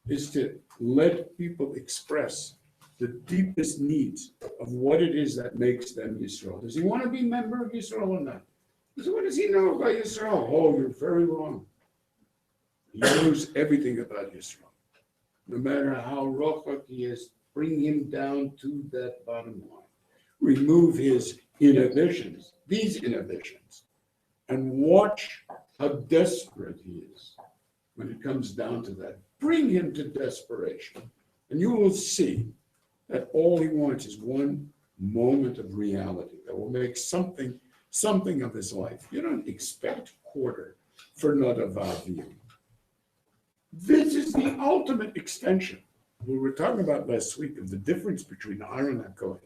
is to let people express the deepest needs of what it is that makes them Yisrael. Does he want to be a member of Yisrael or not? So what does he know about Yisrael? Oh, you're very wrong. He knows everything about Yisrael. No matter how rochak he is, bring him down to that bottom line. Remove his inhibitions, these inhibitions, and watch how desperate he is when it comes down to that. Bring him to desperation, and you will see that all he wants is one moment of reality that will make something of his life. You don't expect quarter for not a vav. This is the ultimate extension. We were talking about last week of the difference between Aaron and Kohen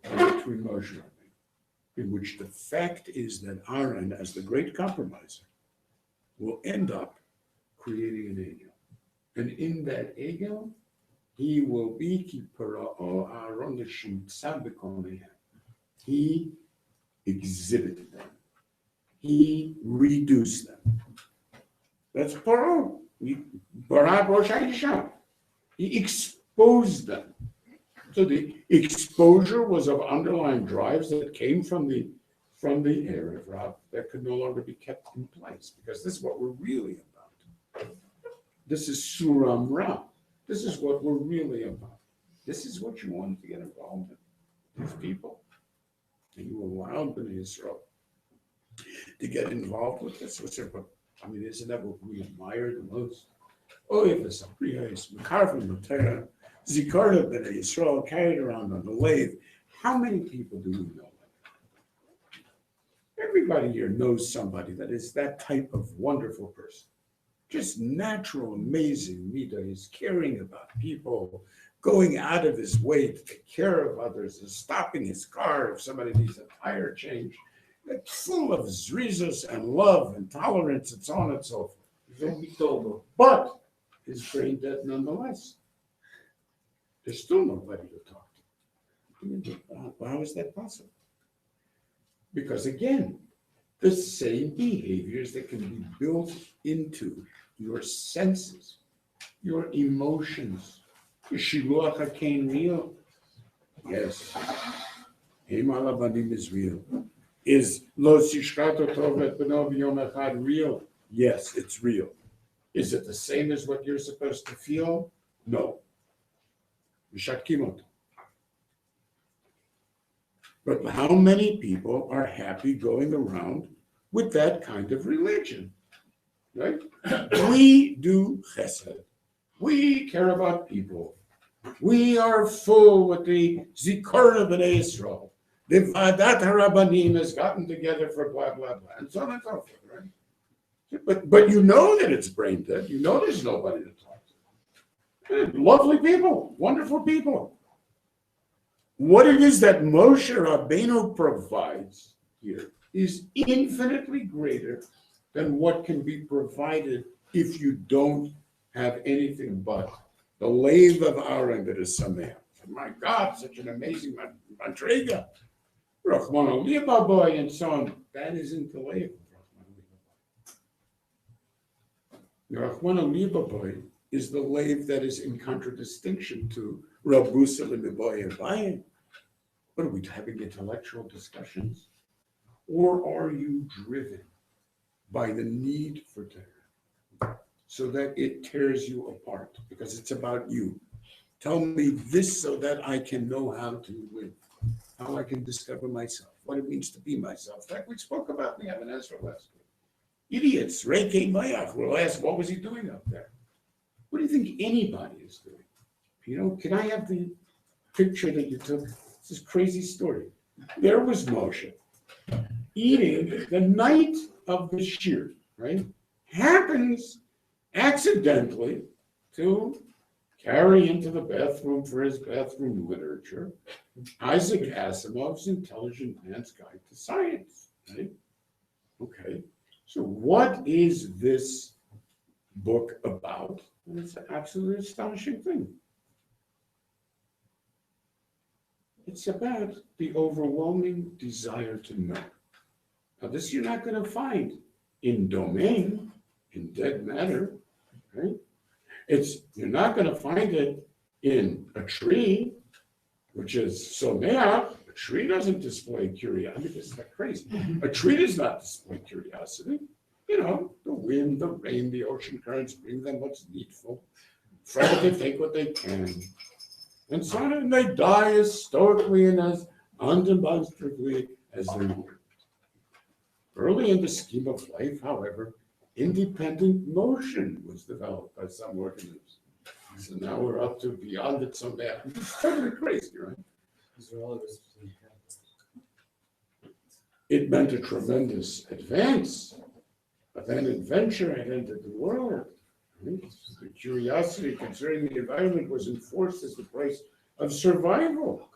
and between Moshe and me, in which the fact is that Aaron, as the great compromiser, will end up creating an egel. And in that egel, he will be Kippurah Aaron L'Shimtza B'Konehem. He exhibited them. He reduced them. That's Paro. Barak Rosh Hashanah. He exposed them. So the exposure was of underlying drives that came from the Erev Rav that could no longer be kept in place, because this is what we're really about. This is Suram Ra. This is what we're really about. This is what you wanted to get involved in, these people. And you allowed Bnei Yisrael to get involved with this. Isn't that what we admire the most? Oh, if it's a Priyas, Mekarvim, Matera, Zikarda Bnei Yisrael carried around on the lathe. How many people do we know? Everybody here knows somebody that is that type of wonderful person. Just natural, amazing midah. He's caring about people, going out of his way to take care of others, and stopping his car if somebody needs a tire change. It's full of zrizos and love and tolerance and so on and so forth. But he's brain dead nonetheless. There's still nobody to talk to. How is that possible? Because again, the same behaviors that can be built into your senses, your emotions. Is Shiluach HaKain real? Yes. Heim Alabanim is real. Is Lo Sishkato Tovet B'no B'yom Echad real? Yes, it's real. Is it the same as what you're supposed to feel? No. But how many people are happy going around with that kind of religion? Right? We do chesed. We care about people. We are full with the Zikor of Bnei Yisrael. The Vadat HaRabbanim has gotten together for blah, blah, blah, and so on and so forth, right? But you know that it's brain dead. You know there's nobody to talk to. Lovely people, wonderful people. What it is that Moshe Rabbeinu provides here is infinitely greater than what can be provided if you don't have anything but the lave of Aaron that is Sameach. My God, such an amazing Madrega. Rachmana Liba boy and so on. That isn't the lave of Rachmana Liba. Rachmana Liba boy is the lave that is in contradistinction to Rabusa Liboy and Bayan. What are we having intellectual discussions? Or are you driven by the need for Torah so that it tears you apart because it's about you? Tell me this so that I can know how to live, how I can discover myself, what it means to be myself. In fact, we spoke about the Even Ezra last week. Idiots, Reiki Mayach will ask, what was he doing up there? What do you think anybody is doing? You know, can I have the picture that you took? It's this crazy story. There was Moshe eating the night of the shear, right? Happens accidentally to carry into the bathroom for his bathroom literature Isaac Asimov's Intelligent Man's Guide to Science, right? Okay, so what is this book about? And it's an absolutely astonishing thing. It's about the overwhelming desire to know. Now, this you're not going to find in domain, in dead matter, right? You're not going to find it in a tree, which is someach. A tree doesn't display curiosity. This is not crazy. A tree does not display curiosity. You know, the wind, the rain, the ocean currents bring them what's needful. Try to think what they can. And so on, they die as stoically and as undemonstrably as they were. Early in the scheme of life, however, independent motion was developed by some organisms. So now we're up to beyond it somehow. It's totally crazy, right? It meant a tremendous advance, but then adventure had entered the world. Right? The curiosity concerning the environment was enforced as the price of survival.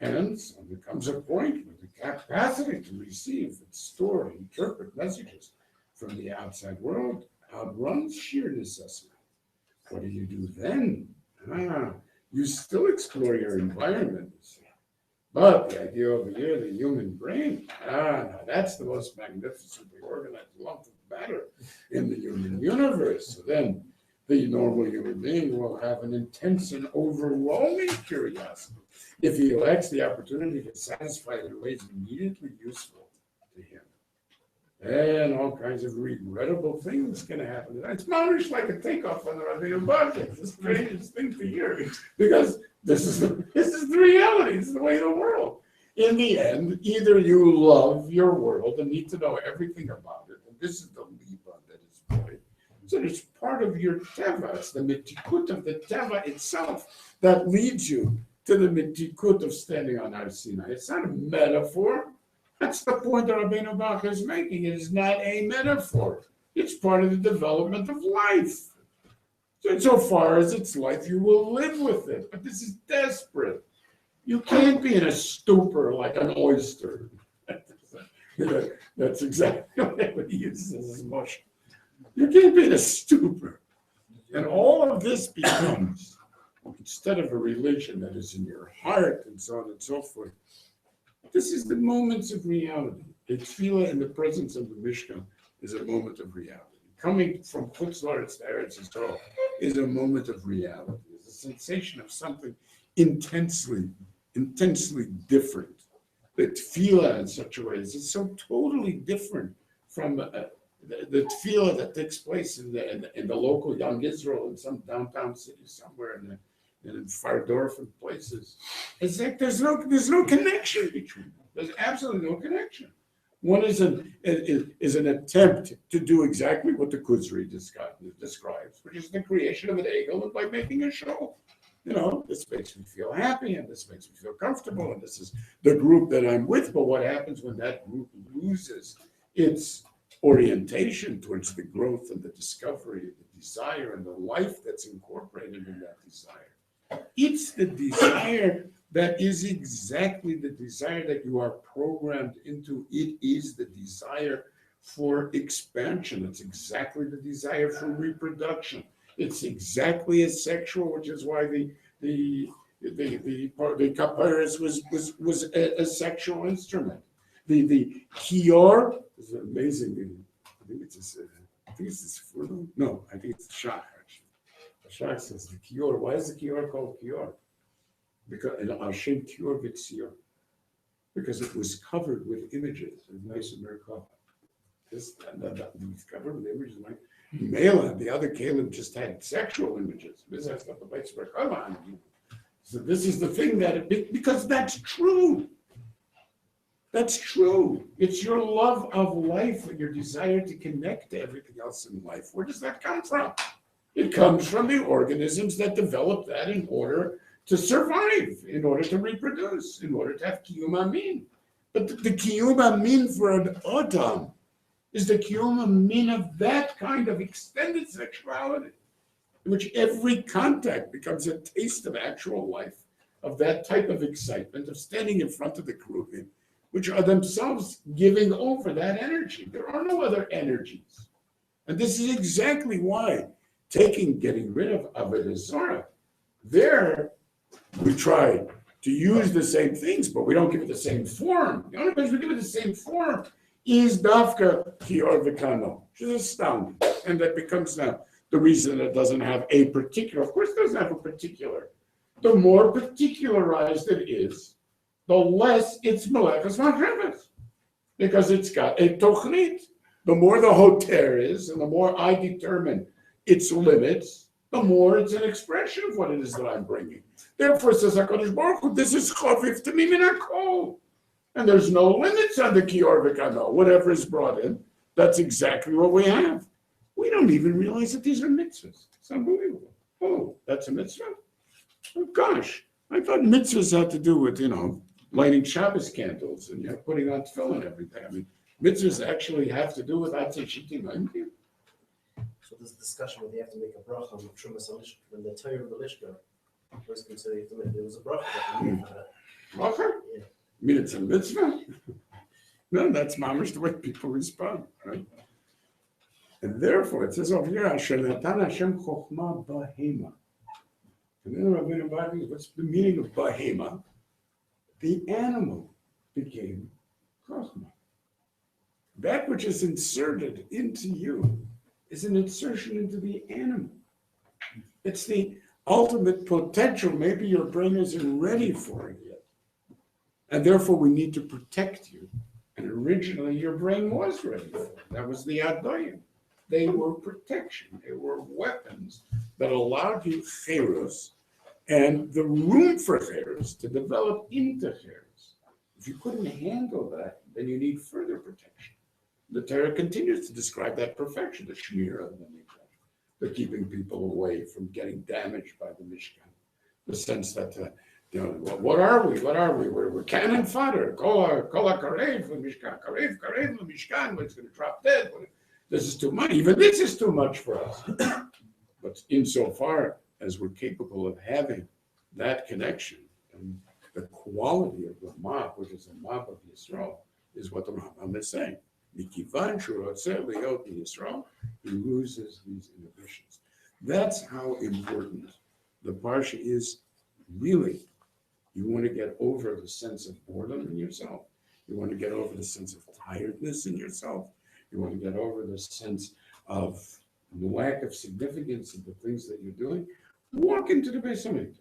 And so there comes a point where the capacity to receive and store and interpret messages from the outside world outruns sheer necessity. What do you do then? You still explore your environment. But the idea over here, the human brain, now that's the most magnificently organized lump of matter in the human universe. So then the normal human being will have an intense and overwhelming curiosity if he lacks the opportunity to satisfy it in ways immediately useful to him. And all kinds of regrettable things can happen. It's mamish like a takeoff on the Rabbeinu Bachik. It's the strangest thing to hear because this is the reality. This is the way of the world. In the end, either you love your world and need to know everything about it, and this is the liba that is played. So it's part of your teva. It's the mitikut of the teva itself that leads you to the mitikut of standing on Har Sinai. It's not a metaphor. That's the point that Rabbeinu Bach is making. It is not a metaphor. It's part of the development of life. So insofar as it's life, you will live with it. But this is desperate. You can't be in a stupor like an oyster. That's exactly what he uses as emotion. You can't be in a stupor. And all of this becomes, instead of a religion that is in your heart and so on and so forth, this is the moments of reality. The tefillah in the presence of the Mishkan is a moment of reality. Coming from Chutz La'aretz to Eretz Yisrael is a moment of reality. It's a sensation of something intensely different. The tefillah in such a way is so totally different from the tefillah that takes place in the local Young Israel in some downtown city somewhere in Fardorf and places. It's like there's no connection between them. There's absolutely no connection. One is an attempt to do exactly what the Kuzri describes, which is the creation of an egel by making a show. This makes me feel happy and this makes me feel comfortable and this is the group that I'm with. But what happens when that group loses its orientation towards the growth and the discovery, the desire and the life that's incorporated in that desire? It's the desire that is exactly the desire that you are programmed into. It is the desire for expansion. It's exactly the desire for reproduction. It's exactly as sexual, which is why the papyrus was a sexual instrument. The kior is amazing. I think it's this photo. No, I think it's the shah. Shach says the kior. Why is the kior called kior? Because Hashem kior v'tzior, because it was covered with images of nice Merkava. This was covered with images like Mela. The other Caleb just had sexual images. This has got the nice Merkava on it. So this is the thing because that's true. That's true. It's your love of life and your desire to connect to everything else in life. Where does that come from? It comes from the organisms that develop that in order to survive, in order to reproduce, in order to have kiyum amin. But the kiyum amin for an Adam is the kiyum amin of that kind of extended sexuality, in which every contact becomes a taste of actual life, of that type of excitement, of standing in front of the Keruvim, which are themselves giving over that energy. There are no other energies. And this is exactly why getting rid of Avodah Zarah, there we try to use the same things, but we don't give it the same form. The only place we give it the same form is Dafka Kior V'Kano, which is astounding. And that becomes now the reason it doesn't have a particular, of course it doesn't have a particular. The more particularized it is, the less it's Melechas Machshavas, because it's got a Tochnit. The more the Hoter is, and the more I determine its limits, the more it's an expression of what it is that I'm bringing. Therefore, says HaKadosh Baruch Hu, this is Chaviv to me min hakol. And there's no limits on the Kior V'Kano. Whatever is brought in, that's exactly what we have. We don't even realize that these are mitzvahs. It's unbelievable. Oh, that's a mitzvah? Oh, gosh. I thought mitzvahs had to do with, lighting Shabbos candles and putting on tefillin every day. I mean, mitzvahs actually have to do with Atzei Shittim Einkim. So this discussion whether you have to make a bracha on Trumas HaMishkan, when the Torah of the Lishka, first consider you have to make, there was a bracha that we made for that. Bracha? Yeah. I mean, it's a mitzvah. No, that's mamish the way people respond, right? And therefore, it says over here, Asher Natan Hashem Chochma Bahema. And then Rabbeinu Bachman, what's the meaning of Bahema? The animal became Chochma. That which is inserted into you is an insertion into the animal. It's the ultimate potential. Maybe your brain isn't ready for it yet. And therefore, we need to protect you. And originally, your brain was ready for it. That was the Adoyim. They were protection. They were weapons that allowed you cheros and the room for cheros to develop into cheros. If you couldn't handle that, then you need further protection. The Torah continues to describe that perfection, the shmira of the Mikdash, the keeping people away from getting damaged by the Mishkan. The sense that, what are we? What are we? We're cannon fodder. Kol karev Mishkan, karev Mishkan. It's going to drop dead. This is too much. Even this is too much for us. But insofar as we're capable of having that connection and the quality of the mob, which is a mob of Yisrael, is what the Rambam is saying. Mikivan shurotzer liot Yisrael, he loses these inhibitions. That's how important the parsha is. Really, you want to get over the sense of boredom in yourself. You want to get over the sense of tiredness in yourself. You want to get over the sense of the lack of significance of the things that you're doing. Walk into the Beis Hamikdash.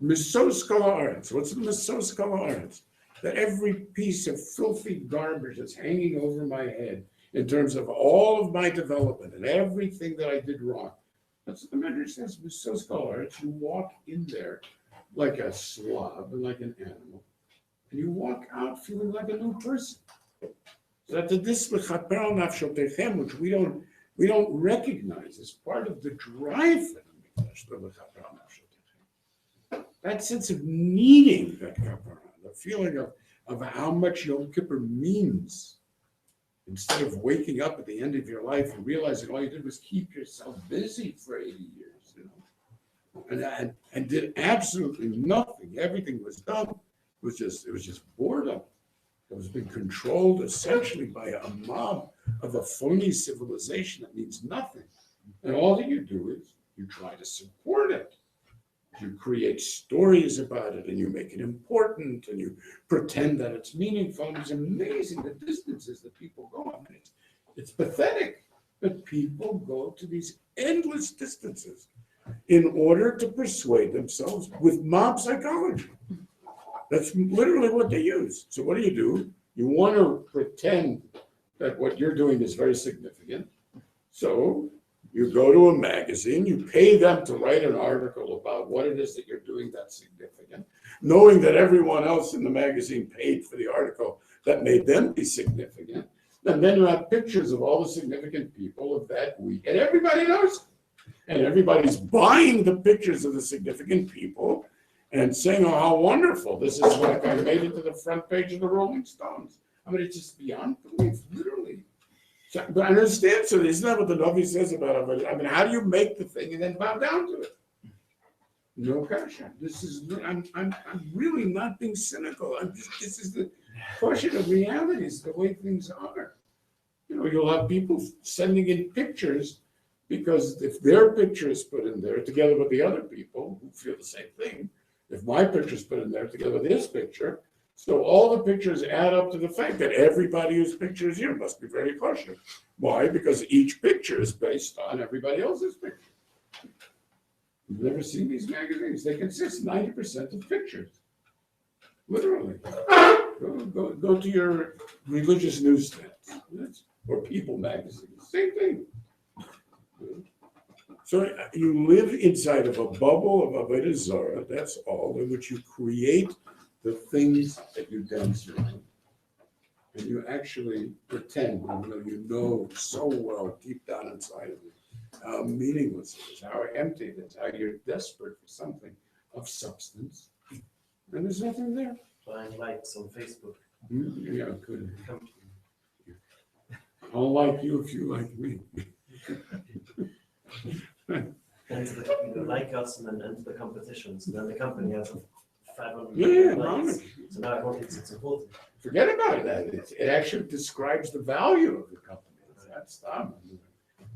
Misos kol haaretz. What's the misos kol haaretz? That every piece of filthy garbage that's hanging over my head in terms of all of my development and everything that I did wrong. That's what the Medrash says. Misos kol haaretz. You walk in there like a slob and like an animal, and you walk out feeling like a new person. So that this lechaper nafshotechem, which we don't recognize as part of the drive for the mikdash, the lechaper nafshotechem. That sense of needing that kapara, the feeling of how much Yom Kippur means, instead of waking up at the end of your life and realizing all you did was keep yourself busy for 80 years, and did absolutely nothing. Everything was done. It was just boredom. It was being controlled essentially by a mob of a phony civilization that means nothing. And all that you do is you try to support it. You create stories about it and you make it important and you pretend that it's meaningful. And it's amazing the distances that people go on. It's pathetic, but people go to these endless distances in order to persuade themselves with mob psychology. That's literally what they use. So what do? You want to pretend that what you're doing is very significant. So you go to a magazine, you pay them to write an article about what it is that you're doing that's significant, knowing that everyone else in the magazine paid for the article that made them be significant. And then you have pictures of all the significant people of that week, and everybody knows it. And everybody's buying the pictures of the significant people and saying, oh, how wonderful. This is like I made it to the front page of the Rolling Stones. I mean, it's just beyond belief, literally. So, but I understand, so isn't that what the Navi says about it? I mean, how do you make the thing and then bow down to it? No kasha. I'm really not being cynical. This is the question of realities, the way things are. You'll have people sending in pictures because if their picture is put in there together with the other people who feel the same thing, if my picture is put in there together with his picture, so all the pictures add up to the fact that everybody whose picture is here must be very kosher. Why? Because each picture is based on everybody else's picture. You've never seen these magazines. They consist 90% of pictures. Literally. Go to your religious newsstands or People magazine. Same thing. So you live inside of a bubble of Avodah Zarah, that's all, in which you create the things that you dance around. And you actually pretend, you know so well deep down inside of you how meaningless it is, how empty it is, how you're desperate for something of substance, and there's nothing there. Buying likes on Facebook. Yeah, good. I'll like you if you like me. Enter the, like us and then enter the competition. So then the company has 500 Yeah, likes. So now everyone thinks it's important. Forget about that. It actually describes the value of the company. That's dumb.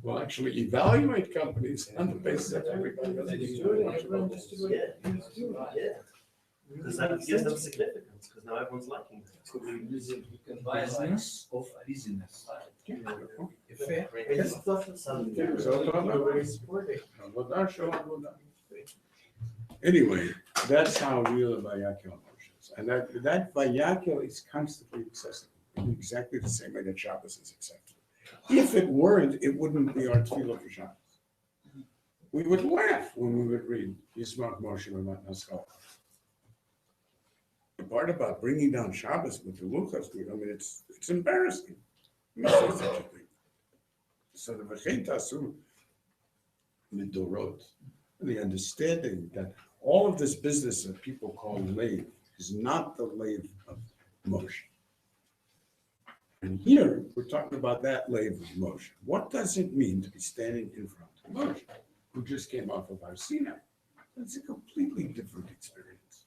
We'll actually evaluate companies on the basis of everybody else's Yeah. Because that gives them significance, because now everyone's liking them. You can buy likes of business. Anyway, that's how real the Vayakhel emotion is. And that Vayakhel is constantly accessible in exactly the same way that Shabbos is accessible. If it weren't, it wouldn't be our tefillah for Shabbos. We would laugh when we would read Yismach Moshe Ramat Naskal. The part about bringing down Shabbos with the Luchas, I mean, it's embarrassing. You say such a thing. So the V'chein Tasu Midorot, the understanding that all of this business that people call lave is not the lave of Moshe. And here, we're talking about that lave of Moshe. What does it mean to be standing in front of Moshe, who just came off of our Sinai? That's a completely different experience.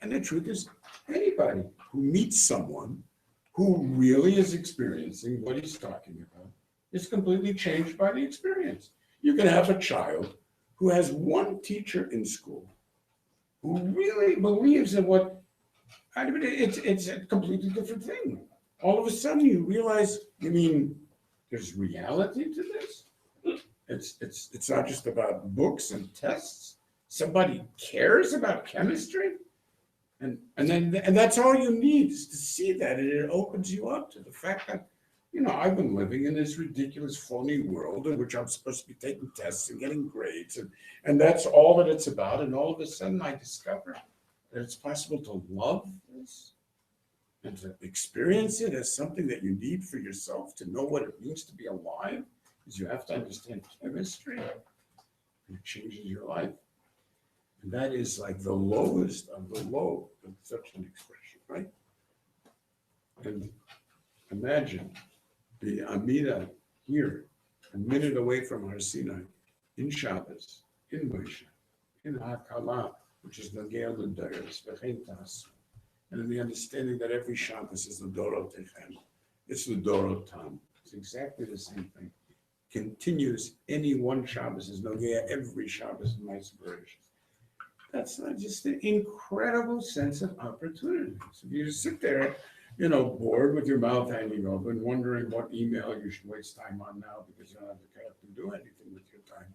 And the truth is, anybody who meets someone who really is experiencing what he's talking about is completely changed by the experience. You can have a child who has one teacher in school who really believes in what, I mean, it's a completely different thing. All of a sudden you realize, you mean, there's reality to this? It's not just about books and tests. Somebody cares about chemistry. And that's all you need is to see that, and it opens you up to the fact that, I've been living in this ridiculous, phony world in which I'm supposed to be taking tests and getting grades, and that's all that it's about. And all of a sudden I discover that it's possible to love this and to experience it as something that you need for yourself, to know what it means to be alive, because you have to understand chemistry, and it changes your life. And that is like the lowest of the low of such an expression, right? And imagine the Amida here, a minute away from Har Sinai, in Shabbos, in Moshe, in Hakala, which is the Geel the Dayers, V'chein Tasu, and in the understanding that every Shabbos is the Dorot Techem, it's the Dorot Tam. It's exactly the same thing. Continues, any one Shabbos is Nogea, every Shabbos in my separation. That's not just an incredible sense of opportunity. So you just sit there, bored with your mouth hanging open, wondering what email you should waste time on now because you don't have the character to do anything with your time.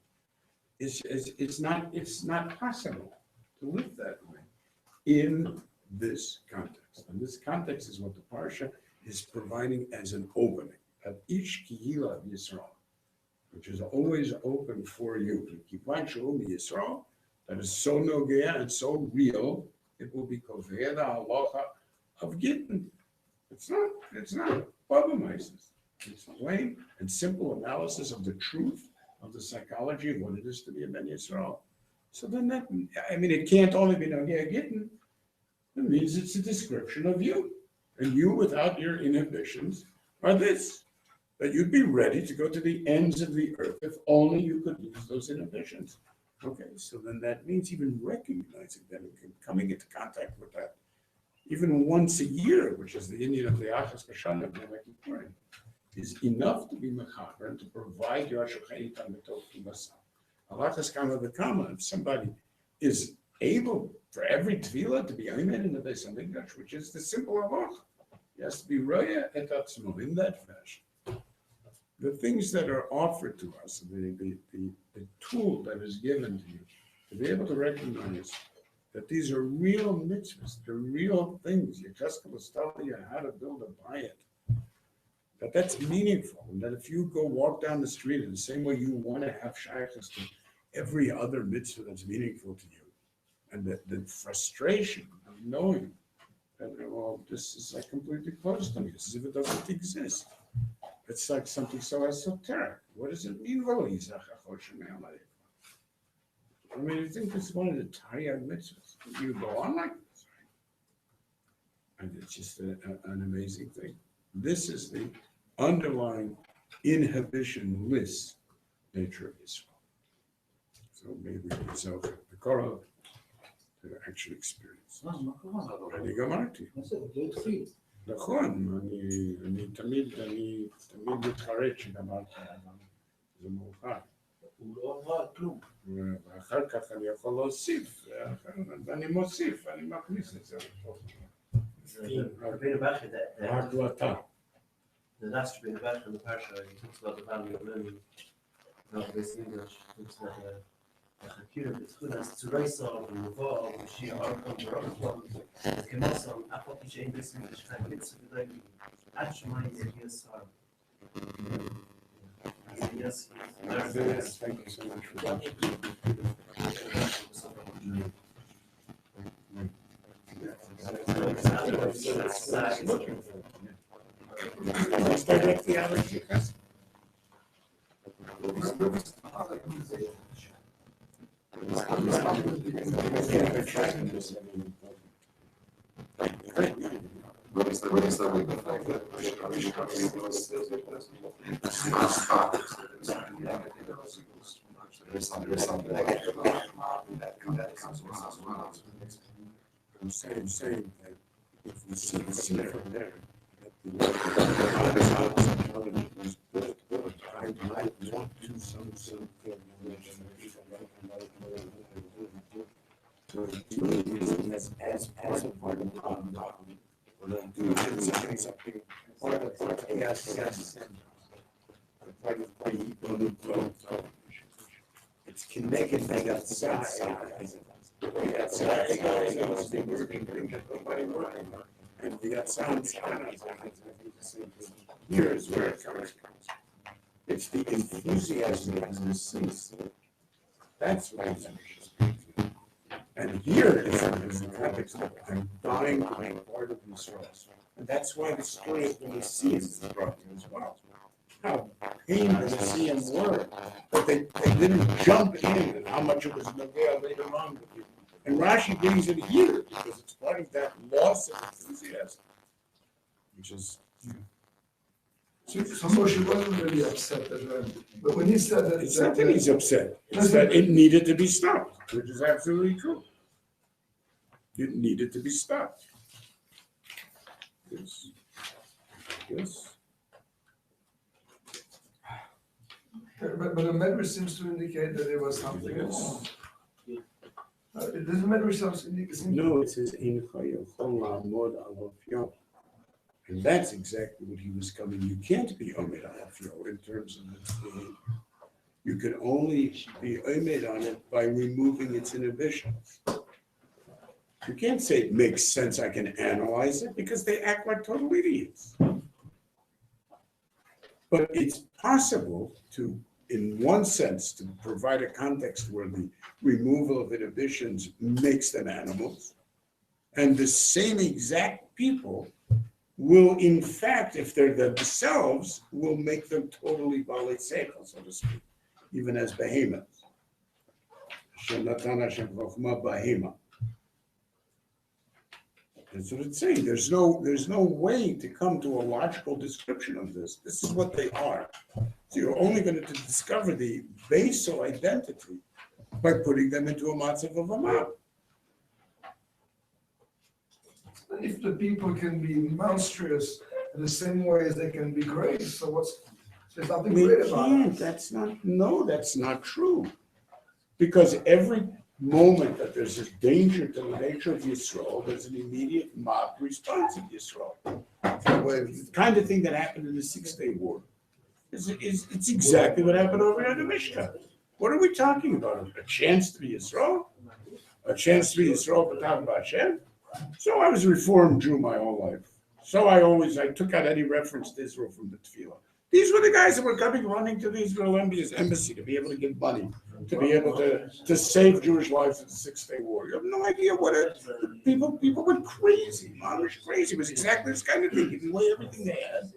It's not possible to live that way in this context. And this context is what the Parsha is providing as an opening of each Kehillah of Yisrael, which is always open for you. Kivan Shalom Yisrael, that is so nogea and so real, it will be kovea the halacha of Gittin. It's not Baba Mises. It's plain and simple analysis of the truth of the psychology of what it is to be a Ben Yisrael. So then it can't only be nogea Gittin. It means it's a description of you. And you, without your inhibitions, are this, that you'd be ready to go to the ends of the earth if only you could lose those inhibitions. Okay, so then that means even recognizing that and coming into contact with that, even once a year, which is the Indian of the Achas Kashana of Yom Kippurim, is enough to be mechaber and to provide your Shechayit on the Toki Basam. Alachas Kama V'Kama, if somebody is able for every tefillah to be aimed in the Beis Hamikdash, which is the simple halacha, he has to be roya et atzmo in that fashion. The things that are offered to us, the tool that is given to you, to be able to recognize that these are real mitzvahs, they're real things. Yecheskel will tell you how to build a bayit. That's meaningful, and that if you go walk down the street in the same way you want to have shaykhs to every other mitzvah that's meaningful to you, and the frustration of knowing that, well, this is like completely close to me, it's as if it doesn't exist. It's like something so esoteric. What does it mean? I mean, you think this is one of the Taryag mitzvahs? You go on like this, right? And it's just an amazing thing. This is the underlying inhibitionless nature of Israel. So maybe it's the Korah to actually experience. אני גמרתי. נכון, אני תמיד מתחרט שגמרתי, אבל זה מאוחר. הוא לא עבר כלום. ואחר כך אני יכול להוסיף, ואני מוסיף, אני מכניס את זה. Rabbeinu Vayakhel, ההקלטה. the last Rabbeinu Vayakhel in the parsha, he talks about the value of learning, not this English, he talks about the Chakira, the Tchunas, Tzureisov, and Muvah, and Shia, Arkham, the Arkham, the Kemasam, Apok, Yishain, this English, and it's like, Ashmai, Yasar. Yes, Thank you so much for that. I'm saying that if we see from there, I might want to something. So doing this as a part of the problem, or doing something part of yes. It's connected to the outside. And the outside here is where it comes from. It's the enthusiasm of the sense. That's what it's. And here is the context of I'm dying part of Israel. And that's why the story of the Messiah is brought in as well. How pain the Messiah were, but they didn't jump in and how much it was Nogea later on with you. And Rashi brings it here because it's part of that loss of enthusiasm, which is. So Moshe wasn't really upset at that, but when he said that. It's not that he's upset, it's that it needed to be stopped, which is absolutely true. It needed to be stopped. Yes. Yes. But the Medrash seems to indicate that there was something else. Does the Medrash indicate? No, it says in and that's exactly what he was coming. You can't be omed al in terms of its being. You can only be omed on it by removing its inhibitions. You can't say it makes sense, I can analyze it, because they act like total idiots. But it's possible to, in one sense, to provide a context where the removal of inhibitions makes them animals, and the same exact people will, in fact, if they're themselves, will make them totally balei seichel, so to speak, even as behemoths. Hashem natan Hashem chokhmah behema. That's what it's saying. There's no way to come to a logical description of this. This is what they are. So you're only going to discover the basal identity by putting them into a matzav of a map. And if the people can be monstrous in the same way as they can be great, so there's nothing They great about can't. it. That's not true. Because every moment that there's a danger to the nature of Yisrael, there's an immediate mob response of Yisrael. The kind of thing that happened in the 6-Day War. It's exactly what happened over here in the Mishkan. What are we talking about? A chance to be Yisrael? A chance to be Yisrael b'tam b'Hashem? So I was a Reformed Jew my whole life. So I took out any reference to Israel from the Tefillah. These were the guys that were coming running to the Israel embassy to be able to give money, to be able to save Jewish lives in the 6-Day War. You have no idea people went crazy. Man was crazy. It was exactly this kind of thing, giving away everything they had.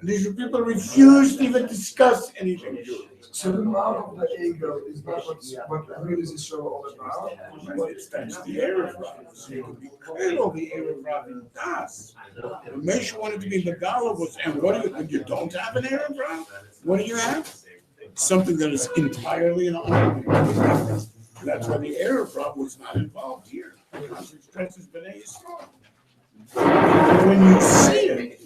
These people refuse to even discuss anything Jewish. So the mouth of the ego is not what really is Israel all about. That's the Erev Rav. So you can be clear the Erev Rav in Das. When Moshe wanted to be Megala was, and what do you, when you don't have an Erev Rav, what do you have? Something that is entirely an honor. That's why the Erev Rav was not involved here. Because it stresses B'nai Yisrael. When you see it,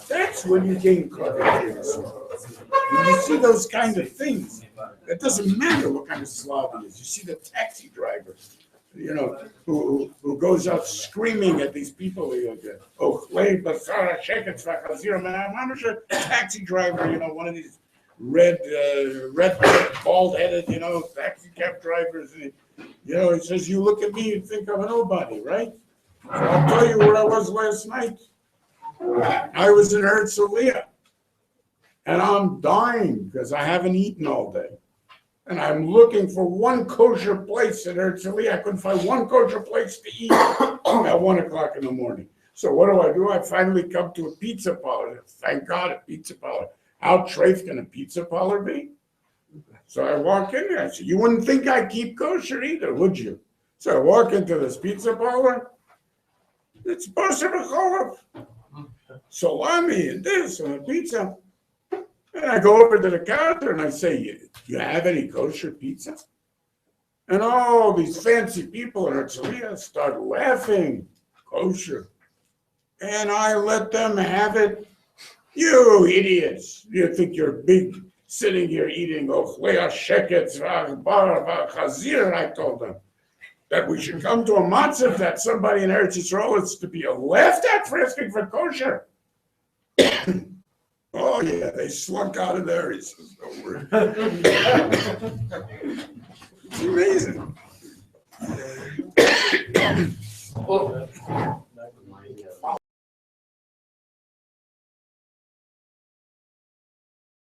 that's when you gain courage. When you see those kind of things, it doesn't matter what kind of Slav he is. You see the taxi driver, who goes out screaming at these people. Taxi driver, one of these red, bald-headed, taxi cab drivers. He says, "You look at me and think I'm a nobody, right?" So I'll tell you where I was last night. I was in Herzliya, and I'm dying because I haven't eaten all day. And I'm looking for one kosher place in Herzliya. I couldn't find one kosher place to eat at 1 o'clock in the morning. So what do? I finally come to a pizza parlor. Thank God, a pizza parlor. How treif can a pizza parlor be? So I walk in there. I said, "You wouldn't think I keep kosher either, would you?" So I walk into this pizza parlor. It's basar b'cholov, salami and this and a pizza. And I go over to the counter and I say, "You have any kosher pizza?" And all these fancy people in Herzliya start laughing, kosher. And I let them have it. You idiots. You think you're big sitting here eating ochlea sheketz v'achbar v'chazir, I told them. That we should come to a matzav that somebody in Eretz Yisrael is to be laughed at for asking for kosher. Oh yeah, they slunk out of there. He says, "Don't worry." It's amazing. Well,